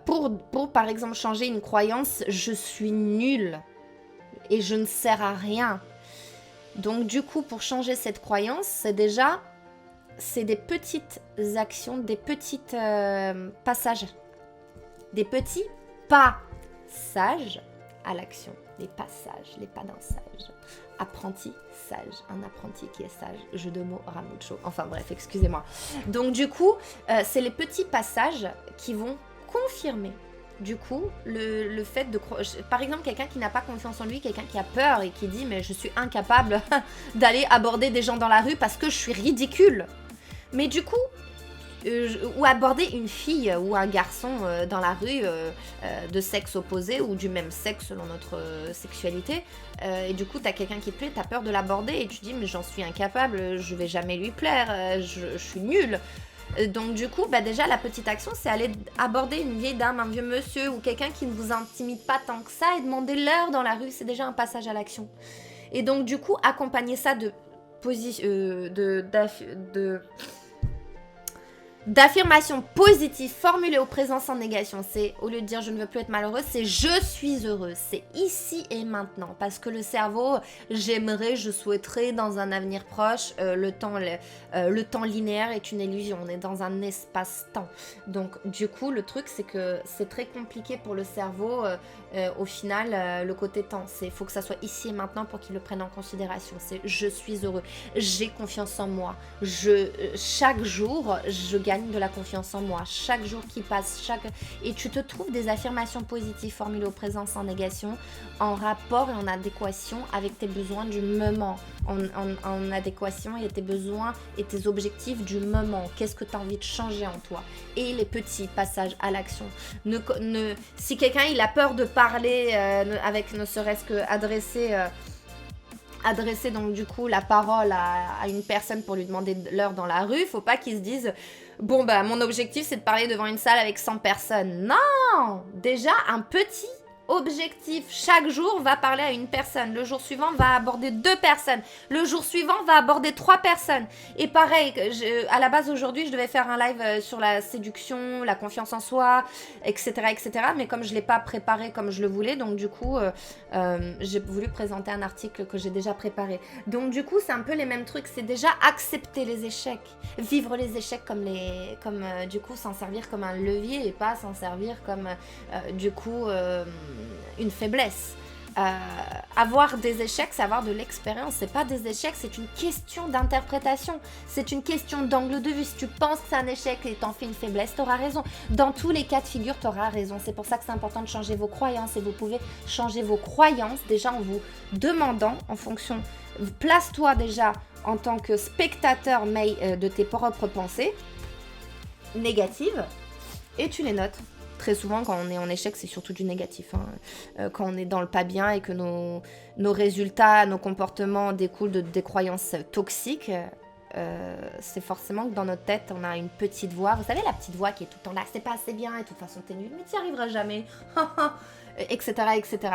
pour par exemple changer une croyance « je suis nulle et je ne sers à rien ». Donc du coup, pour changer cette croyance, c'est déjà c'est des petites actions, des petits passages. Des petits passages à l'action. Les passages, les pas d'un sage. Apprenti sage, un apprenti qui est sage. Jeu de mots, Ramucho. Enfin bref, excusez-moi. Donc du coup, c'est les petits passages qui vont confirmer du coup le fait de... Par exemple, quelqu'un qui n'a pas confiance en lui, quelqu'un qui a peur et qui dit mais je suis incapable d'aller aborder des gens dans la rue parce que je suis ridicule. Mais du coup, ou aborder une fille ou un garçon dans la rue de sexe opposé ou du même sexe selon notre sexualité, et du coup t'as quelqu'un qui te plaît, t'as peur de l'aborder et tu dis mais j'en suis incapable, je vais jamais lui plaire, je suis nulle. Donc du coup déjà la petite action c'est aller aborder une vieille dame, un vieux monsieur ou quelqu'un qui ne vous intimide pas tant que ça et demander l'heure dans la rue, c'est déjà un passage à l'action. Et donc du coup accompagner ça d'affirmations positives formulées au présent sans négation. C'est, au lieu de dire je ne veux plus être malheureuse, c'est je suis heureuse. C'est ici et maintenant. Parce que le cerveau, j'aimerais, je souhaiterais dans un avenir proche, le temps linéaire est une illusion. On est dans un espace-temps. Donc du coup, le truc, c'est que c'est très compliqué pour le cerveau, au final, le côté temps. Il faut que ça soit ici et maintenant pour qu'il le prenne en considération. C'est je suis heureux. J'ai confiance en moi. Chaque jour, je gagne de la confiance en moi. Chaque jour qui passe, et tu te trouves des affirmations positives formulées au présent sans négation, en rapport et en adéquation avec tes besoins du moment, en adéquation et tes besoins et tes objectifs du moment. Qu'est-ce que tu as envie de changer en toi? Et les petits passages à l'action. Si quelqu'un il a peur de parler avec ne serait-ce que adresser donc du coup la parole à une personne pour lui demander l'heure dans la rue, faut pas qu'il se dise bon mon objectif c'est de parler devant une salle avec 100 personnes. Non, déjà un petit objectif, chaque jour va parler à une personne, le jour suivant va aborder 2 personnes, le jour suivant va aborder 3 personnes. Et pareil, à la base aujourd'hui je devais faire un live sur la séduction, la confiance en soi, etc. Mais comme je ne l'ai pas préparé comme je le voulais, donc du coup j'ai voulu présenter un article que j'ai déjà préparé. Donc du coup c'est un peu les mêmes trucs, c'est déjà accepter les échecs, vivre les échecs comme du coup s'en servir comme un levier et pas s'en servir comme du coup une faiblesse. Avoir des échecs, c'est avoir de l'expérience. C'est pas des échecs, c'est une question d'interprétation. C'est une question d'angle de vue. Si tu penses que c'est un échec et t'en fais une faiblesse, t'auras raison. Dans tous les cas de figure, t'auras raison. C'est pour ça que c'est important de changer vos croyances. Et vous pouvez changer vos croyances déjà en vous demandant, en fonction... Place-toi déjà en tant que spectateur, mais de tes propres pensées négatives, et tu les notes. Très souvent, quand on est en échec, c'est surtout du négatif. Quand on est dans le pas bien et que nos résultats, nos comportements découlent de des croyances toxiques, c'est forcément que dans notre tête, on a une petite voix. Vous savez, la petite voix qui est tout le temps là, c'est pas assez bien, et de toute façon, t'es nul, mais t'y arriveras jamais. Etc.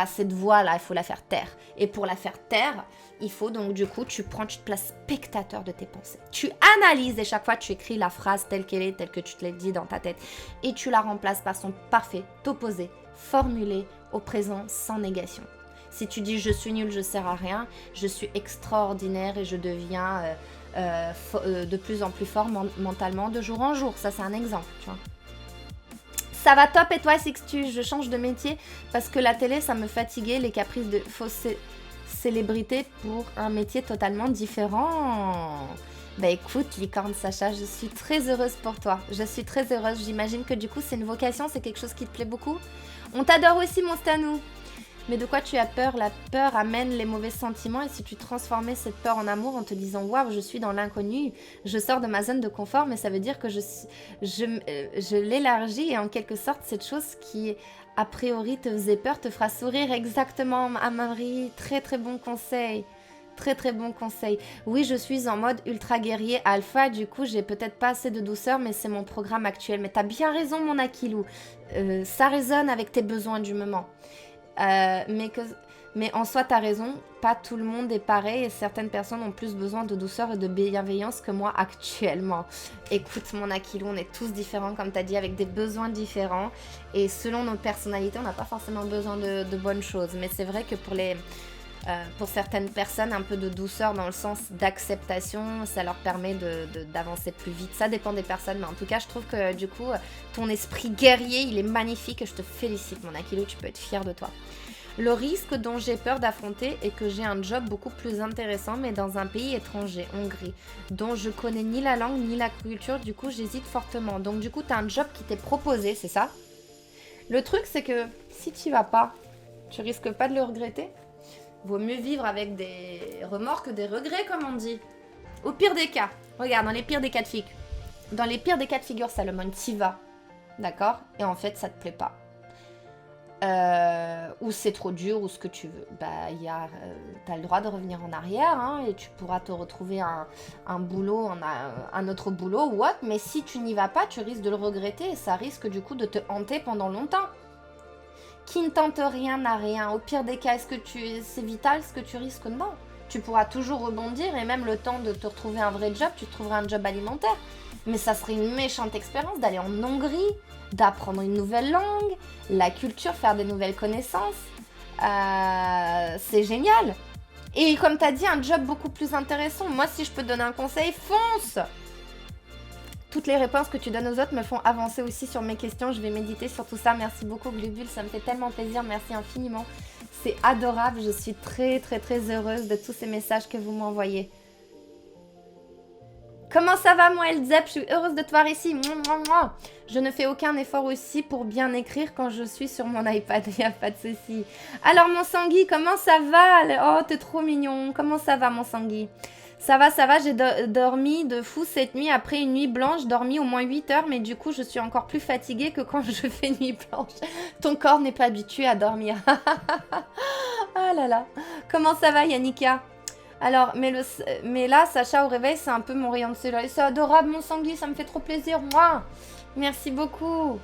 Cette voix-là, il faut la faire taire. Et pour la faire taire, il faut donc du coup, tu te places spectateur de tes pensées. Tu analyses et chaque fois, tu écris la phrase telle qu'elle est, telle que tu te l'as dit dans ta tête. Et tu la remplaces par son parfait opposé, formulé au présent sans négation. Si tu dis « je suis nul, je sers à rien »,« je suis extraordinaire et je deviens de plus en plus fort mentalement de jour en jour ». Ça, c'est un exemple, tu vois. Ça va top et toi Sixtus? Je change de métier parce que la télé ça me fatiguait, les caprices de fausses célébrités pour un métier totalement différent. Bah écoute Licorne Sacha, je suis très heureuse pour toi. Je suis très heureuse, j'imagine que du coup c'est une vocation, c'est quelque chose qui te plaît beaucoup. On t'adore aussi mon Stanou. Mais de quoi tu as peur? La peur amène les mauvais sentiments et si tu transformais cette peur en amour en te disant « Waouh, je suis dans l'inconnu, je sors de ma zone de confort, mais ça veut dire que je l'élargis et en quelque sorte, cette chose qui a priori te faisait peur te fera sourire exactement à Marie. Très très bon conseil. Très très bon conseil. Oui, je suis en mode ultra guerrier alpha, du coup j'ai peut-être pas assez de douceur, mais c'est mon programme actuel. Mais t'as bien raison mon Akilou, ça résonne avec tes besoins du moment. Mais en soi, t'as raison, pas tout le monde est pareil et certaines personnes ont plus besoin de douceur et de bienveillance que moi actuellement. Écoute mon Akilou, on est tous différents comme t'as dit, avec des besoins différents et selon nos personnalités, on n'a pas forcément besoin de bonnes choses. Mais c'est vrai que Pour certaines personnes, un peu de douceur dans le sens d'acceptation, ça leur permet d'avancer plus vite. Ça dépend des personnes, mais en tout cas, je trouve que du coup, ton esprit guerrier, il est magnifique et je te félicite, mon Akilou, tu peux être fière de toi. Le risque dont j'ai peur d'affronter est que j'ai un job beaucoup plus intéressant, mais dans un pays étranger, Hongrie, dont je connais ni la langue ni la culture, du coup, j'hésite fortement. Donc, du coup, tu as un job qui t'est proposé, c'est ça? Le truc, c'est que si tu y vas pas, tu risques pas de le regretter. Vaut mieux vivre avec des remords que des regrets, comme on dit. Au pire des cas, regarde, dans les pires des cas de figure, Salomon, t'y vas, d'accord? Et en fait, ça te plaît pas. Ou c'est trop dur, ou ce que tu veux. Bah, t'as le droit de revenir en arrière, hein, et tu pourras te retrouver un boulot, un autre boulot ou autre, mais si tu n'y vas pas, tu risques de le regretter, et ça risque du coup de te hanter pendant longtemps. Qui ne tente rien n'a rien. Au pire des cas, c'est vital ce que tu risques? Non. Tu pourras toujours rebondir et même le temps de te retrouver un vrai job, tu te trouveras un job alimentaire. Mais ça serait une méchante expérience d'aller en Hongrie, d'apprendre une nouvelle langue, la culture, faire des nouvelles connaissances. C'est génial. Et comme tu as dit, un job beaucoup plus intéressant. Moi, si je peux te donner un conseil, fonce! Toutes les réponses que tu donnes aux autres me font avancer aussi sur mes questions. Je vais méditer sur tout ça. Merci beaucoup, Glubule. Ça me fait tellement plaisir. Merci infiniment. C'est adorable. Je suis très, très, très heureuse de tous ces messages que vous m'envoyez. Comment ça va, moi, Elzep? Je suis heureuse de te voir ici. Je ne fais aucun effort aussi pour bien écrire quand je suis sur mon iPad. Il n'y a pas de souci. Alors, mon Sangui, comment ça va? Oh, t'es trop mignon. Comment ça va, mon Sangui? Ça va, j'ai dormi de fou cette nuit. Après une nuit blanche, dormi au moins 8 heures, mais du coup, je suis encore plus fatiguée que quand je fais nuit blanche. Ton corps n'est pas habitué à dormir. Ah là là. Comment ça va, Yannicka? Alors, mais là, Sacha, au réveil, c'est un peu mon rayon de soleil. C'est adorable, mon Sangui, ça me fait trop plaisir, moi. Merci beaucoup.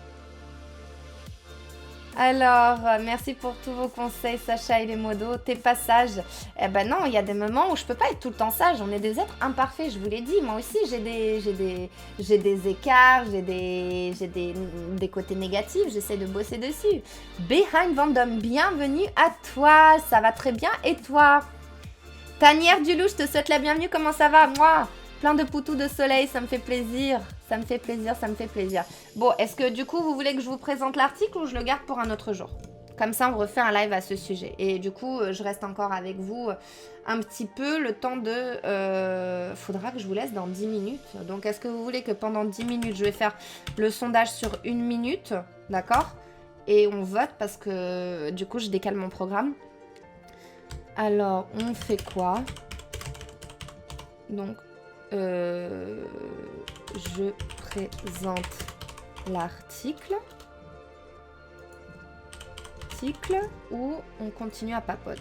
Alors, merci pour tous vos conseils, Sacha et les modos. Tes passages. Eh ben non, il y a des moments où je peux pas être tout le temps sage. On est des êtres imparfaits, je vous l'ai dit. Moi aussi, j'ai des écarts, j'ai des côtés négatifs. J'essaie de bosser dessus. Behind Vendôme, bienvenue à toi. Ça va très bien. Et toi? Tanière du Loup, je te souhaite la bienvenue. Comment ça va? Moi, plein de poutous de soleil, ça me fait plaisir. Ça me fait plaisir, ça me fait plaisir. Bon, est-ce que du coup, vous voulez que je vous présente l'article ou je le garde pour un autre jour? Comme ça, on refait un live à ce sujet. Et du coup, je reste encore avec vous un petit peu le temps de... faudra que je vous laisse dans 10 minutes. Donc, est-ce que vous voulez que pendant 10 minutes, je vais faire le sondage sur 1 minute? D'accord? Et on vote parce que du coup, je décale mon programme. Alors, on fait quoi? Donc, je présente l'article. Ou on continue à papote.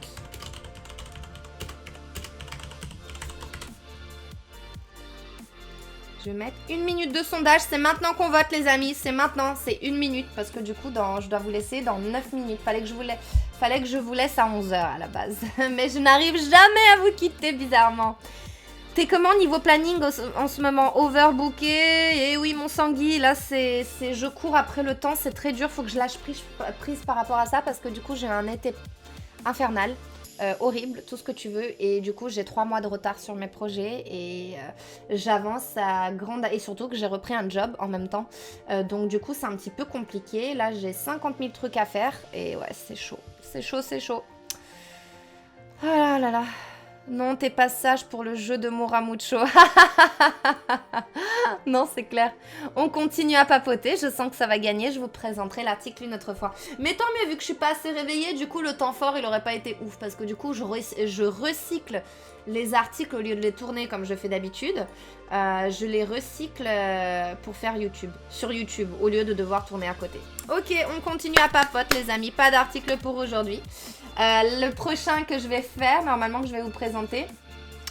Je vais mettre 1 minute de sondage. C'est maintenant qu'on vote, les amis. C'est maintenant, c'est 1 minute. Parce que du coup, je dois vous laisser dans 9 minutes. Fallait que je vous laisse à 11h à la base. Mais je n'arrive jamais à vous quitter, bizarrement. T'es comment niveau planning en ce moment? Overbooké? Et oui, mon Sangui, là, je cours après le temps, c'est très dur. Faut que je lâche prise par rapport à ça parce que du coup, j'ai un été infernal, horrible, tout ce que tu veux. Et du coup, j'ai 3 mois de retard sur mes projets et j'avance à grande... Et surtout que j'ai repris un job en même temps. Donc du coup, c'est un petit peu compliqué. Là, j'ai 50 000 trucs à faire et ouais, c'est chaud. C'est chaud. Ah là là. Non, t'es pas sage pour le jeu de Moramucho. Non, c'est clair. On continue à papoter. Je sens que ça va gagner. Je vous présenterai l'article une autre fois. Mais tant mieux, vu que je suis pas assez réveillée, du coup, le temps fort, il aurait pas été ouf. Parce que du coup, je recycle les articles au lieu de les tourner comme je fais d'habitude. Je les recycle pour faire YouTube. Sur YouTube, au lieu de devoir tourner à côté. Ok, on continue à papote, les amis. Pas d'article pour aujourd'hui. Le prochain que je vais faire, normalement que je vais vous présenter.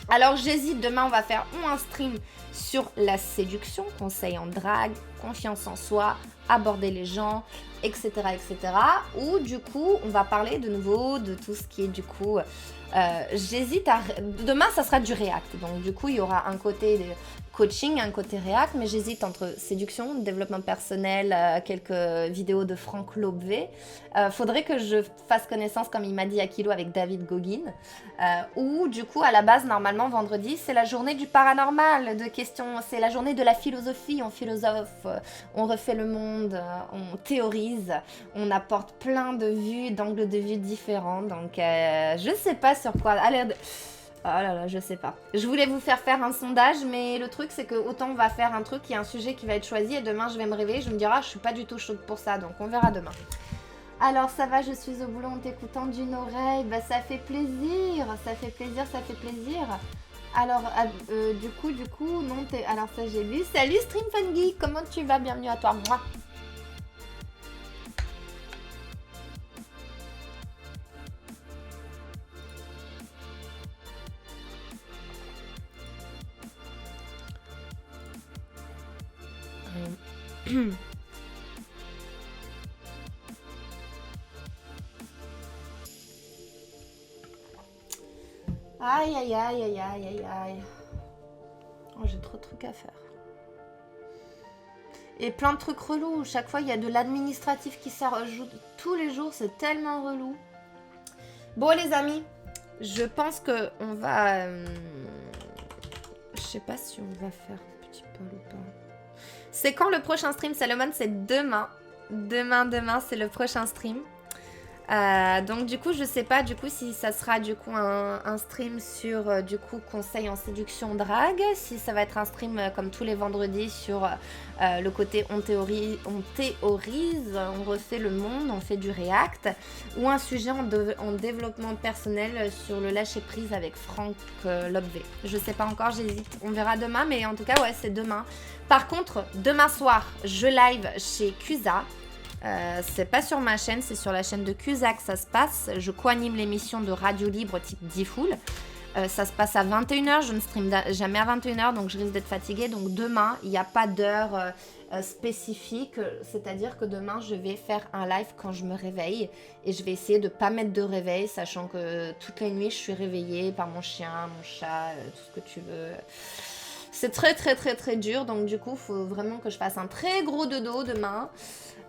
Alors j'hésite, demain on va faire un stream sur la séduction, conseils en drague, confiance en soi, aborder les gens, etc. Ou du coup on va parler de nouveau de tout ce qui est du coup... j'hésite à... Demain ça sera du React, donc du coup il y aura un côté coaching, un côté réac, mais j'hésite entre séduction, développement personnel, quelques vidéos de Franck Lobvé. Faudrait que je fasse connaissance, comme il m'a dit Akilo, avec David Gauguin. Où du coup, à la base, normalement, vendredi, c'est la journée du paranormal, de questions, c'est la journée de la philosophie. On philosophe, on refait le monde, on théorise, on apporte plein de vues, d'angles de vue différents. Donc, je sais pas sur quoi. Allez, oh là là, je sais pas. Je voulais vous faire un sondage, mais le truc, c'est que autant on va faire un truc, il y a un sujet qui va être choisi, et demain, je vais me réveiller, je me dirai, ah, je suis pas du tout chaude pour ça, donc on verra demain. Alors, ça va, je suis au boulot en t'écoutant d'une oreille. Bah, ça fait plaisir, ça fait plaisir, ça fait plaisir. Alors, du coup, non, t'es... Alors, ça, j'ai lu. Salut, Stream Fungi, comment tu vas? Bienvenue à toi. Mouah. Aïe, aïe, aïe, aïe, aïe, aïe, aïe. Oh, j'ai trop de trucs à faire. Et plein de trucs relous. Chaque fois, il y a de l'administratif qui s'ajoute. Tous les jours, c'est tellement relou. Bon, les amis, je pense que on va... Je sais pas si on va faire un petit peu ou pas. C'est quand le prochain stream, Salomon? C'est demain. Demain, c'est le prochain stream. Donc du coup je sais pas du coup si ça sera du coup un stream sur du coup conseil en séduction drague, si ça va être un stream comme tous les vendredis sur le côté on théorise, on refait le monde, on fait du react, ou un sujet en développement personnel sur le lâcher prise avec Franck Lobvé. Je sais pas encore, j'hésite, on verra demain, mais en tout cas ouais c'est demain. Par contre demain soir je live chez Cusa. C'est pas sur ma chaîne, c'est sur la chaîne de Cusa que ça se passe. Je co-anime l'émission de radio libre type Diffoul. Ça se passe à 21h, je ne stream jamais à 21h, donc je risque d'être fatiguée. Donc demain, il n'y a pas d'heure spécifique, c'est-à-dire que demain, je vais faire un live quand je me réveille. Et je vais essayer de ne pas mettre de réveil, sachant que toutes les nuits, je suis réveillée par mon chien, mon chat, tout ce que tu veux. C'est très dur, donc du coup, il faut vraiment que je fasse un très gros dodo demain.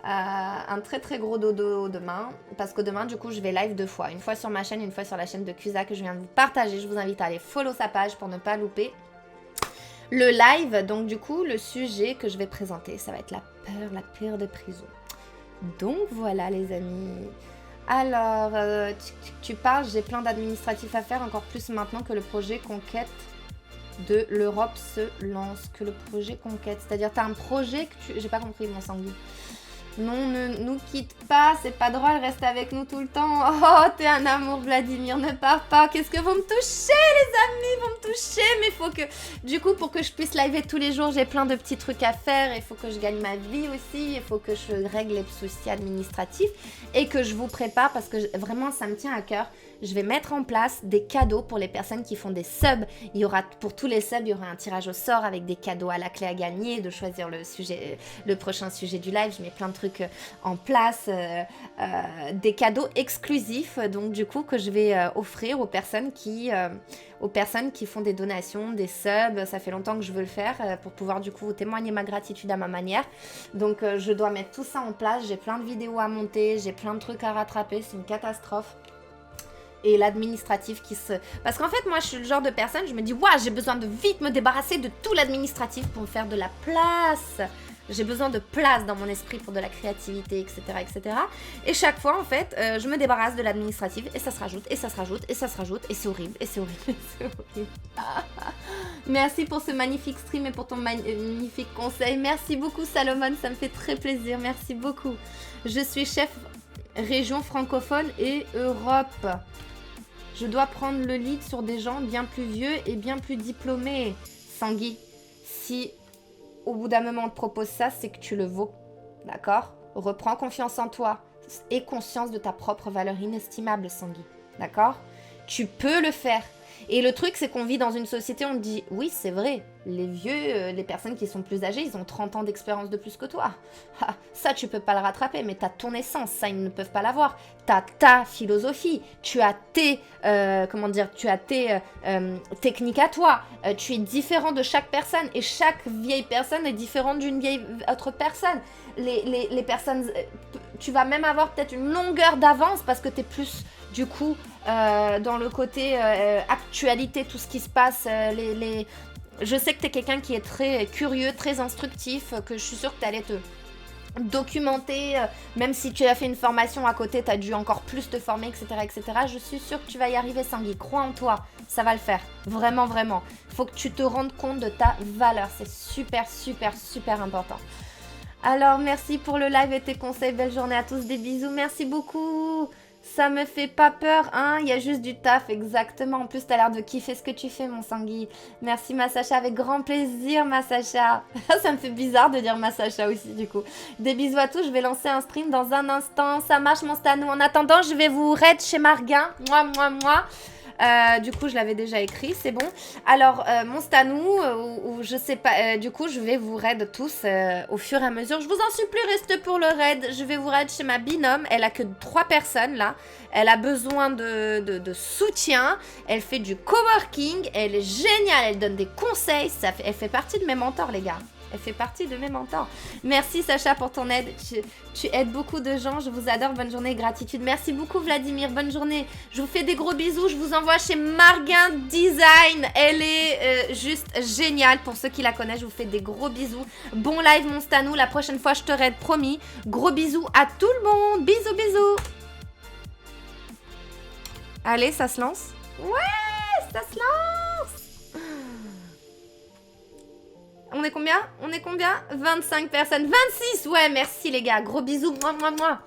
Un très gros dodo demain, parce que demain du coup je vais live 2 fois, une fois sur ma chaîne, une fois sur la chaîne de Cusa que je viens de vous partager. Je vous invite à aller follow sa page pour ne pas louper le live. Donc du coup le sujet que je vais présenter, ça va être la peur des prisons. Donc voilà les amis. Alors tu parles, j'ai plein d'administratifs à faire, encore plus maintenant que le projet Conquête de l'Europe se lance. Que le projet Conquête, c'est-à-dire t'as un projet que tu... J'ai pas compris mon sanguin. Non, ne nous quitte pas, c'est pas drôle, reste avec nous tout le temps. Oh, t'es un amour, Vladimir, ne pars pas. Qu'est-ce que vous me touchez, les amis, vous me touchez. Mais faut que, du coup, pour que je puisse liver tous les jours, j'ai plein de petits trucs à faire. Il faut que je gagne ma vie aussi. Il faut que je règle les soucis administratifs et que je vous prépare parce que vraiment, ça me tient à cœur. Je vais mettre en place des cadeaux pour les personnes qui font des subs. Il y aura, pour tous les subs, il y aura un tirage au sort avec des cadeaux à la clé à gagner, de choisir le prochain sujet du live. Je mets plein de trucs en place, des cadeaux exclusifs, donc du coup que je vais offrir aux personnes qui font des donations, des subs. Ça fait longtemps que je veux le faire pour pouvoir du coup vous témoigner ma gratitude à ma manière. Donc je dois mettre tout ça en place. J'ai plein de vidéos à monter, j'ai plein de trucs à rattraper, c'est une catastrophe. Et l'administratif qui se... Parce qu'en fait, moi, je suis le genre de personne, je me dis, waouh, j'ai besoin de vite me débarrasser de tout l'administratif pour me faire de la place. J'ai besoin de place dans mon esprit pour de la créativité, etc., etc. Et chaque fois, en fait, je me débarrasse de l'administratif et ça se rajoute, et ça se rajoute, et ça se rajoute, et c'est horrible, et c'est horrible, et c'est horrible. Merci pour ce magnifique stream et pour ton magnifique conseil. Merci beaucoup, Salomon, ça me fait très plaisir. Merci beaucoup. Je suis chef région francophone et Europe. Je dois prendre le lead sur des gens bien plus vieux et bien plus diplômés. Sangui, si au bout d'un moment on te propose ça, c'est que tu le vaux. D'accord? Reprends confiance en toi. Aie conscience de ta propre valeur inestimable, Sangui. D'accord? Tu peux le faire. Et le truc, c'est qu'on vit dans une société où on dit, oui, c'est vrai, les vieux, les personnes qui sont plus âgées, ils ont 30 ans d'expérience de plus que toi. Ah, ça, tu peux pas le rattraper, mais t'as ton essence, ça, ils ne peuvent pas l'avoir. T'as ta philosophie, tu as tes, techniques à toi. Tu es différent de chaque personne, et chaque vieille personne est différente d'une vieille autre personne. Les personnes, tu vas même avoir peut-être une longueur d'avance parce que t'es plus, du coup, dans le côté actualité, tout ce qui se passe, je sais que tu es quelqu'un qui est très curieux, très instructif, que je suis sûre que tu allais te documenter, même si tu as fait une formation à côté, tu as dû encore plus te former, etc., etc. Je suis sûre que tu vas y arriver, Sangui. Crois en toi, ça va le faire. Vraiment, vraiment. Il faut que tu te rendes compte de ta valeur. C'est super, super, super important. Alors, merci pour le live et tes conseils. Belle journée à tous. Des bisous. Merci beaucoup. Ça me fait pas peur, hein, il y a juste du taf, exactement. En plus, t'as l'air de kiffer ce que tu fais, mon Sangui. Merci, ma Sacha, avec grand plaisir, ma Sacha. Ça me fait bizarre de dire ma Sacha aussi, du coup. Des bisous à tous, je vais lancer un stream dans un instant. Ça marche, mon Stanou. En attendant, je vais vous raid chez Marguin. Moi. Du coup, je l'avais déjà écrit, c'est bon. Alors, mon Stanou, ou je sais pas, du coup, je vais vous raid tous au fur et à mesure. Je vous en supplie, reste pour le raid. Je vais vous raid chez ma binôme. Elle a que 3 personnes, là. Elle a besoin de soutien. Elle fait du coworking. Elle est géniale. Elle donne des conseils. Elle fait partie de mes mentors, les gars. Elle fait partie de mes mentors. Merci Sacha pour ton aide. Tu aides beaucoup de gens. Je vous adore. Bonne journée et gratitude. Merci beaucoup Vladimir. Bonne journée. Je vous fais des gros bisous. Je vous envoie chez Marguin Design. Elle est juste géniale. Pour ceux qui la connaissent, je vous fais des gros bisous. Bon live mon Stanou. La prochaine fois, je te raide, promis. Gros bisous à tout le monde. Bisous, bisous. Allez, ça se lance. Ouais, ça se lance. On est combien 25 personnes. 26. Ouais, merci les gars. Gros bisous. Moi.